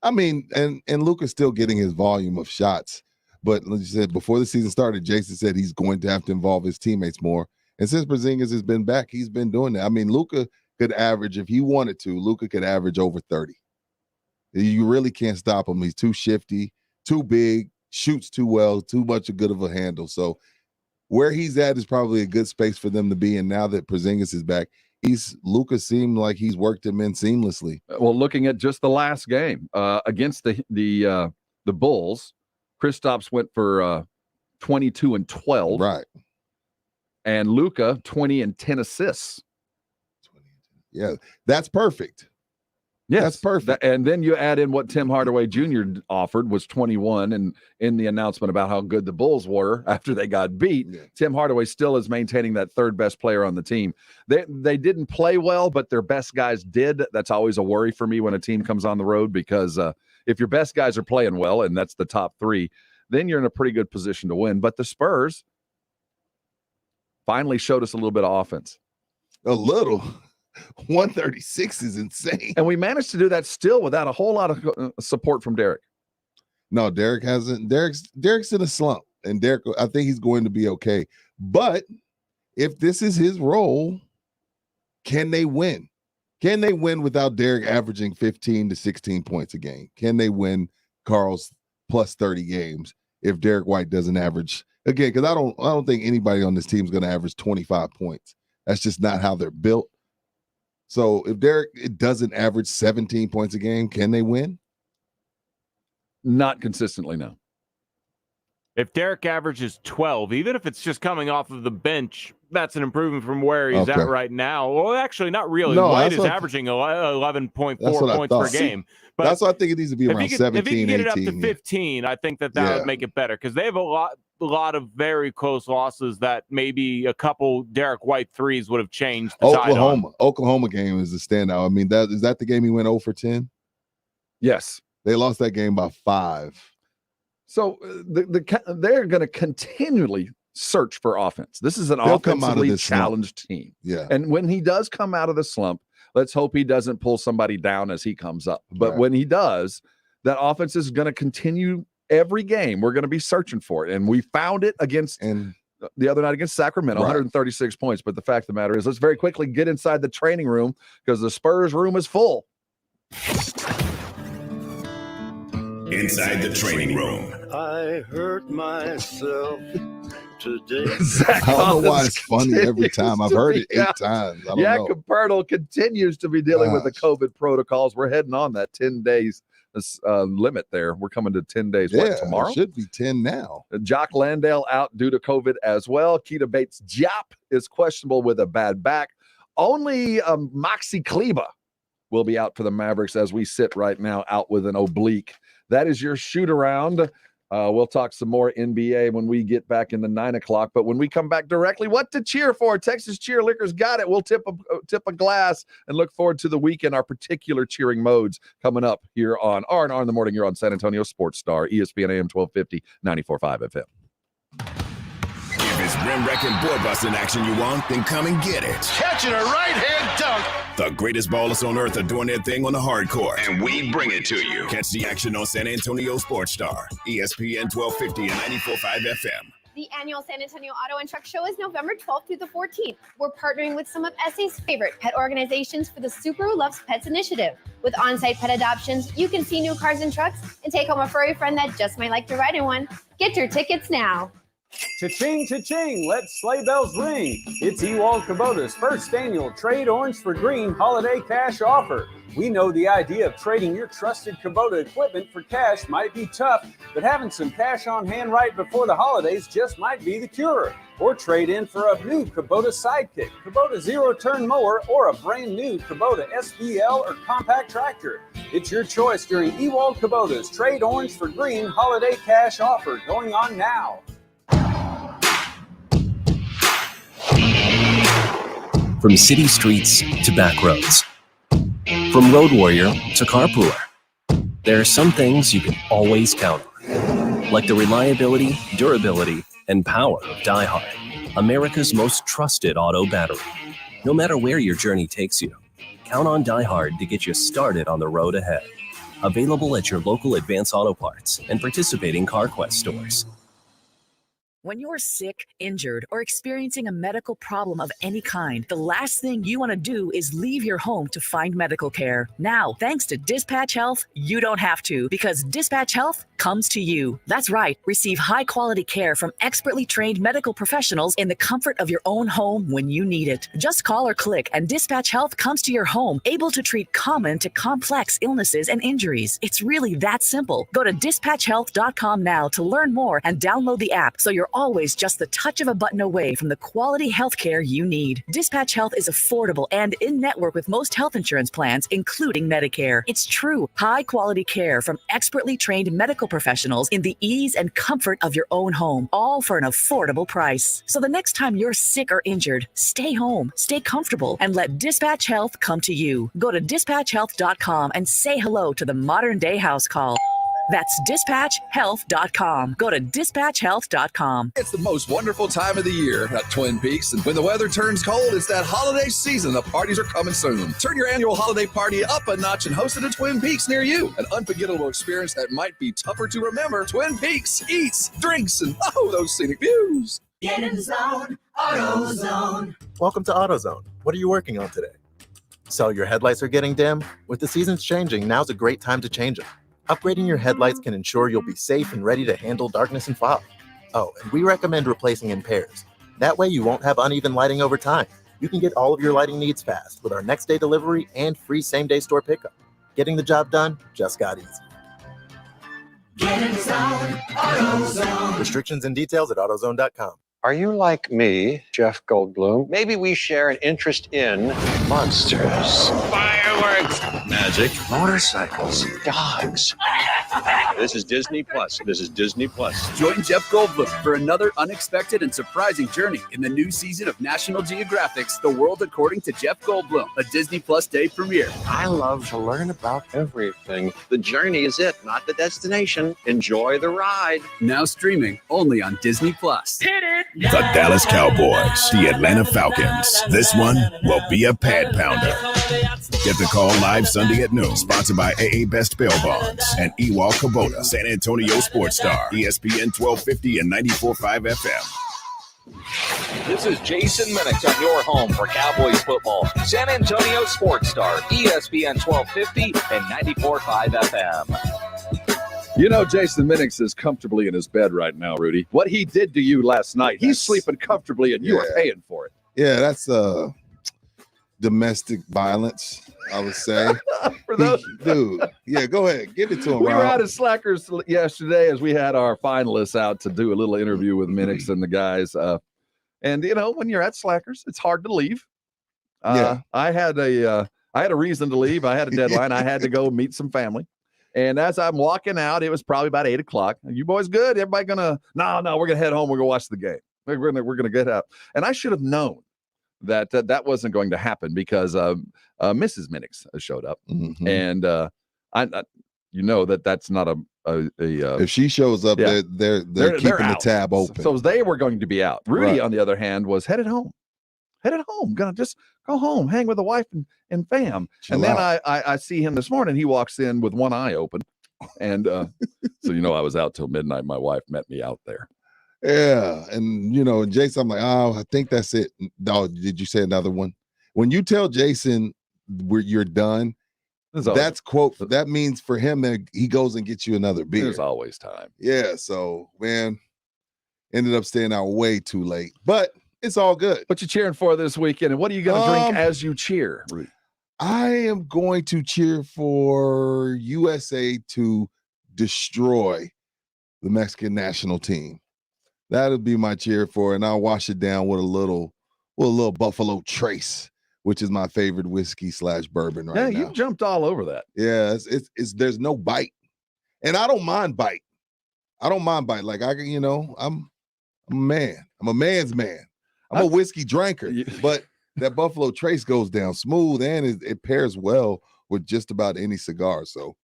I mean, and Luka's still getting his volume of shots. But like you said, before the season started, Jason said he's going to have to involve his teammates more. And since Porzingis has been back, he's been doing that. I mean, Luka could average, if he wanted to, Luka could average over 30. You really can't stop him. He's too shifty, too big, shoots too well, too much good of a handle. So where he's at is probably a good space for them to be. And now that Porzingis is back, Luka seemed like he's worked him in seamlessly. Well, looking at just the last game against the Bulls, Kristaps went for 22 and 12, right? And Luka 20 and 10 assists. Yeah, that's perfect. Yes, that's perfect. And then you add in what Tim Hardaway Jr. offered was 21, and in the announcement about how good the Bulls were after they got beat, Tim Hardaway still is maintaining that 3rd best player on the team. They didn't play well, but their best guys did. That's always a worry for me when a team comes on the road, because if your best guys are playing well, and that's the top 3, then you're in a pretty good position to win. But the Spurs finally showed us a little bit of offense. A little. 136 is insane. And we managed to do that still without a whole lot of support from Derek. No, Derek hasn't. Derek's in a slump, and Derek, I think he's going to be okay. But if this is his role, can they win? Can they win without Derek averaging 15 to 16 points a game? Can they win Carl's plus 30 games if Derek White doesn't average again? Because I don't think anybody on this team is going to average 25 points. That's just not how they're built. So if Derek doesn't average 17 points a game, can they win? Not consistently, no. If Derek averages 12, even if it's just coming off of the bench, that's an improvement from where he's at right now. Well, actually, not really. No, White is averaging 11.4 points per game. But that's why I think it needs to be around 17, if he can get it up 18, to 15, I think that would make it better, because they have a lot of very close losses that maybe a couple Derek White threes would have changed the tide on. Oklahoma game is a standout. I mean, is that the game he went 0 for 10? Yes. They lost that game by 5. So they're going to continually search for offense. This is an offensively challenged team. Yeah. And when he does come out of the slump, let's hope he doesn't pull somebody down as he comes up. But when he does, that offense is going to continue every game. We're going to be searching for it. And we found it against the other night against Sacramento, 136 points. But the fact of the matter is, let's very quickly get inside the training room, because the Spurs room is full. Inside the training room. I hurt myself today. I don't know why it's funny every time. I've heard it 8 times. I don't know. Caperno continues to be dealing with the COVID protocols. We're heading on that 10 days limit there. We're coming to 10 days. What, tomorrow? It should be 10 now. Jock Landale out due to COVID as well. Keita Bates-Diop is questionable with a bad back. Only Maxi Kleba will be out for the Mavericks as we sit right now, out with an oblique. That is your shoot around. We'll talk some more NBA when we get back in the 9 o'clock. But when we come back directly, what to cheer for? Texas Cheer Liquor's got it. We'll tip a glass and look forward to the weekend. Our particular cheering modes coming up here on R&R in the Morning. You're on San Antonio Sports Star, ESPN AM 1250, 94.5 FM. If it's rim wrecking board busting action you want, then come and get it. Catching a right-hand dunk. The greatest ballers on earth are doing their thing on the hard court, and we bring it to you. Catch the action on San Antonio Sports Star, ESPN 1250 and 94.5 FM. The annual San Antonio Auto and Truck Show is November 12th through the 14th. We're partnering with some of SA's favorite pet organizations for the Subaru Loves Pets initiative. With on-site pet adoptions, you can see new cars and trucks and take home a furry friend that just might like to ride in one. Get your tickets now. Cha-ching, cha-ching, let sleigh bells ring. It's Ewald Kubota's first annual Trade Orange for Green holiday cash offer. We know the idea of trading your trusted Kubota equipment for cash might be tough, but having some cash on hand right before the holidays just might be the cure. Or trade in for a new Kubota Sidekick, Kubota zero-turn mower, or a brand new Kubota SBL or compact tractor. It's your choice during Ewald Kubota's Trade Orange for Green holiday cash offer going on now. From city streets to back roads, from road warrior to carpooler, there are some things you can always count on, like the reliability, durability, and power of DieHard, America's most trusted auto battery. No matter where your journey takes you, count on DieHard to get you started on the road ahead. Available at your local Advance Auto Parts and participating CarQuest stores. When you're sick, injured, or experiencing a medical problem of any kind, the last thing you want to do is leave your home to find medical care. Now, thanks to Dispatch Health, you don't have to, because Dispatch Health comes to you. That's right. Receive high-quality care from expertly trained medical professionals in the comfort of your own home when you need it. Just call or click, and Dispatch Health comes to your home, able to treat common to complex illnesses and injuries. It's really that simple. Go to dispatchhealth.com now to learn more and download the app so you're always just the touch of a button away from the quality health care you need. Dispatch Health is affordable and in-network with most health insurance plans, including Medicare. It's true, high-quality care from expertly trained medical professionals in the ease and comfort of your own home, all for an affordable price. So the next time you're sick or injured, stay home, stay comfortable, and let Dispatch Health come to you. Go to dispatchhealth.com and say hello to the modern-day house call. That's dispatchhealth.com. Go to dispatchhealth.com. It's the most wonderful time of the year at Twin Peaks, and when the weather turns cold, it's that holiday season. The parties are coming soon. Turn your annual holiday party up a notch and host it at Twin Peaks near you. An unforgettable experience that might be tougher to remember. Twin Peaks eats, drinks, and those scenic views. Get in the zone, AutoZone. Welcome to AutoZone. What are you working on today? So your headlights are getting dim? With the seasons changing, now's a great time to change them. Upgrading your headlights can ensure you'll be safe and ready to handle darkness and fog. Oh, and we recommend replacing in pairs. That way you won't have uneven lighting over time. You can get all of your lighting needs fast with our next day delivery and free same-day store pickup. Getting the job done just got easy. Get in the zone, AutoZone. Restrictions and details at AutoZone.com. Are you like me, Jeff Goldblum? Maybe we share an interest in monsters, fireworks, magic, motorcycles, dogs. This is Disney Plus. This is Disney Plus. Join Jeff Goldblum for another unexpected and surprising journey in the new season of National Geographic's The World According to Jeff Goldblum, a Disney Plus Day premiere. I love to learn about everything. The journey is it, not the destination. Enjoy the ride. Now streaming only on Disney Plus. Hit it! The Dallas Cowboys, the Atlanta Falcons. This one will be a pad pounder. Get the call live Sunday at noon. Sponsored by AA Best Bail Bonds and Ewald Kubota, San Antonio Sports Star, ESPN 1250 and 94.5 FM. This is Jason Minix on your home for Cowboys football. San Antonio Sports Star, ESPN 1250 and 94.5 FM. You know, Jason Minix is comfortably in his bed right now, Rudy. What he did to you last night, he's sleeping comfortably, and you are paying for it. Yeah, that's domestic violence, I would say. For those, dude, yeah, go ahead. Give it to him, We Rob. were out at Slackers yesterday as we had our finalists out to do a little interview with Minix and the guys. And, you know, when you're at Slackers, it's hard to leave. Yeah. I had a reason to leave. I had a deadline. I had to go meet some family. And as I'm walking out, it was probably about 8 o'clock. You boys good? Everybody gonna? No, we're gonna head home. We're gonna watch the game. We're gonna get out. And I should have known that that wasn't going to happen because Mrs. Minix showed up, and that's not a if she shows up, they're keeping the tab open. So they were going to be out. Rudy, on the other hand, was headed home. Gonna just go home, hang with the wife and fam. Chill and then I see him this morning. He walks in with one eye open, and so I was out till midnight. My wife met me out there. Yeah, and Jason, I'm like, oh, I think that's it. No, did you say another one? When you tell Jason you're done, that means for him that he goes and gets you another beer. There's always time. Yeah, so man, ended up staying out way too late, but it's all good. What you cheering for this weekend, and what are you going to drink as you cheer? I am going to cheer for USA to destroy the Mexican national team. That'll be my cheer for, and I'll wash it down with a little Buffalo Trace, which is my favorite whiskey / bourbon right now. Yeah, you jumped all over that. Yeah, it's there's no bite, and I don't mind bite. Like I'm a man. I'm a man's man. I'm a whiskey drinker, but that Buffalo Trace goes down smooth, and it pairs well with just about any cigar. So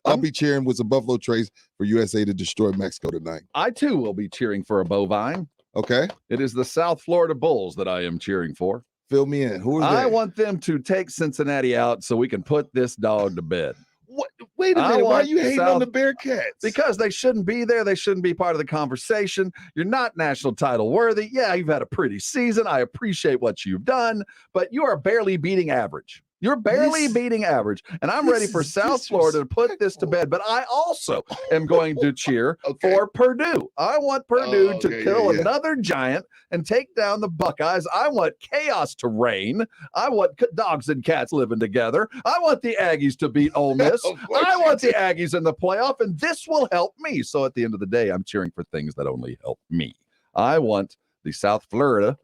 I'll be cheering with some Buffalo Trace for USA to destroy Mexico tonight. I, too, will be cheering for a bovine. Okay. It is the South Florida Bulls that I am cheering for. Fill me in. Who are they? I want them to take Cincinnati out so we can put this dog to bed. What? Wait a minute. Why are you hating on the Bearcats? Because they shouldn't be there. They shouldn't be part of the conversation. You're not national title worthy. Yeah, you've had a pretty season. I appreciate what you've done, but you are barely beating average. You're barely beating average, and I'm ready for South Florida to put this to bed. But I also am going to cheer for Purdue. I want Purdue to kill another giant and take down the Buckeyes. I want chaos to reign. I want dogs and cats living together. I want the Aggies to beat Ole Miss. I want the Aggies in the playoff, and this will help me. So at the end of the day, I'm cheering for things that only help me. I want the South Florida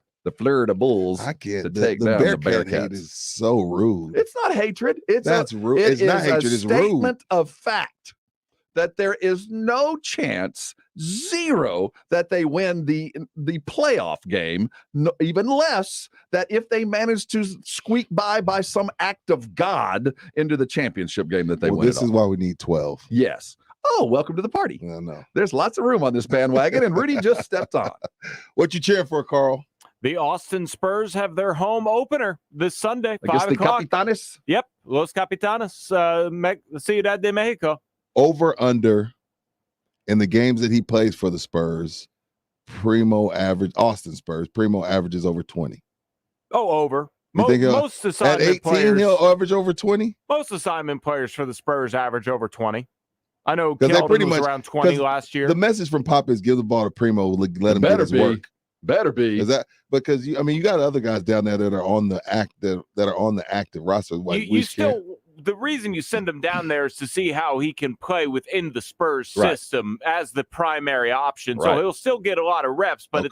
Bulls to take down the Bearcats. Hate is so rude. It's not hatred. That's rude. It's not hatred. It's rude. Statement of fact that there is no chance, zero, that they win the playoff game. No, even less that if they manage to squeak by some act of God into the championship game that they win. This is why we need 12. Yes. Oh, welcome to the party. I know. There's lots of room on this bandwagon, and Rudy just stepped on. What you cheering for, Carl? The Austin Spurs have their home opener this Sunday, against 5 o'clock. The Capitanes? Yep, Los Capitanes, Ciudad de Mexico. Over under in the games that he plays for the Spurs, Austin Spurs, Primo averages over 20. Oh, over. Most assignment at 18, players, he'll average over 20? Most assignment players for the Spurs average over 20. I know Keldon Keldon was around 20 last year. The message from Pop is give the ball to Primo, let him get his work. Better be. Is that because you got other guys down there that are on the active roster? The reason you send him down there is to see how he can play within the Spurs system as the primary option. So he'll still get a lot of reps, but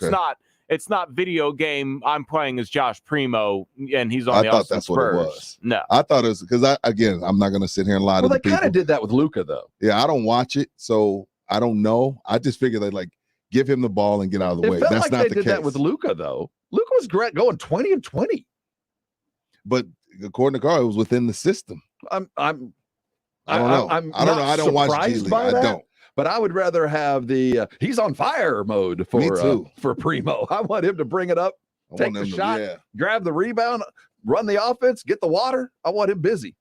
it's not video game. I'm playing as Josh Primo, and he's on the Austin Spurs. What it was. No, I thought it was because I'm not going to sit here and lie to the people. They kind of did that with Luka, though. Yeah, I don't watch it, so I don't know. I just figured they give him the ball and get out of the way. That's not the case. They did that with Luka, though. Luka was great, going 20 and 20. But according to Carl, it was within the system. I don't know. I don't know. I don't watch G League. I don't. But I would rather have the he's on fire mode for Primo. I want him to bring it up, take the shot, grab the rebound, run the offense, get the water. I want him busy.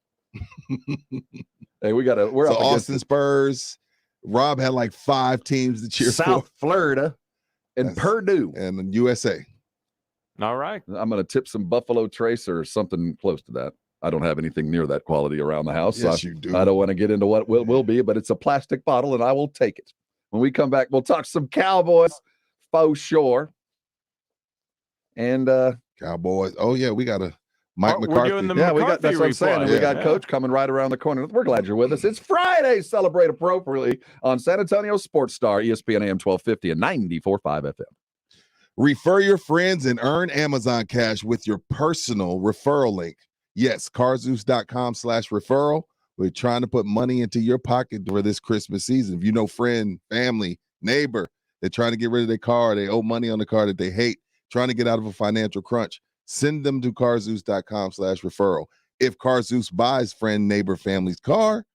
Hey, we're up Austin Spurs. Rob had 5 teams to cheer for. South Florida and Purdue. And the USA. All right. I'm going to tip some Buffalo Trace or something close to that. I don't have anything near that quality around the house. Yes, you do. I don't want to get into what will be, but it's a plastic bottle, and I will take it. When we come back, we'll talk some Cowboys, for sure. And Cowboys. Oh, yeah, we got a Mike McCarthy. We're doing the McCarthy that's what I'm saying. And we got Coach coming right around the corner. We're glad you're with us. It's Friday. Celebrate appropriately on San Antonio Sports Star, ESPN AM 1250 and 94.5 FM. Refer your friends and earn Amazon cash with your personal referral link. Yes, carzeus.com/referral We're trying to put money into your pocket for this Christmas season. If you know friend, family, neighbor, they're trying to get rid of their car, they owe money on the car that they hate, trying to get out of a financial crunch, send them to carzeus.com/referral. If Carzeus buys friend, neighbor, family's car,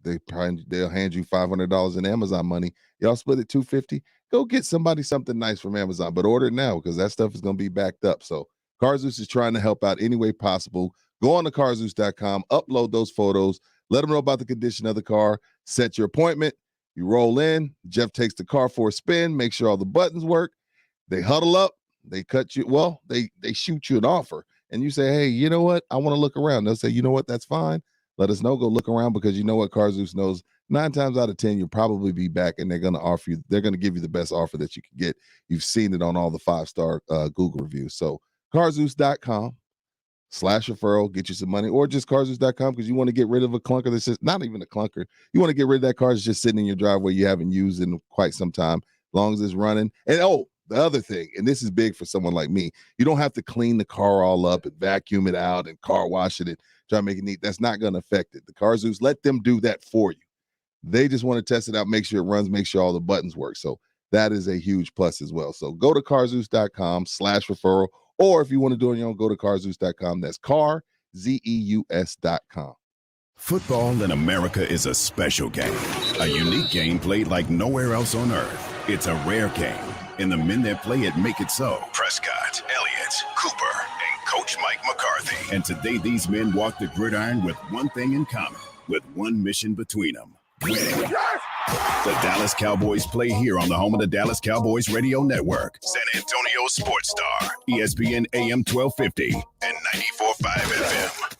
they'll hand you $500 in Amazon money. Y'all split it $250. Go get somebody something nice from Amazon, but order it now because that stuff is going to be backed up. So Carzeus is trying to help out any way possible. Go on to carzeus.com, upload those photos, let them know about the condition of the car, set your appointment. You roll in, Jeff takes the car for a spin, make sure all the buttons work. They huddle up, they cut you. Well, they shoot you an offer, and you say, hey, you know what? I want to look around. They'll say, you know what? That's fine. Let us know. Go look around because you know what? Carzeus knows 9 times out of 10, you'll probably be back, and they're going to give you the best offer that you can get. You've seen it on all the 5-star Google reviews. So carzeus.com/referral, get you some money, or just carzeus.com because you want to get rid of a clunker that's just not even a clunker. You want to get rid of that car that's just sitting in your driveway you haven't used in quite some time, as long as it's running. And the other thing, and this is big for someone like me, you don't have to clean the car all up and vacuum it out and car wash it and try to make it neat. That's not going to affect it. The Carzeus, let them do that for you. They just want to test it out, make sure it runs, make sure all the buttons work. So that is a huge plus as well. So go to carzeus.com/referral, or if you want to do it on your own, go to carzeus.com. That's carzeus.com. Football in America is a special game, a unique game played like nowhere else on earth. It's a rare game, and the men that play it make it so. Prescott, Elliott, Cooper, and Coach Mike McCarthy. And today these men walk the gridiron with one thing in common, with one mission between them: winning. The Dallas Cowboys play here on the home of the Dallas Cowboys Radio Network. San Antonio Sports Star, ESPN AM 1250 and 94.5 FM.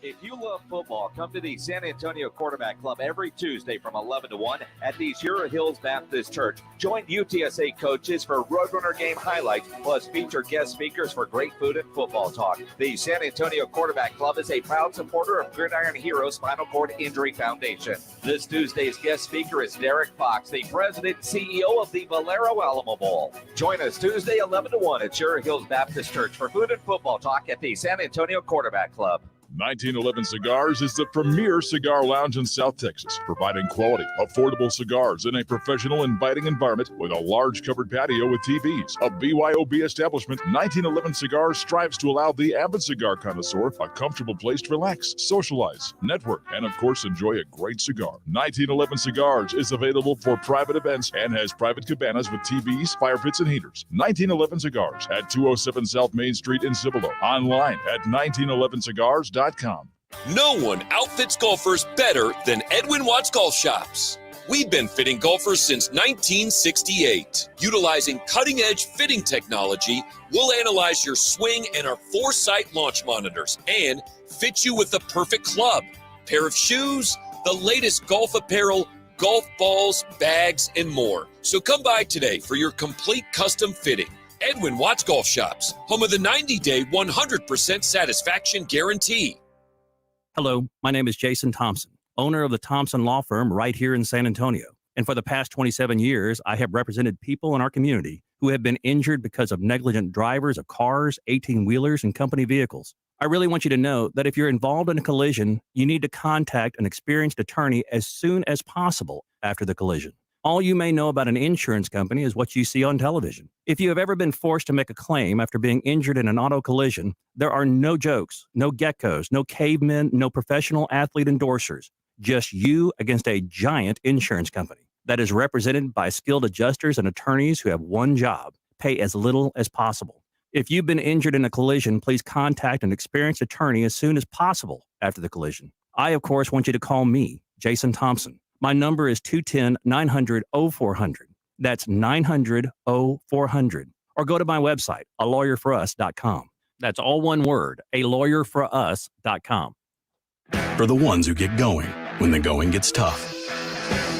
If you love football, come to the San Antonio Quarterback Club every Tuesday from 11 to 1 at the Sierra Hills Baptist Church. Join UTSA coaches for Roadrunner game highlights, plus feature guest speakers for great food and football talk. The San Antonio Quarterback Club is a proud supporter of Gridiron Heroes Spinal Cord Injury Foundation. This Tuesday's guest speaker is Derek Fox, the president and CEO of the Valero Alamo Bowl. Join us Tuesday 11 to 1 at Sierra Hills Baptist Church for food and football talk at the San Antonio Quarterback Club. 1911 Cigars is the premier cigar lounge in South Texas, providing quality, affordable cigars in a professional, inviting environment with a large covered patio with TVs. A BYOB establishment, 1911 Cigars strives to allow the avid cigar connoisseur a comfortable place to relax, socialize, network, and of course enjoy a great cigar. 1911 Cigars is available for private events and has private cabanas with TVs, fire pits, and heaters. 1911 Cigars at 207 South Main Street in Cibolo. Online at 1911cigars.com. No one outfits golfers better than Edwin Watts Golf Shops. We've been fitting golfers since 1968. Utilizing cutting-edge fitting technology, we'll analyze your swing and our Foresight launch monitors and fit you with the perfect club, pair of shoes, the latest golf apparel, golf balls, bags, and more. So come by today for your complete custom fitting. Edwin Watts Golf Shops, home of the 90-day 100% satisfaction guarantee. Hello, my name is Jason Thompson, owner of the Thompson Law Firm right here in San Antonio. And for the past 27 years, I have represented people in our community who have been injured because of negligent drivers of cars, 18-wheelers, and company vehicles. I really want you to know that if you're involved in a collision, you need to contact an experienced attorney as soon as possible after the collision. All you may know about an insurance company is what you see on television. If you have ever been forced to make a claim after being injured in an auto collision, there are no jokes, no geckos, no cavemen, no professional athlete endorsers. Just you against a giant insurance company that is represented by skilled adjusters and attorneys who have one job: pay as little as possible. If you've been injured in a collision, please contact an experienced attorney as soon as possible after the collision. I, of course, want you to call me, Jason Thompson. My number is 210-900-0400. That's 900-0400. Or go to my website, alawyerforus.com. That's all one word, alawyerforus.com. For the ones who get going when the going gets tough,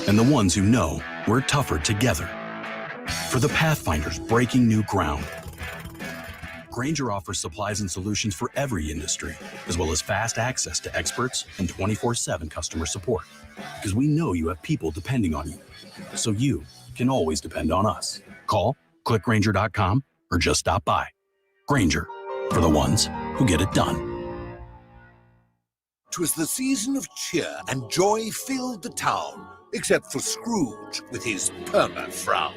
and the ones who know we're tougher together. For the Pathfinders breaking new ground. Grainger offers supplies and solutions for every industry, as well as fast access to experts and 24/7 customer support. Because we know you have people depending on you, so you can always depend on us. Call, click Grainger.com, or just stop by. Grainger, for the ones who get it done. 'Twas the season of cheer, and joy filled the town, except for Scrooge with his perma-frown.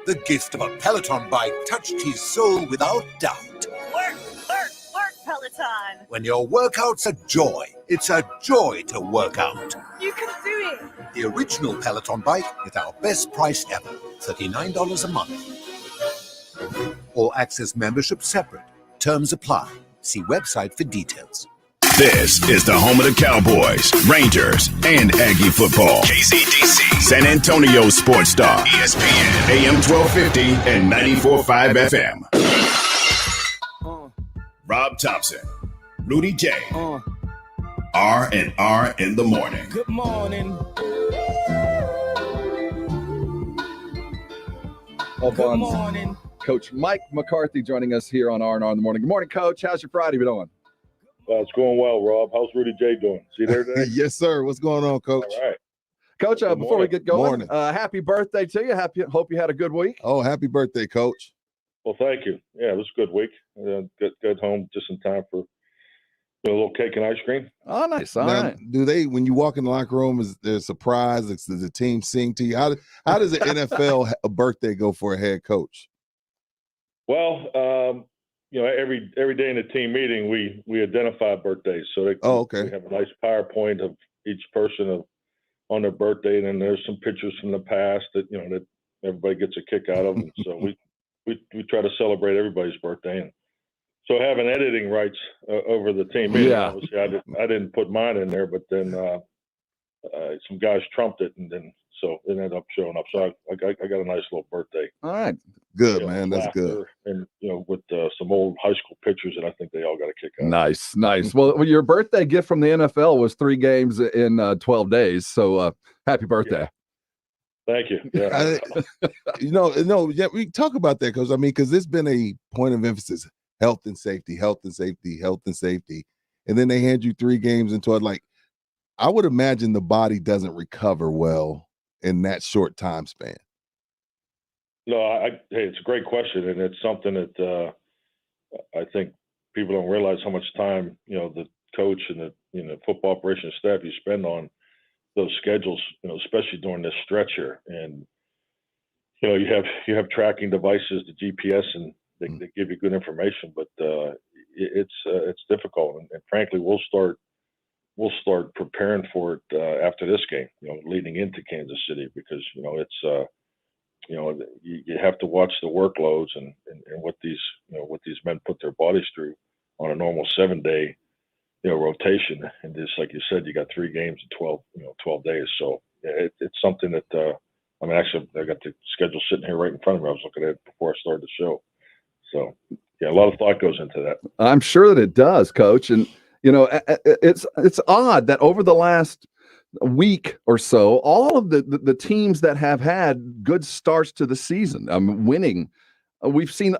The gift of a Peloton bike touched his soul without doubt. Work, Peloton! When your workout's a joy, it's a joy to work out. You can do it! The original Peloton bike with our best price ever, $39 a month. All access membership separate. Terms apply. See website for details. This is the home of the Cowboys, Rangers, and Aggie football. KCDC, San Antonio Sports Star, ESPN, AM 1250 and 94.5 FM. Rob Thompson, Rudy J, R&R in the morning. Good morning. Good morning. Coach Mike McCarthy joining us here on R&R in the morning. Good morning, Coach. How's your Friday been doing? It's going well, Rob. How's Rudy J doing? See there today? Yes, sir. What's going on, Coach? All right. Coach, before we get going, Morning. happy birthday to you. Hope you had a good week. Oh, happy birthday, Coach. Well, thank you. Yeah, it was a good week. Got home just in time for a little cake and ice cream. Oh, nice. All Now, right. do they, when you walk in the locker room, is there a surprise? Does the team sing to you? How does the NFL a birthday go for a head coach? Well, every day in the team meeting, we identify birthdays. So okay. We have a nice PowerPoint of each person on their birthday, and then there's some pictures from the past that that everybody gets a kick out of. And so we try to celebrate everybody's birthday. And so having editing rights over the team meeting, obviously I didn't put mine in there, but then some guys trumped it, and then so it ended up showing up. So I got a nice little birthday. All right. Good, man. That's good. And with some old high school pictures, and I think they all got a kick out. Nice. Well, your birthday gift from the NFL was 3 games in 12 days. So happy birthday. Yeah. Thank you. Yeah. We talk about that because it's been a point of emphasis: health and safety. And then they hand you 3 games into it. Like, I would imagine the body doesn't recover well in that short time span. No, hey, it's a great question, and it's something that I think people don't realize how much time the coach and the football operations staff you spend on those schedules, especially during this stretch here. And you have tracking devices, the GPS, and they give you good information, but it's difficult. And frankly, we'll start preparing for it after this game, leading into Kansas City, because it's you have to watch the workloads and what these men put their bodies through on a normal 7-day rotation. And just like you said, you got 3 games in 12 days. So it's something that actually I got the schedule sitting here right in front of me. I was looking at it before I started the show. So yeah, a lot of thought goes into that. I'm sure that it does, Coach. And it's odd that over the last week or so, all of the teams that have had good starts to the season, winning, we've seen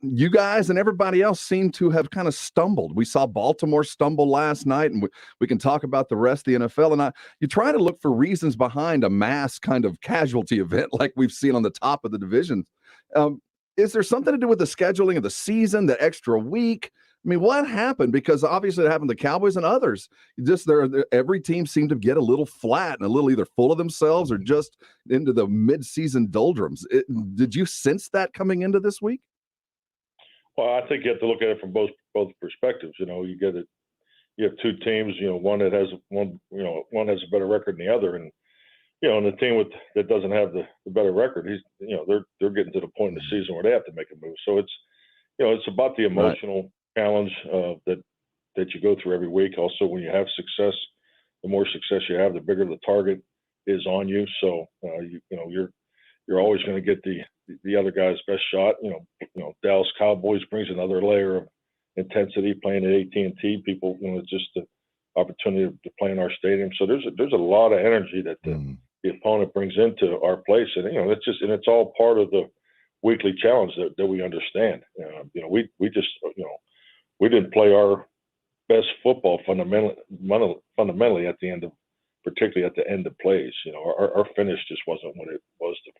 you guys and everybody else seem to have kind of stumbled. We saw Baltimore stumble last night, and we can talk about the rest of the NFL. And you try to look for reasons behind a mass kind of casualty event like we've seen on the top of the division. Is there something to do with the scheduling of the season, the extra week? I mean, what happened? Because obviously it happened to the Cowboys and others. Every team seemed to get a little flat and a little either full of themselves or just into the mid-season doldrums. Did you sense that coming into this week? Well, I think you have to look at it from both perspectives. You get it. You have 2 teams. One that has one has a better record than the other, and and the team that doesn't have the better record, they're getting to the point in the season where they have to make a move. So it's about the emotional challenge that you go through every week. Also, when you have success, the more success you have, the bigger the target is on you. So you're always going to get the other guy's best shot. Dallas Cowboys brings another layer of intensity playing at AT&T. People, it's just the opportunity to play in our stadium. So there's a lot of energy that the opponent brings into our place, and it's all part of the weekly challenge that we understand. We didn't play our best football fundamentally at the end of, particularly at the end of plays. Our finish just wasn't what it was the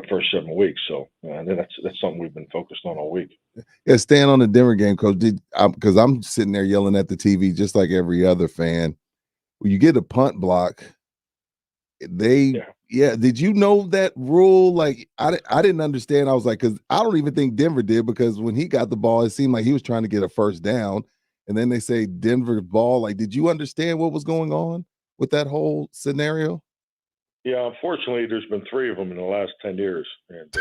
first 7 weeks. So that's something we've been focused on all week. Yeah, staying on the Denver game, Coach. Because I'm sitting there yelling at the TV just like every other fan. When you get a punt block, did you know that rule? Like I didn't understand. I was like, because I don't even think Denver did, because when he got the ball, it seemed like he was trying to get a first down, and then they say Denver ball. Like, did you understand what was going on with that whole scenario? Yeah, unfortunately, there's been 3 of them in the last 10 years, and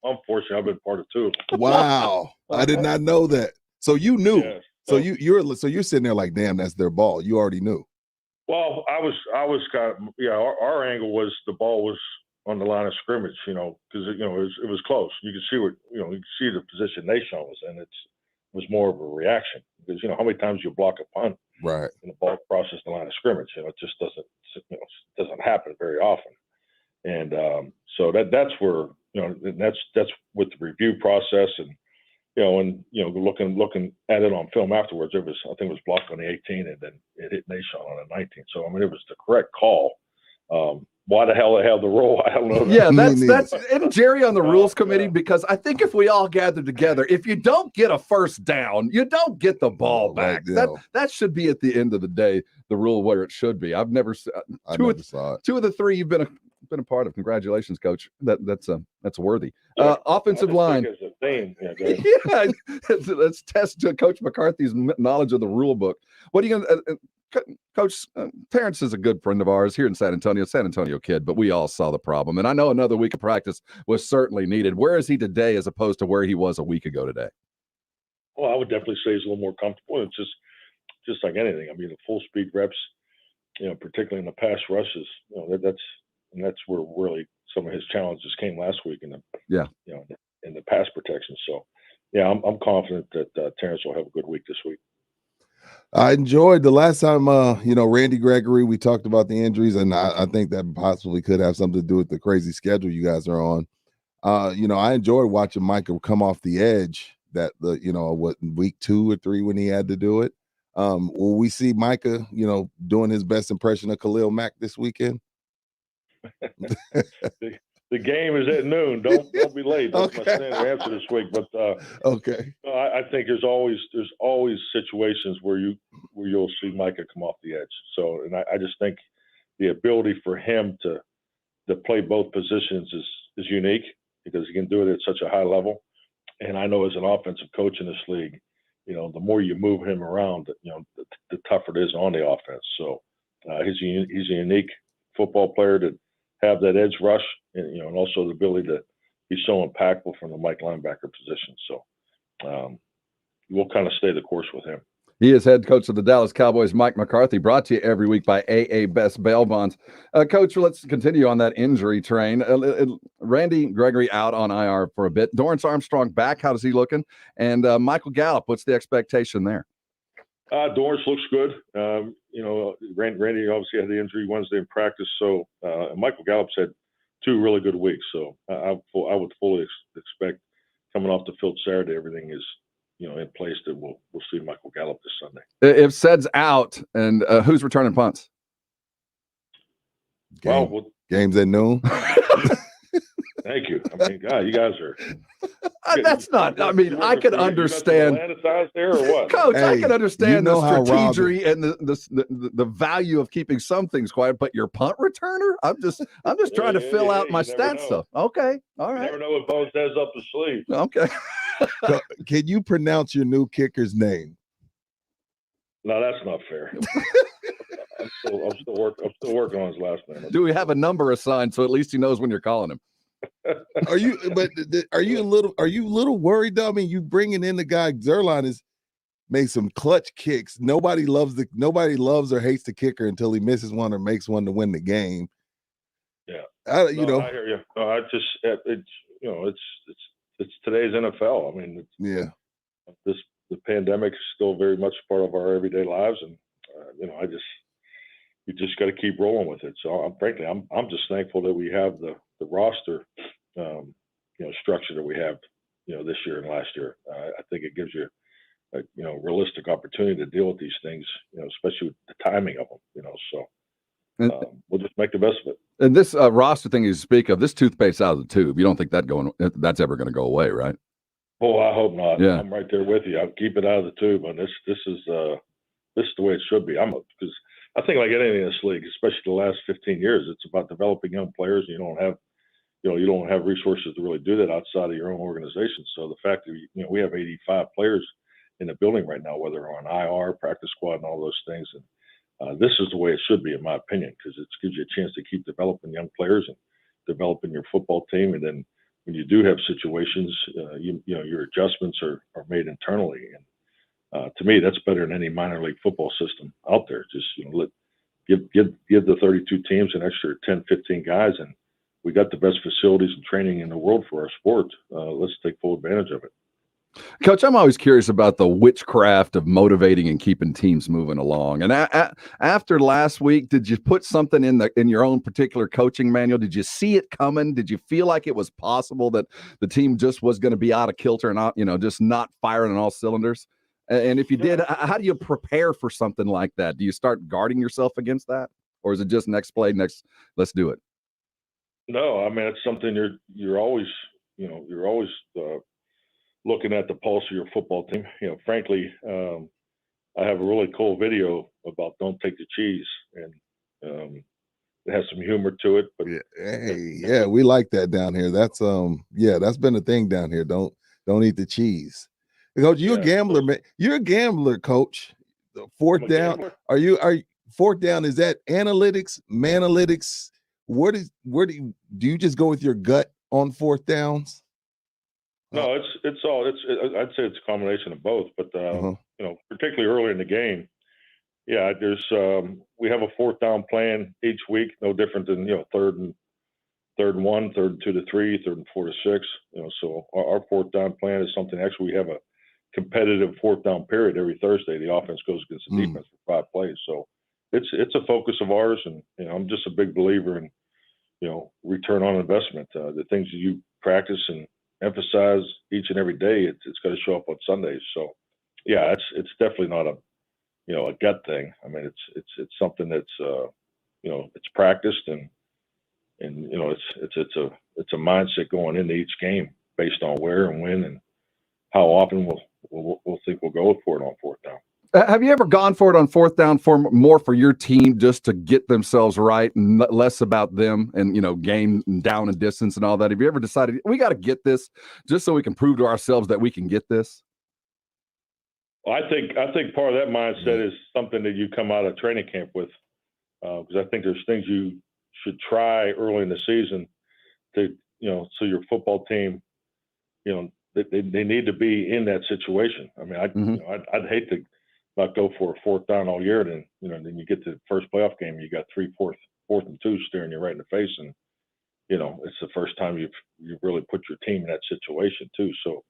I'm fortunate. I've been part of 2. Wow, I did not know that. So you knew. Yeah, so you're sitting there like, damn, that's their ball. You already knew. Well, I was kind of, our angle was the ball was on the line of scrimmage, because it was close. You could see you could see the position Nation was in. It was more of a reaction, because how many times you block a punt, right, and the ball crosses the line of scrimmage. It just doesn't happen very often. And so that's where that's with the review process, and looking at it on film afterwards, I think it was blocked on the 18, and then it hit Nation on the 19. So it was the correct call. Why the hell they have the rule? I don't know. Yeah, that's and Jerry on the rules committee, because I think if we all gather together, if you don't get a first down, you don't get the ball back. That should be at the end of the day the rule where it should be. I've never saw it. 2 of the 3 you've been a part of. Congratulations, Coach. That's worthy. Offensive line. As a theme. Yeah, let's test Coach McCarthy's knowledge of the rule book. What are you going to Coach, Terrence is a good friend of ours here in San Antonio kid, but we all saw the problem. And I know another week of practice was certainly needed. Where is he today as opposed to where he was a week ago today? Well, I would definitely say he's a little more comfortable. It's just like anything. I mean, the full speed reps, particularly in the pass rushes, that's where really some of his challenges came last week in the pass protection. So, yeah, I'm confident that Terrence will have a good week this week. I enjoyed the last time, Randy Gregory, we talked about the injuries, and I think that possibly could have something to do with the crazy schedule you guys are on. I enjoyed watching Micah come off the edge week 2 or 3 when he had to do it. Will we see Micah, doing his best impression of Khalil Mack this weekend? The game is at noon. Don't be late. That's my standard answer this week. But okay, I think there's always situations where you'll see Micah come off the edge. So, and I just think the ability for him to play both positions is unique, because he can do it at such a high level. And I know as an offensive coach in this league, the more you move him around, the tougher it is on the offense. So he's a unique football player to have that edge rush, and also the ability to be so impactful from the Mike linebacker position. So we'll kind of stay the course with him. He is head coach of the Dallas Cowboys, Mike McCarthy, brought to you every week by AA Best Bail Bonds. Coach, let's continue on that injury train. Randy Gregory out on IR for a bit. Dorrance Armstrong back. How does he looking? And Michael Gallup, what's the expectation there? Dorrance looks good. Randy obviously had the injury Wednesday in practice, so Michael Gallup's had 2 really good weeks. So I would fully expect coming off the field Saturday, everything is in place that we'll see Michael Gallup this Sunday. If Sed's out, and who's returning punts? Games at noon. Thank you. I mean, God, you guys are. That's not. I mean, I can understand. There or what? Coach, I can understand the strategy and the value of keeping some things quiet, but your punt returner, I'm just trying to fill out my stats stuff. Okay, all right. You never know what Bones has up his sleeve. Okay. So, can you pronounce your new kicker's name? No, that's not fair. I'm still working on his last name. Do we have a number assigned so at least he knows when you're calling him? Are you a little worried though? I mean, you bringing in the guy Zerline has made some clutch kicks. Nobody loves or hates the kicker until he misses one or makes one to win the game. Yeah, I hear you. No, it's today's NFL. I mean, the pandemic is still very much part of our everyday lives, and you just got to keep rolling with it. So I'm just thankful that we have the roster, structure that we have, this year and last year. I think it gives you a realistic opportunity to deal with these things, especially with the timing of them, So we'll just make the best of it. And this roster thing you speak of, this toothpaste out of the tube, you don't think that's ever going to go away, right? Oh, I hope not. Yeah. I'm right there with you. I'll keep it out of the tube, and this is the way it should be. Because I think like anything in this league, especially the last 15 years, it's about developing young players. You don't have resources to really do that outside of your own organization. So the fact that we have 85 players in the building right now, whether on IR, practice squad, and all those things, and this is the way it should be, in my opinion, because it gives you a chance to keep developing young players and developing your football team, and then when you do have situations, your adjustments are made internally, and to me, that's better than any minor league football system out there. Just give the 32 teams an extra 10, 15 guys, and we got the best facilities and training in the world for our sport. Let's take full advantage of it. Coach, I'm always curious about the witchcraft of motivating and keeping teams moving along. And after last week, did you put something in your own particular coaching manual? Did you see it coming? Did you feel like it was possible that the team just was going to be out of kilter and not, just not firing on all cylinders? And if you did, how do you prepare for something like that? Do you start guarding yourself against that, or is it just next play, let's do it? No, I mean, it's something you're always looking at the pulse of your football team. Frankly, I have a really cool video about don't take the cheese, and it has some humor to it. But yeah, we like that down here. That's that's been a thing down here. Don't eat the cheese. Coach, you're a gambler, man. You're a gambler, Coach. Fourth down. Gambler. Are you fourth down? Is that analytics, manalytics? Do you just go with your gut on fourth downs? No, it's all. I'd say it's a combination of both. But particularly early in the game, there's we have a fourth down plan each week, no different than third and 1, 3rd and 2 to 3, 3rd and 4 to 6. So our fourth down plan is something. Actually, we have a competitive fourth down period every Thursday. The offense goes against the defense for 5 plays. So it's a focus of ours, and I'm just a big believer in return on investment. The things that you practice and emphasize each and every day, it's going to show up on Sundays. So it's definitely not a gut thing. I mean, it's something that's it's practiced, and it's a mindset going into each game based on where and when and how often we'll think we'll go for it on fourth down. Have you ever gone for it on fourth down more for your team just to get themselves right and less about them and, game down and distance and all that? Have you ever decided we got to get this just so we can prove to ourselves that we can get this? Well, I think part of that mindset is something that you come out of training camp with, because I think there's things you should try early in the season to, so your football team, they need to be in that situation. I mean, I'd hate to not go for a fourth down all year. Then, then you get to the first playoff game, you got 4th and 2 staring you right in the face. And, it's the first time you've really put your team in that situation too. So,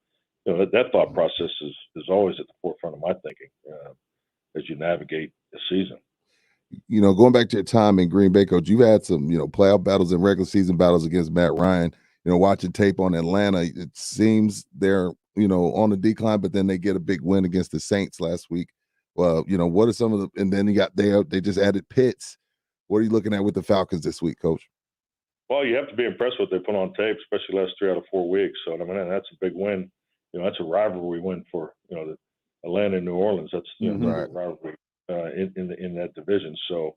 that thought process is always at the forefront of my thinking as you navigate the season. Going back to your time in Green Bay, Coach, you've had some, playoff battles and regular season battles against Matt Ryan. Watching tape on Atlanta, it seems they're, on the decline, but then they get a big win against the Saints last week. Well, what are some of the, and then they just added Pitts. What are you looking at with the Falcons this week, Coach? Well, you have to be impressed with what they put on tape, especially last 3 out of 4 weeks. So, I mean, that's a big win. That's a rivalry win for, the Atlanta and New Orleans. That's, the rivalry in that division. So,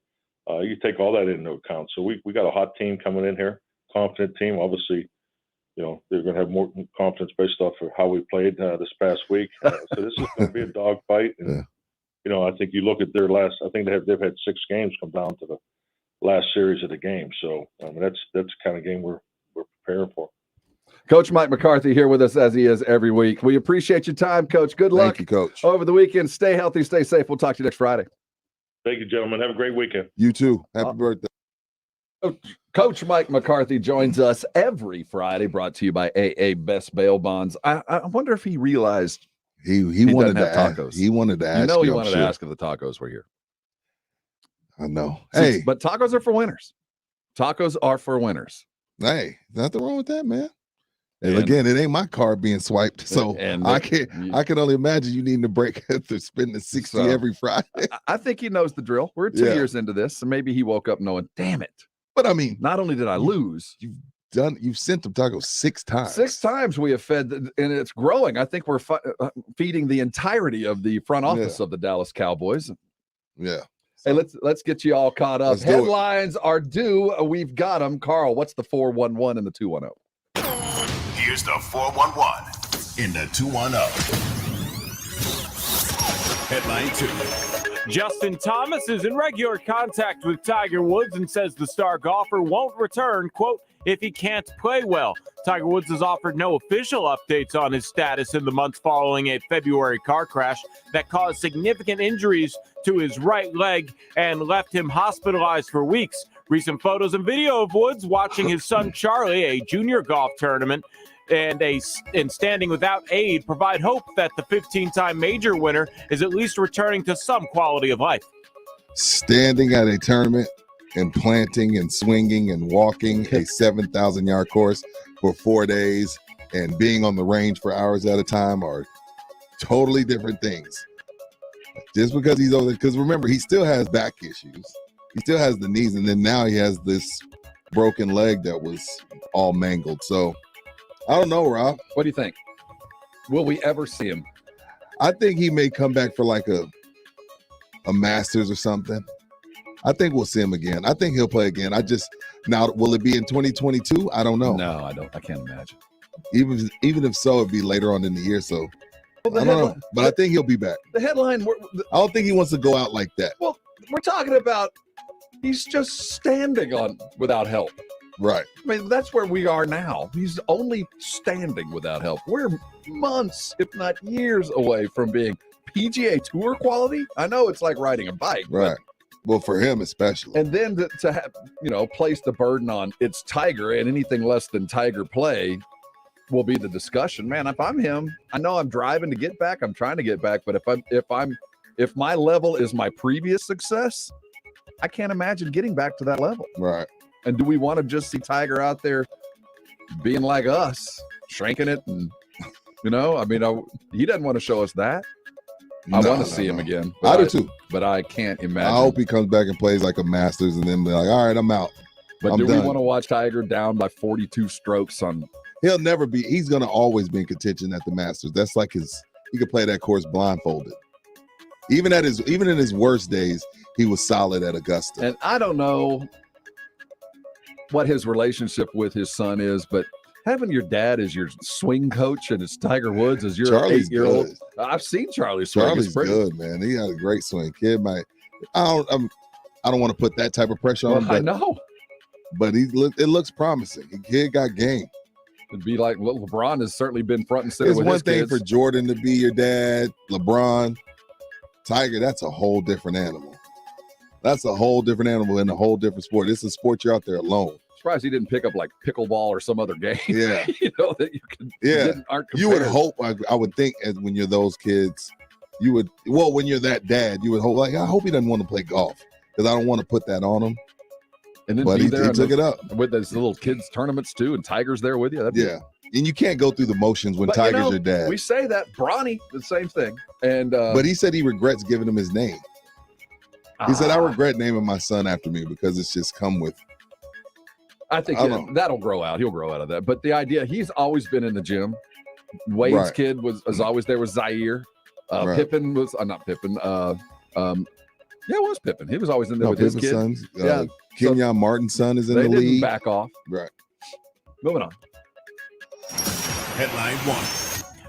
you take all that into account. So we got a hot team coming in here, confident team. Obviously, they're going to have more confidence based off of how we played this past week. So this is going to be a dogfight. And, I think you look at their last, I think they've had 6 games come down to the last series of the game. So, I mean, that's the kind of game we're preparing for. Coach Mike McCarthy here with us as he is every week. We appreciate your time, Coach. Good luck. Thank you, Coach. Over the weekend. Stay healthy, stay safe. We'll talk to you next Friday. Thank you, gentlemen. Have a great weekend. You too. Happy birthday. Coach Mike McCarthy joins us every Friday, brought to you by AA Best Bail Bonds. I wonder if he realized he wanted to have tacos. He wanted to ask. He wanted to ask if the tacos were here. I know. But tacos are for winners. Tacos are for winners. Hey, nothing wrong with that, man. And again, it ain't my card being swiped, so I can only imagine you needing to break after spending 60 every Friday. I think he knows the drill. We're 2 years into this, so maybe he woke up knowing, damn it. But I mean, not only did I lose, you've sent them tacos 6 times. 6 times we have fed, and it's growing. I think we're feeding the entirety of the front office of the Dallas Cowboys. Yeah. Hey, let's get you all caught up. Headlines are due. We've got them. Carl, what's the 411 and the 210? Here's the 411 in the 210. Headline 2. Justin Thomas is in regular contact with Tiger Woods and says the star golfer won't return, quote, if he can't play well. Tiger Woods has offered no official updates on his status in the months following a February car crash that caused significant injuries to his right leg and left him hospitalized for weeks. Recent photos and video of Woods watching his son Charlie, a junior golf tournament, and standing without aid provide hope that the 15-time major winner is at least returning to some quality of life. Standing at a tournament and planting and swinging and walking a 7,000-yard course for 4 days and being on the range for hours at a time are totally different things. Just because he's over there, because remember, he still has back issues. He still has the knees, and then now he has this broken leg that was all mangled. So I don't know, Rob. What do you think? Will we ever see him? I think he may come back for like a Masters or something. I think we'll see him again. I think he'll play again. Now, will it be in 2022? I don't know. No, I don't. I can't imagine. Even if so, it'd be later on in the year. So I don't know. But I think he'll be back. The headline. I don't think he wants to go out like that. Well, we're talking about he's just standing on without help. Right. I mean, that's where we are now. He's only standing without help. We're months, if not years, away from being PGA Tour quality. I know it's like riding a bike. Right. Well, for him especially. And then to have, place the burden on it's Tiger, and anything less than Tiger play will be the discussion. Man, if I'm him, I know I'm driving to get back. I'm trying to get back. But if my level is my previous success, I can't imagine getting back to that level. Right. And do we want to just see Tiger out there being like us, shrinking it? And, he doesn't want to show us that. I want to see him again. I do too. But I can't imagine. I hope he comes back and plays like a Masters and then be like, all right, I'm out. But do we want to watch Tiger down by 42 strokes on? He'll never be. He's going to always be in contention at the Masters. That's like he could play that course blindfolded. Even in his worst days, he was solid at Augusta. And I don't know what his relationship with his son is, but having your dad as your swing coach and it's Tiger Woods as your 8-year-old. I've seen Charlie swing. Charlie's good, man. He had a great swing. Kid, I don't want to put that type of pressure on him. I know. But it looks promising. The kid got game. It'd be like LeBron has certainly been front and center it's with one his thing kids. For Jordan to be your dad, LeBron, Tiger, that's a whole different animal. That's a whole different animal in a whole different sport. It's a sport you're out there alone. Surprised he didn't pick up like pickleball or some other game. Yeah. That you can. Yeah. Aren't you would hope, I would think, as when you're those kids, when you're that dad, you would hope, I hope he doesn't want to play golf because I don't want to put that on him. And then but he took it up. With those little kids tournaments too, and Tiger's there with you. And you can't go through the motions when Tiger's your dad. We say that. Bronny, the same thing. And but he said he regrets giving him his name. He said, I regret naming my son after me because it's just come with. I think that'll grow out. He'll grow out of that. But the idea, he's always been in the gym. Wade's kid was always there with Zaire. Pippen was not Pippen. It was Pippen. He was always in there with his kids. Sons. Kenyon Martin's son is in the They league. didn't back off. Right. Moving on. Headline 1.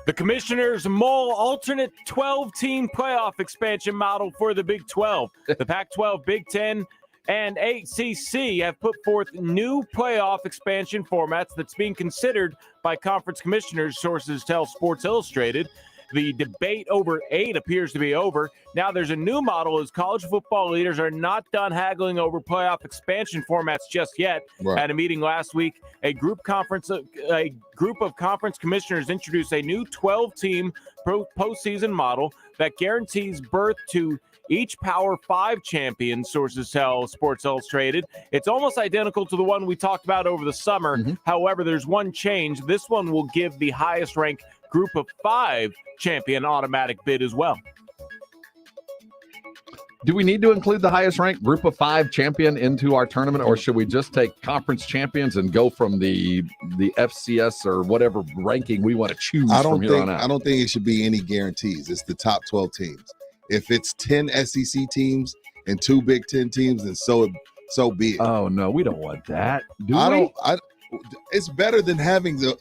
The commissioners mull alternate 12-team playoff expansion model for the Big 12. The Pac-12, Big 10, and ACC have put forth new playoff expansion formats that's being considered by conference commissioners, sources tell Sports Illustrated. The debate over 8 appears to be over. Now there's a new model as college football leaders are not done haggling over playoff expansion formats just yet. Right. At a meeting last week, a group of conference commissioners introduced a new 12-team postseason model that guarantees berth to each Power 5 champion, sources tell Sports Illustrated. It's almost identical to the one we talked about over the summer. However, there's one change. This one will give the highest ranked Group of 5 champion automatic bid as well. Do we need to include the highest ranked Group of 5 champion into our tournament, or should we just take conference champions and go from the FCS or whatever ranking we want to choose from here on out? I don't think it should be any guarantees. It's the top 12 teams. If it's 10 SEC teams and 2 Big Ten teams, then so be it. Oh no, we don't want that. It's better than having the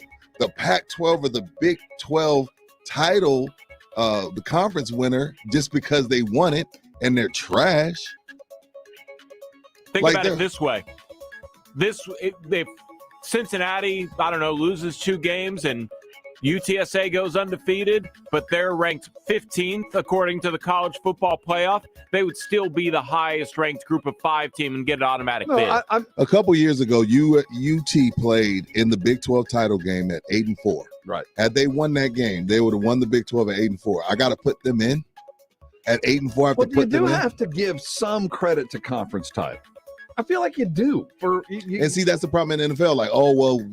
Pac-12 or the Big 12 title, the conference winner, just because they won it. And they're trash. Think about it this way. If Cincinnati, loses 2 games and UTSA goes undefeated, but they're ranked 15th according to the college football playoff, they would still be the highest ranked Group of 5 team and get an automatic bid. A couple years ago, UT played in the Big 12 title game at 8-4. Right. Had they won that game, they would have won the Big 12 at 8-4. I got to put them in. At 8-4, you do have to give some credit to conference title. I feel like you do. And see, that's the problem in the NFL. Like,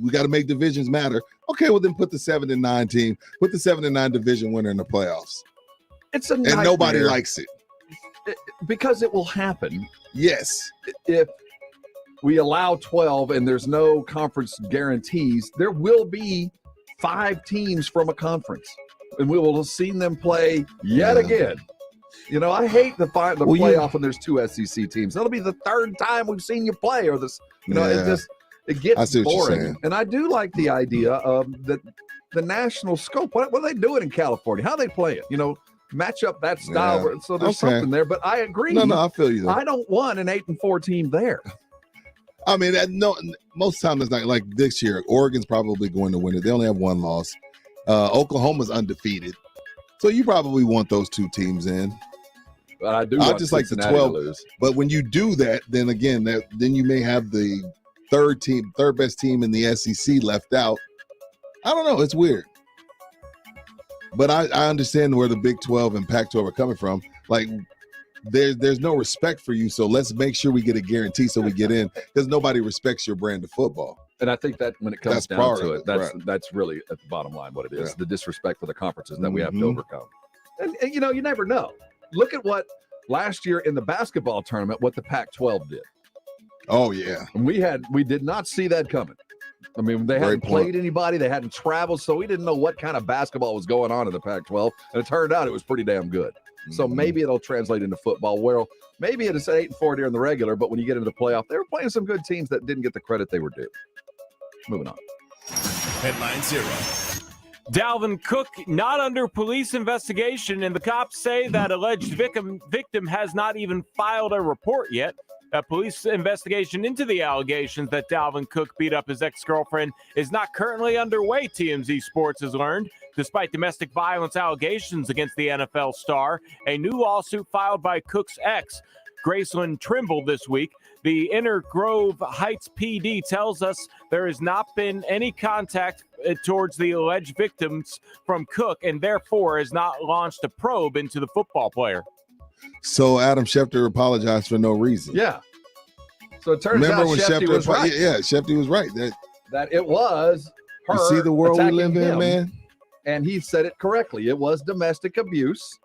we got to make divisions matter. Okay, well then put the 7-9 team, put the 7-9 division winner in the playoffs. It's a nightmare. And nobody likes it because it will happen. Yes, if we allow 12 and there's no conference guarantees, there will be 5 teams from a conference, and we will have seen them play yet again. I hate the playoff when there's 2 SEC teams. That'll be the 3rd time we've seen you play, or this. It gets boring. And I do like the idea of the national scope. What are they doing in California? How are they playing? Match up that style. Yeah. So there's something there. But I agree. No, I feel you. I don't want an 8-4 team there. I mean, most times it's not like this year. Oregon's probably going to win it. They only have 1 loss. Oklahoma's undefeated. So you probably want those 2 teams in. But I do. I just like the 12. Lose. But when you do that, then again, then you may have the third best team in the SEC left out. I don't know. It's weird. But I understand where the Big 12 and Pac-12 are coming from. Like, there's no respect for you, so let's make sure we get a guarantee so we get in, because nobody respects your brand of football. And I think that when it comes down to it, that's really at the bottom line what it is, the disrespect for the conferences that we have to overcome. And you never know. Look at what last year in the basketball tournament, what the Pac-12 did. Oh, yeah. And we did not see that coming. I mean, they hadn't played anybody. They hadn't traveled, so we didn't know what kind of basketball was going on in the Pac-12. And it turned out it was pretty damn good. So maybe it'll translate into football. Well, maybe it's 8-4 during the regular, but when you get into the playoff, they were playing some good teams that didn't get the credit they were due. Moving on. Headline 0. Dalvin Cook not under police investigation, and the cops say that alleged victim has not even filed a report yet. A police investigation into the allegations that Dalvin Cook beat up his ex-girlfriend is not currently underway, TMZ Sports has learned. Despite domestic violence allegations against the NFL star, a new lawsuit filed by Cook's ex, Graceland Trimble, this week. The Inner Grove Heights PD tells us there has not been any contact towards the alleged victims from Cook, and therefore has not launched a probe into the football player. So Adam Schefter apologized for no reason. Yeah. So it turns out Schefter was right. Yeah, Schefter was right. That it was her. You see the world we live in, him, man? And he said it correctly. It was domestic abuse,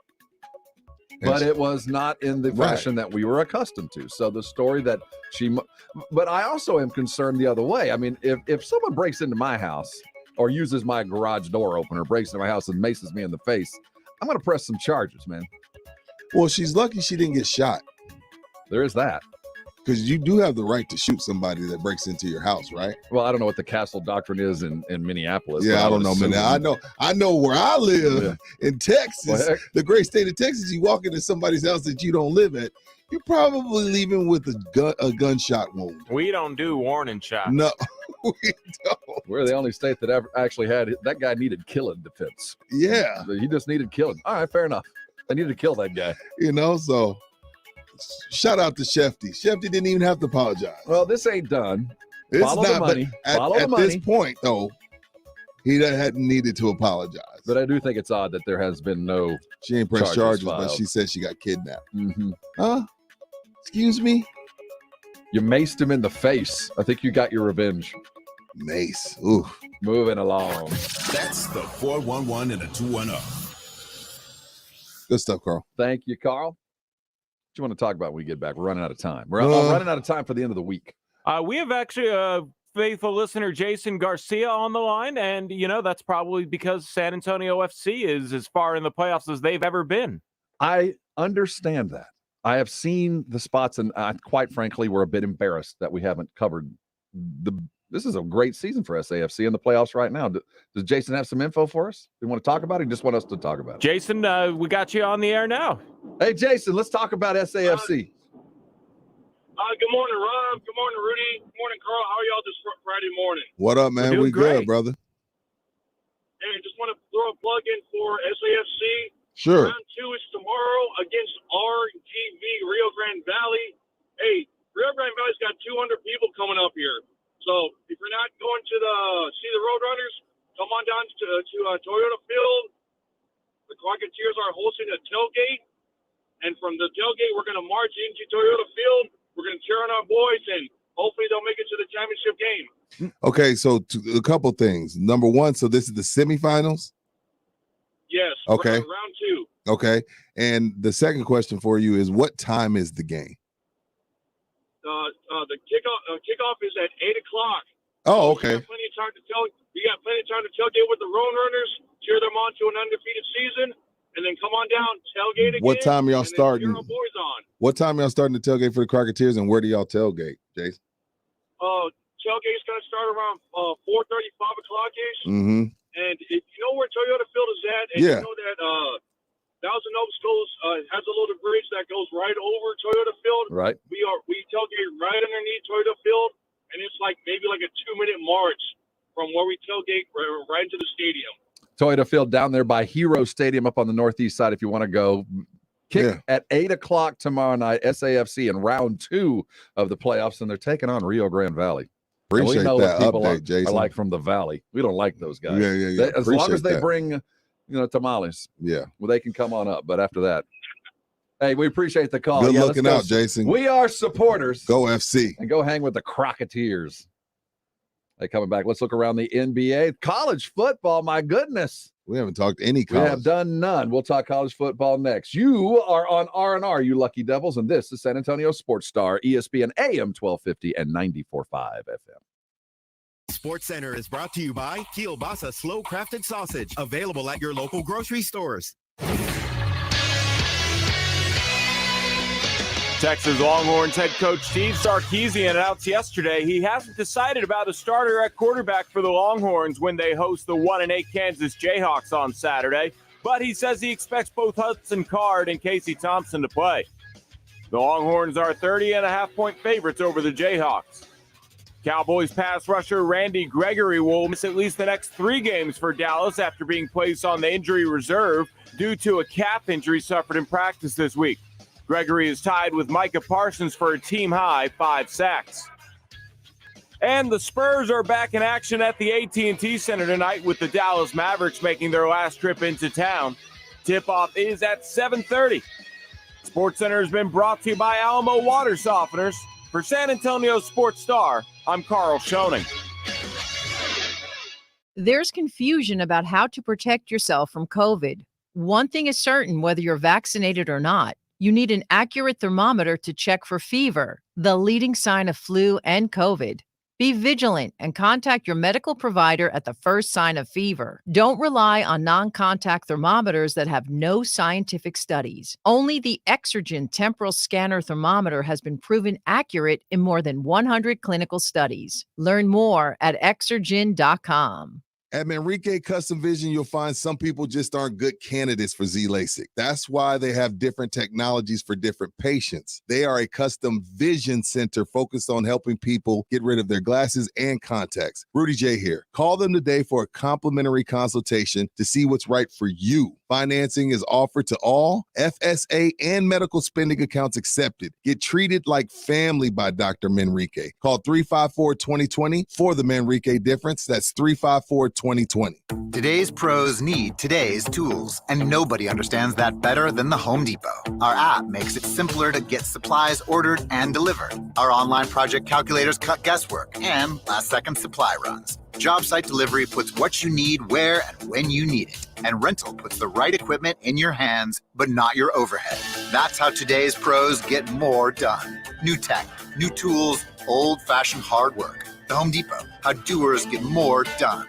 but it was not in the fashion that we were accustomed to. So the story that but I also am concerned the other way. I mean, if someone breaks into my house or uses my garage door opener, breaks into my house and maces me in the face, I'm going to press some charges, man. Well, she's lucky she didn't get shot. There is that. Because you do have the right to shoot somebody that breaks into your house, right? Well, I don't know what the castle doctrine is in Minneapolis. Yeah, I don't know, man. I know where I live in Texas, the great state of Texas. You walk into somebody's house that you don't live at, you're probably leaving with a gunshot wound. We don't do warning shots. No, we don't. We're the only state that ever actually had that guy needed killing defense. Yeah, he just needed killing. All right, fair enough. They needed to kill that guy. So shout out to Shefty. Shefty didn't even have to apologize. Well, this ain't done. It's Follow not, the money. At this point, though, He hadn't needed to apologize. But I do think it's odd that there has been no. She ain't pressed charges, but filed. she said she got kidnapped. Mm-hmm. Huh? Excuse me? You maced him in the face. I think you got your revenge. Mace. Ooh. Moving along. That's the 411 and a 210. Good stuff, Carl. Thank you, Carl. What do you want to talk about when we get back? We're running out of time. We're running out of time for the end of the week. We have actually faithful listener Jason Garcia on the line, and that's probably because San Antonio FC is as far in the playoffs as they've ever been. I understand that. I have seen the spots, and quite frankly, we're a bit embarrassed that we haven't covered this is a great season for SAFC in the playoffs right now. Does Jason have some info for us? Do you want to talk about it, or just want us to talk about it? Jason, we got you on the air now. Hey, Jason, let's talk about SAFC. Good morning, Rob. Good morning, Rudy. Good morning, Carl. How are y'all this Friday morning? What up, man? We good, brother. Hey, just want to throw a plug in for SAFC. Sure. Round 2 is tomorrow against RGV Rio Grande Valley. Hey, Rio Grande Valley's got 200 people coming up here. So if you're not going to see the Roadrunners, come on down to Toyota Field. The Crocketeers are hosting a tailgate. And from the tailgate, we're going to march into Toyota Field. We're going to cheer on our boys, and hopefully they'll make it to the championship game. Okay, so a couple things. Number one, so this is the semifinals? Yes. Okay. Round 2. Okay. And the second question for you is, what time is the game? The kickoff is at 8 o'clock. Oh, okay. We got plenty of time to tailgate with the Roadrunners, cheer them on to an undefeated season, and then come on down, tailgate again. What time y'all starting? Cheer our boys on. What time y'all starting to tailgate for the Crocketeers, and where do y'all tailgate, Jason? Tailgate's going to start around 4:30, 5 o'clock-ish. Mm-hmm. And if you know where Toyota Field is at, and you know that Thousand Oaks has a little bridge that goes right over Toyota Field. Right. We tailgate right underneath Toyota Field, and it's maybe a 2-minute march from where we tailgate right into the stadium. Toyota Field down there by Hero Stadium up on the northeast side if you want to go. Kick at 8 o'clock tomorrow night, SAFC in round 2 of the playoffs, and they're taking on Rio Grande Valley. Appreciate that update, Jason. I like from the Valley. We don't like those guys. Yeah. As long as they bring, tamales. Yeah. Well, they can come on up. But after that, hey, we appreciate the call. Good looking out, Jason. We are supporters. Go FC. And go hang with the Crocketeers. Hey, coming back, let's look around the NBA. College football, my goodness. We haven't talked any college. We have done none. We'll talk college football next. You are on R&R, you lucky devils, and this is San Antonio Sports Star, ESPN AM 1250 and 94.5 FM. Sports Center is brought to you by Kielbasa Slow Crafted Sausage, available at your local grocery stores. Texas Longhorns head coach Steve Sarkisian announced yesterday he hasn't decided about a starter at quarterback for the Longhorns when they host the 1-8 Kansas Jayhawks on Saturday, but he says he expects both Hudson Card and Casey Thompson to play. The Longhorns are 30.5-point favorites over the Jayhawks. Cowboys pass rusher Randy Gregory will miss at least the next 3 games for Dallas after being placed on the injury reserve due to a calf injury suffered in practice this week. Gregory is tied with Micah Parsons for a team-high 5 sacks. And the Spurs are back in action at the AT&T Center tonight with the Dallas Mavericks making their last trip into town. Tip-off is at 7:30. SportsCenter has been brought to you by Alamo Water Softeners. For San Antonio Sports Star, I'm Carl Schoening. There's confusion about how to protect yourself from COVID. One thing is certain, whether you're vaccinated or not, you need an accurate thermometer to check for fever, the leading sign of flu and COVID. Be vigilant and contact your medical provider at the first sign of fever. Don't rely on non-contact thermometers that have no scientific studies. Only the Exergen temporal scanner thermometer has been proven accurate in more than 100 clinical studies. Learn more at Exergen.com. At Manrique Custom Vision, you'll find some people just aren't good candidates for Z-LASIK. That's why they have different technologies for different patients. They are a custom vision center focused on helping people get rid of their glasses and contacts. Rudy J here. Call them today for a complimentary consultation to see what's right for you. Financing is offered to all FSA and medical spending accounts accepted. Get treated like family by Dr. Manrique. Call 354-2020 for the Manrique difference. That's 354-2020 2020. Today's pros need today's tools, and nobody understands that better than the Home Depot. Our app makes it simpler to get supplies ordered and delivered. Our online project calculators cut guesswork and last-second supply runs. Job site delivery puts what you need where and when you need it. And rental puts the right equipment in your hands, but not your overhead. That's how today's pros get more done. New tech, new tools, old-fashioned hard work. The Home Depot, how doers get more done.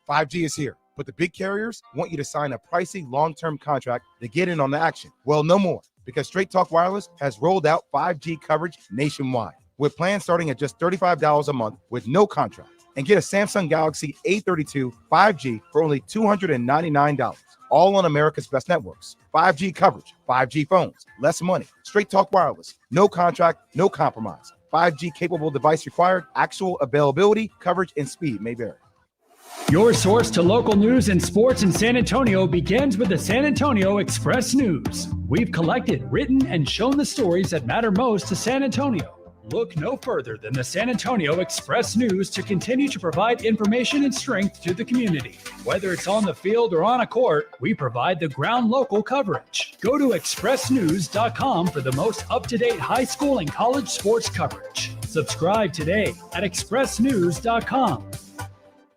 5G is here, but the big carriers want you to sign a pricey long-term contract to get in on the action. Well, no more, because Straight Talk Wireless has rolled out 5G coverage nationwide, with plans starting at just $35 a month with no contract. And get a Samsung Galaxy A32 5G for only $299, all on America's best networks. 5G coverage, 5G phones, less money. Straight Talk Wireless, no contract, no compromise. 5G capable device required, actual availability, coverage, and speed may vary. Your source to local news and sports in San Antonio begins with the San Antonio Express News. We've collected, written, and shown the stories that matter most to San Antonio. Look no further than the San Antonio Express News to continue to provide information and strength to the community. Whether it's on the field or on a court, we provide the ground local coverage. Go to expressnews.com for the most up-to-date high school and college sports coverage. Subscribe today at expressnews.com.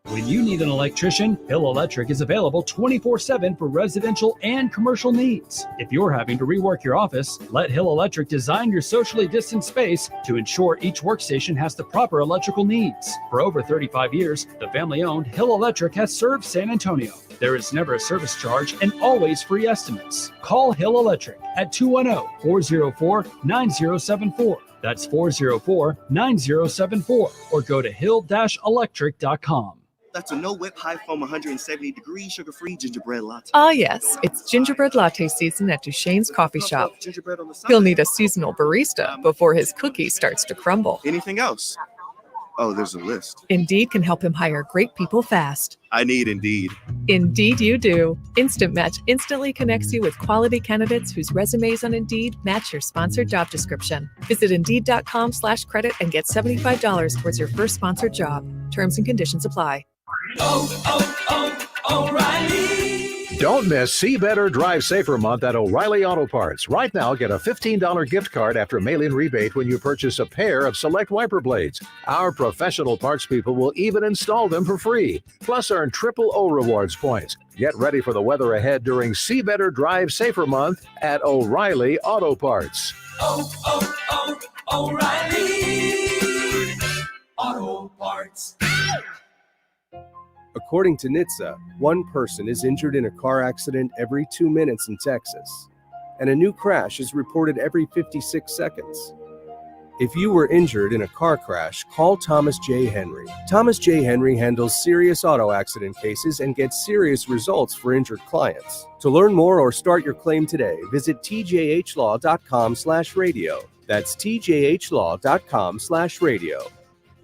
When you need an electrician, Hill Electric is available 24/7 for residential and commercial needs. If you're having to rework your office, let Hill Electric design your socially distanced space to ensure each workstation has the proper electrical needs. For over 35 years, the family-owned Hill Electric has served San Antonio. There is never a service charge and always free estimates. Call Hill Electric at 210-404-9074. That's 404-9074. Or go to hill-electric.com. That's a no-whip, high-foam, 170-degree, sugar-free gingerbread latte. Ah, yes, it's gingerbread latte season at Duchesne's Coffee Shop. He'll need a seasonal barista before his cookie starts to crumble. Anything else? Oh, there's a list. Indeed can help him hire great people fast. I need Indeed. Indeed you do. Instant Match instantly connects you with quality candidates whose resumes on Indeed match your sponsored job description. Visit Indeed.com/credit and get $75 towards your first sponsored job. Terms and conditions apply. O'Reilly. Don't miss See Better, Drive Safer month at O'Reilly Auto Parts. Right now, get a $15 gift card after mail-in rebate when you purchase a pair of select wiper blades. Our professional parts people will even install them for free. Plus, earn triple O Rewards points. Get ready for the weather ahead during See Better, Drive Safer month at O'Reilly Auto Parts. O'Reilly Auto Parts. According to NHTSA, one person is injured in a car accident every 2 minutes in Texas, and a new crash is reported every 56 seconds. If you were injured in a car crash, call Thomas J. Henry. Thomas J. Henry handles serious auto accident cases and gets serious results for injured clients. To learn more or start your claim today, visit tjhlaw.com/radio. That's tjhlaw.com/radio.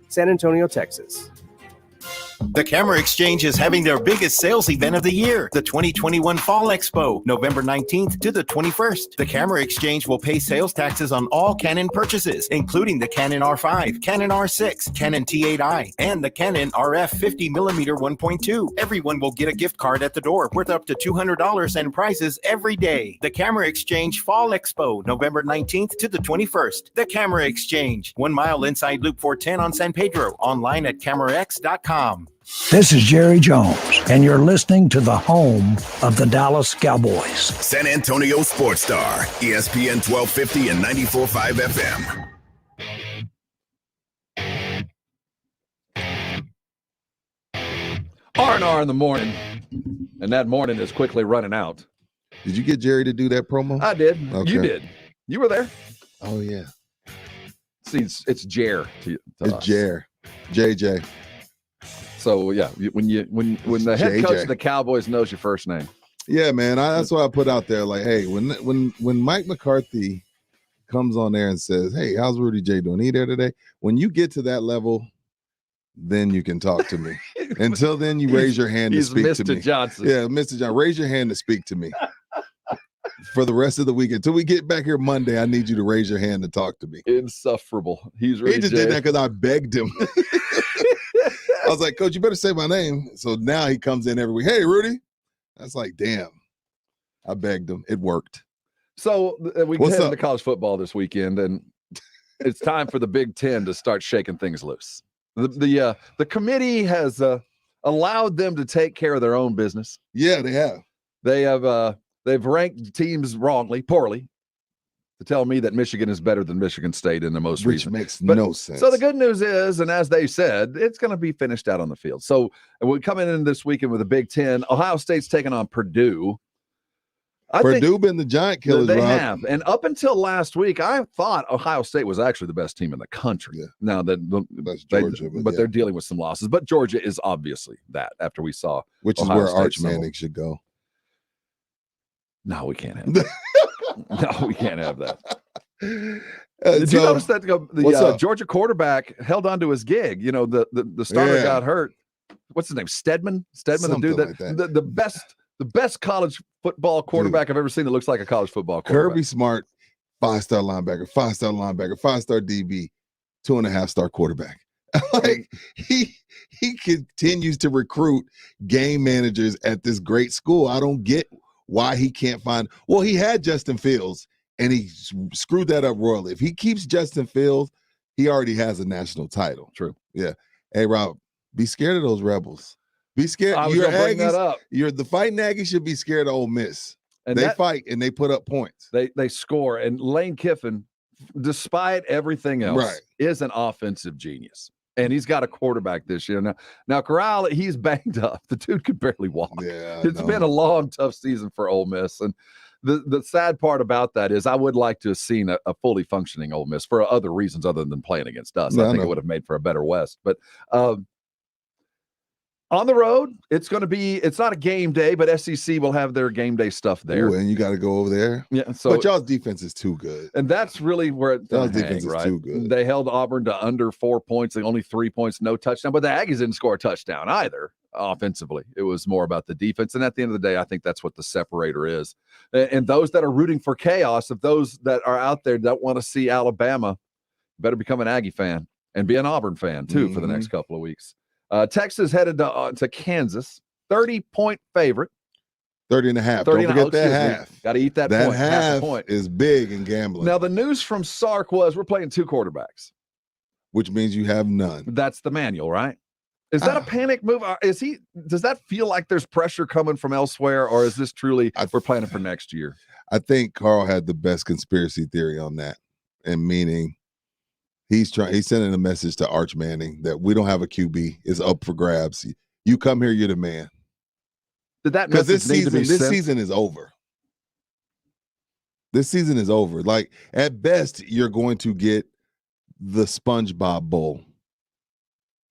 San Antonio, Texas. The Camera Exchange is having their biggest sales event of the year, the 2021 Fall Expo, November 19th to the 21st. The Camera Exchange will pay sales taxes on all Canon purchases, including the Canon R5, Canon R6, Canon T8i, and the Canon RF 50mm 1.2. Everyone will get a gift card at the door worth up to $200 and prizes every day. The Camera Exchange Fall Expo, November 19th to the 21st. The Camera Exchange, 1 mile inside Loop 410 on San Pedro, online at camerax.com. This is Jerry Jones, and you're listening to the home of the Dallas Cowboys. San Antonio Sports Star, ESPN 1250 and 94.5 FM. R&R in the morning, and that morning is quickly running out. Did you get Jerry to do that promo? I did. Okay. You did. You were there. Oh, yeah. See, it's Jer. It's Jer. JJ. So yeah, when the head coach of the Cowboys knows your first name. Yeah, man. That's what I put out there. Like, hey, when Mike McCarthy comes on there and says, "Hey, how's Rudy J doing? He there today?" When you get to that level, then you can talk to me. Until then, you raise your hand to speak to me. Mr. Johnson. Yeah, Mr. Johnson. Raise your hand to speak to me. For the rest of the week, until we get back here Monday, I need you to raise your hand to talk to me. Insufferable. He just did that because I begged him. I was like, Coach, you better say my name. So now he comes in every week. Hey, Rudy. That's like, damn. I begged him. It worked. So we head into college football this weekend, and it's time for the Big Ten to start shaking things loose. The committee has allowed them to take care of their own business. Yeah, they have. They've ranked teams poorly, to tell me that Michigan is better than Michigan State in the most recent. Which makes no sense. So the good news is, and as they said, it's going to be finished out on the field. So we're coming in this weekend with the Big Ten. Ohio State's taking on Purdue. Purdue been the giant killers. They have. And up until last week, I thought Ohio State was actually the best team in the country. Yeah. Now that that's Georgia, but they're dealing with some losses. But Georgia is obviously that after we saw which Ohio is where State Arch Manning should go. No, we can't have that. No, we can't have that. Did you notice that the Georgia quarterback held on to his gig? You know, the starter got hurt. What's his name? Stedman, something the dude like that. The best college football quarterback I've ever seen that looks like a college football quarterback. Kirby Smart, 5-star linebacker, 5-star DB, 2.5-star quarterback. Like he continues to recruit game managers at this great school. I don't get why he can't find. Well, he had Justin Fields, and he screwed that up royally. If he keeps Justin Fields, he already has a national title. True. Yeah. Hey, Rob, be scared of those Rebels. Be scared. I was going to bring that up. The Fighting Aggies should be scared of Ole Miss. And they fight and they put up points. They score. And Lane Kiffin, despite everything else, is an offensive genius. And he's got a quarterback this year. Now Corral, he's banged up. The dude could barely walk. Yeah, it's been a long, tough season for Ole Miss. And the sad part about that is I would like to have seen a fully functioning Ole Miss for other reasons other than playing against us. I think it would have made for a better West. But on the road, it's not a game day, but SEC will have their game day stuff there. Ooh, and you got to go over there. Yeah. But y'all's defense is too good. And that's really where y'all's defense is too good. They held Auburn to under 4 points, only 3 points, no touchdown. But the Aggies didn't score a touchdown either offensively. It was more about the defense. And at the end of the day, I think that's what the separator is. And those that are rooting for chaos, if those that are out there that want to see Alabama, better become an Aggie fan and be an Auburn fan too for the next couple of weeks. Texas headed to Kansas, 30-point favorite. 30.5. Don't forget that half. Got to eat that point. Half point is big in gambling. Now, the news from Sark was we're playing 2 quarterbacks. Which means you have none. That's the manual, right? Is that a panic move? Does that feel like there's pressure coming from elsewhere, or is this truly we're planning for next year? I think Carl had the best conspiracy theory on that, and meaning he's sending a message to Arch Manning that we don't have a QB. It's up for grabs. You come here, you're the man. Did that because this season is over. This season is over. Like at best, you're going to get the SpongeBob Bowl.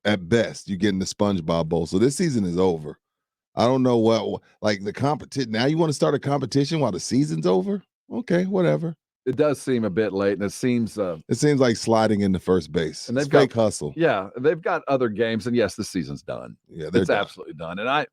At best, you're getting the SpongeBob Bowl. So this season is over. I don't know what like the competition. Now you want to start a competition while the season's over? Okay, whatever. It does seem a bit late, and it seems like sliding into first base. And it's fake hustle. Yeah, they've got other games, and yes, the season's done. Yeah, it's absolutely done. And I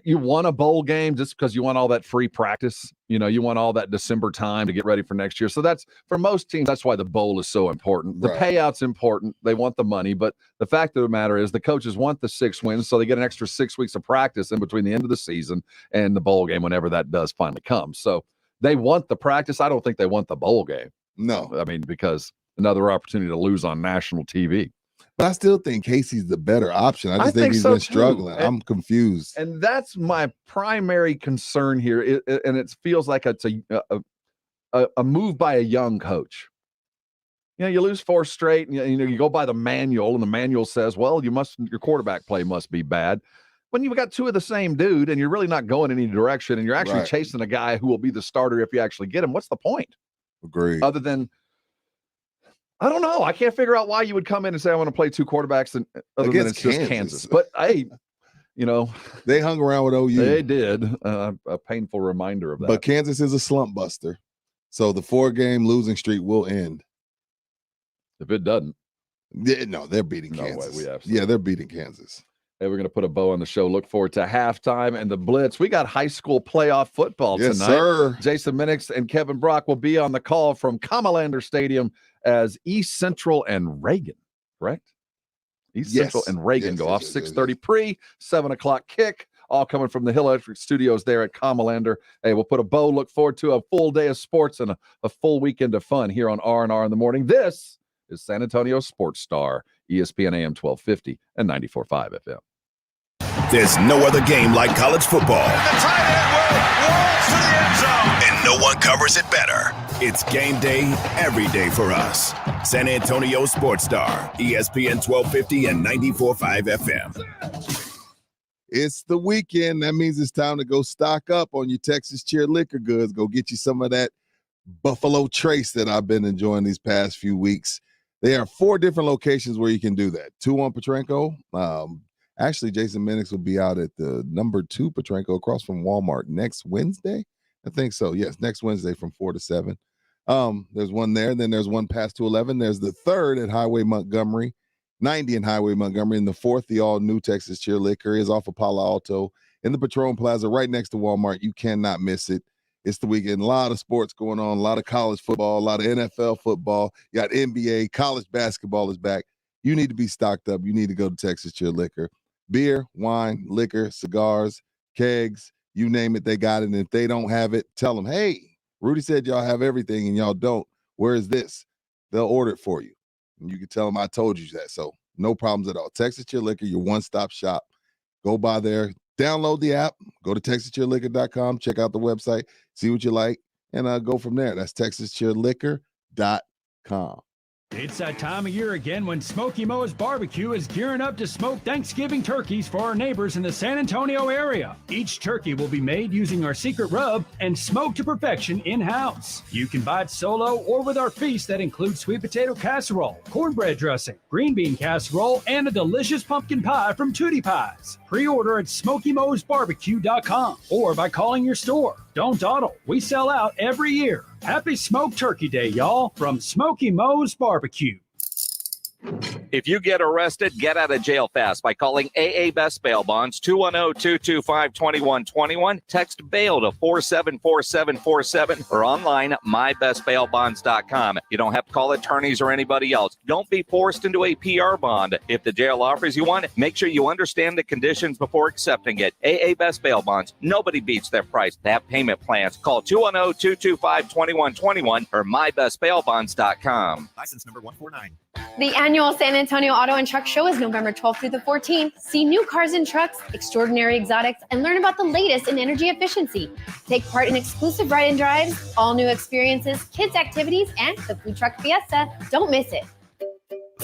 you want a bowl game just because you want all that free practice. You know, you want all that December time to get ready for next year. So that's for most teams. That's why the bowl is so important. The payout's important. They want the money, but the fact of the matter is the coaches want the 6 wins, so they get an extra 6 weeks of practice in between the end of the season and the bowl game, whenever that does finally come. So they want the practice. I don't think they want the bowl game. No, I mean because another opportunity to lose on national TV. But I still think Casey's the better option. I just think he's been struggling. I'm confused. And that's my primary concern here. And it feels like it's a move by a young coach. You know, you lose 4 straight, and you go by the manual, and the manual says, well, your quarterback play must be bad. When you've got 2 of the same dude, and you're really not going any direction, and you're actually chasing a guy who will be the starter if you actually get him, what's the point? Agreed. Other than I don't know. I can't figure out why you would come in and say I want to play 2 quarterbacks other than it's just Kansas. But hey, they hung around with OU. They did. A painful reminder of that. But Kansas is a slump buster, so the 4-game losing streak will end. If it doesn't, no, they're beating Kansas. They're beating Kansas. Hey, we're going to put a bow on the show. Look forward to halftime and the Blitz. We got high school playoff football tonight. Yes, sir. Jason Minix and Kevin Brock will be on the call from Comalander Stadium as East Central and Reagan, correct? East Central and Reagan go off 6:30 pre, 7 o'clock kick, all coming from the Hill Electric Studios there at Comalander. Hey, we'll put a bow. Look forward to a full day of sports and a full weekend of fun here on R&R in the morning. This is San Antonio Sports Star, ESPN AM 1250 and 94.5 FM. There's no other game like college football. The tight end rolls to the end zone. And no one covers it better. It's game day every day for us. San Antonio Sports Star, ESPN 1250 and 94.5 FM. It's the weekend. That means it's time to go stock up on your Texas Cheer liquor goods. Go get you some of that Buffalo Trace that I've been enjoying these past few weeks. There are 4 different locations where you can do that. 2 on Petrenko. Actually, Jason Minix will be out at the number 2 Petrenko across from Walmart next Wednesday. I think so. Yes, next Wednesday from 4 to 7. There's one there. Then there's one past 211. There's the 3rd at Highway Montgomery, 90 and Highway Montgomery. And the 4th, the all-new Texas Cheer Liquor, is off of Palo Alto in the Patron Plaza right next to Walmart. You cannot miss it. It's the weekend. A lot of sports going on, a lot of college football, a lot of NFL football. You got NBA, college basketball is back. You need to be stocked up. You need to go to Texas Cheer Liquor. Beer, wine, liquor, cigars, kegs, you name it, they got it. And if they don't have it, tell them, hey, Rudy said y'all have everything and y'all don't. Where is this? They'll order it for you. And you can tell them I told you that. So no problems at all. Texas Cheer Liquor, your one-stop shop. Go by there, download the app, go to texascheerliquor.com, check out the website, see what you like, and go from there. That's texascheerliquor.com. It's that time of year again when Smoky Mo's Barbecue is gearing up to smoke Thanksgiving turkeys for our neighbors in the San Antonio area. Each turkey will be made using our secret rub and smoked to perfection in-house. You can buy it solo or with our feast that includes sweet potato casserole, cornbread dressing, green bean casserole, and a delicious pumpkin pie from Tootie Pies. Pre-order at SmokyMo'sBarbecue.com or by calling your store. Don't dawdle. We sell out every year. Happy Smoked Turkey Day, y'all, from Smoky Mo's Barbecue. If you get arrested, get out of jail fast by calling AA Best Bail Bonds, 210-225-2121. Text bail to 474747 or online mybestbailbonds.com. You don't have to call attorneys or anybody else. Don't be forced into a PR bond. If the jail offers you one, make sure you understand the conditions before accepting it. AA Best Bail Bonds. Nobody beats their price. They have payment plans. Call 210-225-2121 or mybestbailbonds.com. License number 149. The annual San Antonio Auto and Truck Show is November 12th through the 14th. See new cars and trucks, extraordinary exotics, and learn about the latest in energy efficiency. Take part in exclusive ride and drives, all new experiences, kids activities, and the food truck fiesta. Don't miss it.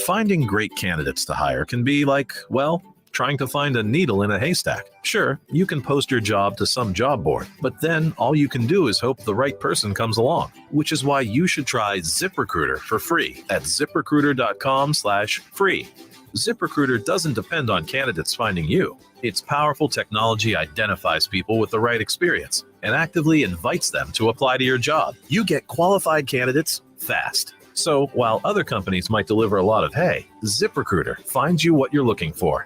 Finding great candidates to hire can be like, well, trying to find a needle in a haystack. Sure, you can post your job to some job board, but then all you can do is hope the right person comes along, which is why you should try ZipRecruiter for free at ZipRecruiter.com/free. ZipRecruiter doesn't depend on candidates finding you. Its powerful technology identifies people with the right experience and actively invites them to apply to your job. You get qualified candidates fast. So while other companies might deliver a lot of hay, ZipRecruiter finds you what you're looking for.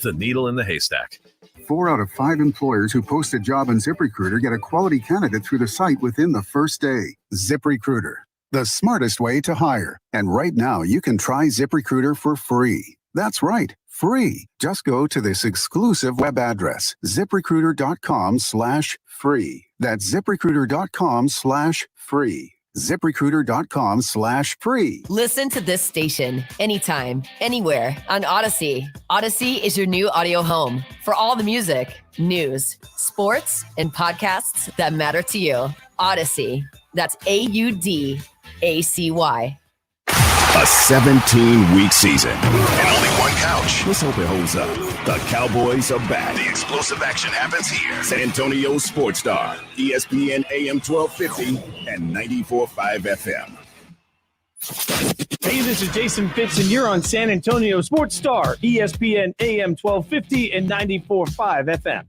The needle in the haystack. 4 out of 5 employers who post a job on ZipRecruiter get a quality candidate through the site within the first day. ZipRecruiter, the smartest way to hire. And right now, you can try ZipRecruiter for free. That's right, free. Just go to this exclusive web address, ZipRecruiter.com/free. That's ZipRecruiter.com/free. ZipRecruiter.com/free. Listen to this station anytime, anywhere on Odyssey. Odyssey is your new audio home for all the music, news, sports, and podcasts that matter to you. Odyssey. That's AUDACY. A 17-week season and only one couch. Let's hope it holds up. The Cowboys are back. The explosive action happens here. San Antonio Sports Star, ESPN AM 1250 and 94.5 FM. Hey, this is Jason Fitz, and you're on San Antonio Sports Star, ESPN AM 1250 and 94.5 FM.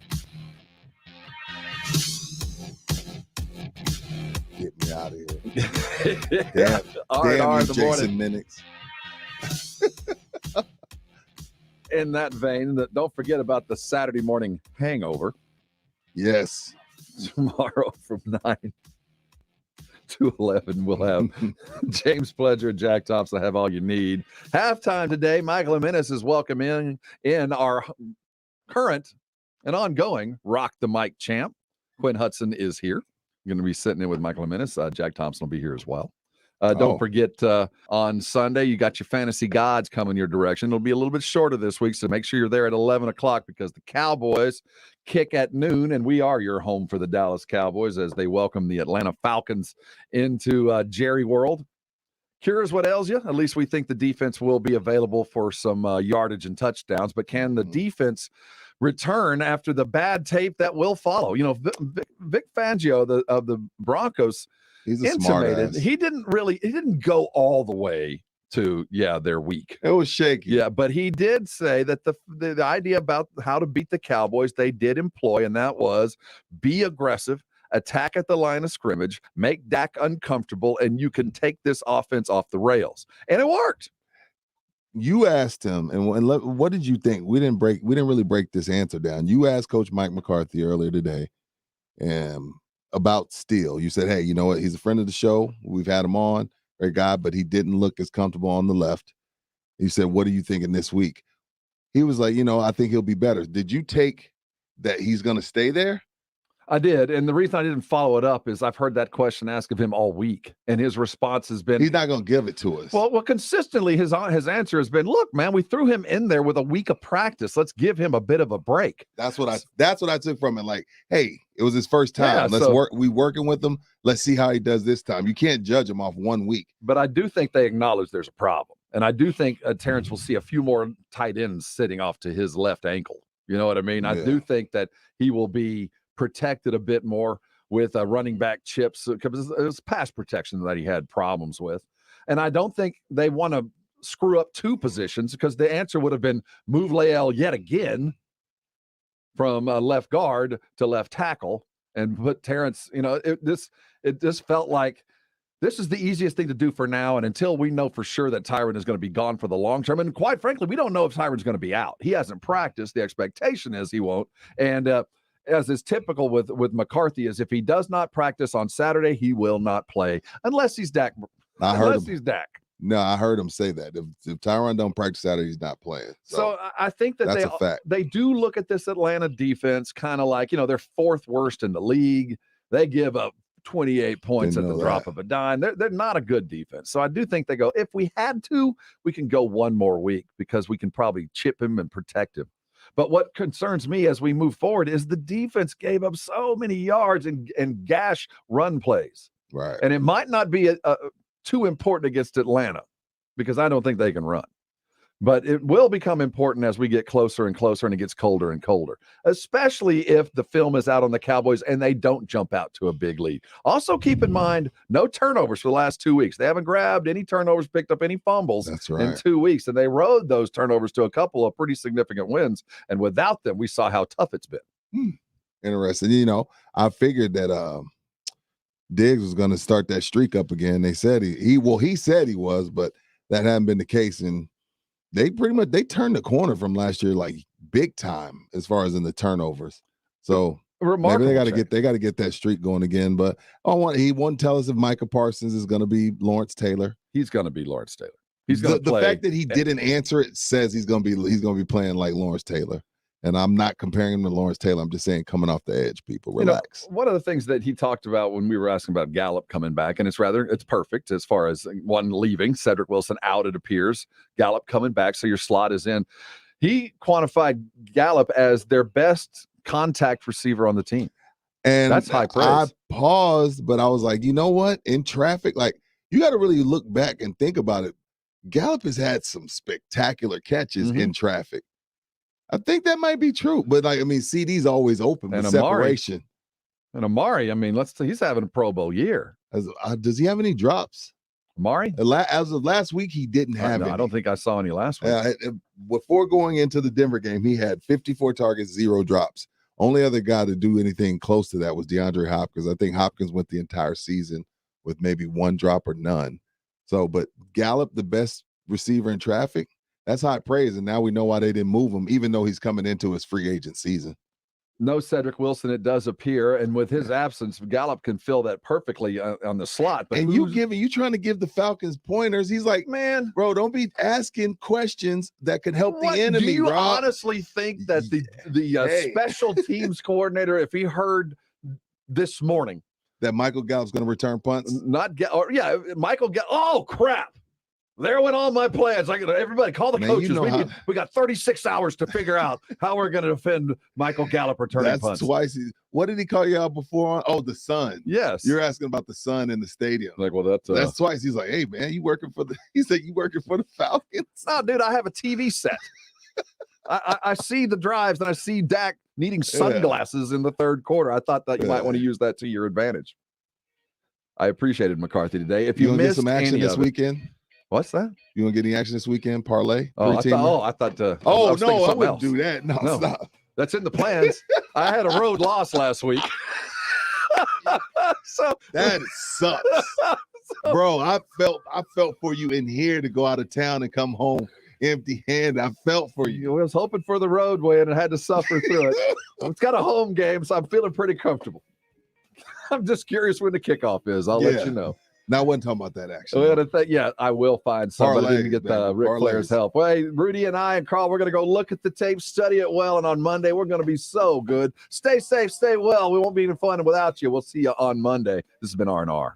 Get me out of here. Damn you, in the Jason morning. Minix. In that vein, don't forget about the Saturday morning hangover. Yes. Tomorrow from 9 211. We'll have James Pledger and Jack Thompson have all you need. Halftime today, Michael Jimenez is welcoming in our current and ongoing Rock the Mic champ. Quinn Hudson is here. Going to be sitting in with Michael Jimenez. Jack Thompson will be here as well. Don't forget, on Sunday, you got your Fantasy Gods coming your direction. It'll be a little bit shorter this week, so make sure you're there at 11 o'clock because the Cowboys kick at noon, and we are your home for the Dallas Cowboys as they welcome the Atlanta Falcons into Jerry World. Cures what ails you. At least we think the defense will be available for some yardage and touchdowns, but can the defense return after the bad tape that will follow? You know, Vic Fangio of the Broncos, he's a smart ass. He didn't go all the way to, they're weak. It was shaky. Yeah, but he did say that the idea about how to beat the Cowboys, they did employ, and that was be aggressive, attack at the line of scrimmage, make Dak uncomfortable, and you can take this offense off the rails. And it worked. You asked him, and what did you think? We didn't really break this answer down. You asked Coach Mike McCarthy earlier today about Steele. You said, hey, you know what? He's a friend of the show. We've had him on, great guy, but he didn't look as comfortable on the left. You said, what are you thinking this week? He was like, I think he'll be better. Did you take that he's going to stay there? I did, and the reason I didn't follow it up is I've heard that question asked of him all week, and his response has been, he's not going to give it to us. Well, consistently his answer has been, look, man, we threw him in there with a week of practice. Let's give him a bit of a break. That's what I took from it. Like, hey, it was his first time. We working with him. Let's see how he does this time. You can't judge him off 1 week. But I do think they acknowledge there's a problem, and I do think Terrence will see a few more tight ends sitting off to his left ankle. You know what I mean? I do think that he will be protected a bit more with running back chips because it was pass protection that he had problems with. And I don't think they want to screw up two positions because the answer would have been move Lael yet again from left guard to left tackle and put Terrence, it just felt like this is the easiest thing to do for now. And until we know for sure that Tyron is going to be gone for the long term. And quite frankly, we don't know if Tyron's going to be out. He hasn't practiced. The expectation is he won't. And, as is typical with McCarthy, is if he does not practice on Saturday, he will not play unless he's Dak. He's Dak. No, I heard him say that. If Tyron don't practice Saturday, he's not playing. So I think that that's a fact. They do look at this Atlanta defense kind of like, they're fourth worst in the league. They give up 28 points at the drop of a dime. They're not a good defense. So I do think they go, if we had to, we can go one more week because we can probably chip him and protect him. But what concerns me as we move forward is the defense gave up so many yards and gash run plays. Right. And it might not be too important against Atlanta because I don't think they can run. But it will become important as we get closer and closer and it gets colder and colder, especially if the film is out on the Cowboys and they don't jump out to a big lead. Also, keep in mind, no turnovers for the last 2 weeks. They haven't grabbed any turnovers, picked up any fumbles in 2 weeks, and they rode those turnovers to a couple of pretty significant wins. And without them, we saw how tough it's been. Interesting. I figured that Diggs was going to start that streak up again. They said he said he was, but that hadn't been the case. And they turned the corner from last year, like big time as far as in the turnovers. So maybe they got to get that streak going again. But he won't tell us if Micah Parsons is going to be Lawrence Taylor. He's going to be Lawrence Taylor. He's going to play. The fact that he didn't answer it says he's going to be playing like Lawrence Taylor. And I'm not comparing him to Lawrence Taylor. I'm just saying coming off the edge, people. Relax. One of the things that he talked about when we were asking about Gallup coming back, and it's perfect as far as one leaving, Cedric Wilson out, it appears, Gallup coming back, so your slot is in. He quantified Gallup as their best contact receiver on the team. And that's high praise. I paused, but I was like, you know what? In traffic, like you got to really look back and think about it. Gallup has had some spectacular catches in traffic. I think that might be true, but CD's always open with separation. And Amari, he's having a Pro Bowl year. Does he have any drops? Amari? As of last week, he didn't have any. I don't think I saw any last week. Before going into the Denver game, he had 54 targets, 0 drops. Only other guy to do anything close to that was DeAndre Hopkins. I think Hopkins went the entire season with maybe 1 drop or none. So, but Gallup, the best receiver in traffic, that's high praise, and now we know why they didn't move him, even though he's coming into his free agent season. No Cedric Wilson, it does appear, and with his absence, Gallup can fill that perfectly on the slot. But and you trying to give the Falcons pointers? He's like, man, bro, don't be asking questions that could help the enemy. Do you Rob. honestly think that the special teams coordinator, if he heard this morning that Michael Gallup's going to return punts, Michael Gallup? Oh crap! There went all my plans. Everybody call the coaches. We got 36 hours to figure out how we're going to defend Michael Gallup returning punts. That's twice. What did he call you out before? Oh, the sun. Yes. You're asking about the sun in the stadium. Like, well, that's twice. He's like, hey, man, he said you working for the Falcons? No, dude, I have a TV set. I see the drives and I see Dak needing sunglasses in the third quarter. I thought that you might want to use that to your advantage. I apprecited McCarthy today. If you missed get some action this weekend. What's that? You want to get any action this weekend? Parlay? I thought. I wouldn't do that. No, stop. That's in the plans. I had a road loss last week. So that sucks. Bro, I felt for you in here to go out of town and come home empty-handed. I felt for you. I was hoping for the road win and had to suffer through it. It's got a home game, so I'm feeling pretty comfortable. I'm just curious when the kickoff is. I'll let you know. Now, I wasn't talking about that, actually. I will find somebody to get Ric Flair's help. Well, hey, Rudy and I and Carl, we're going to go look at the tape, study it well, and on Monday, we're going to be so good. Stay safe, stay well. We won't be even fun without you. We'll see you on Monday. This has been R&R.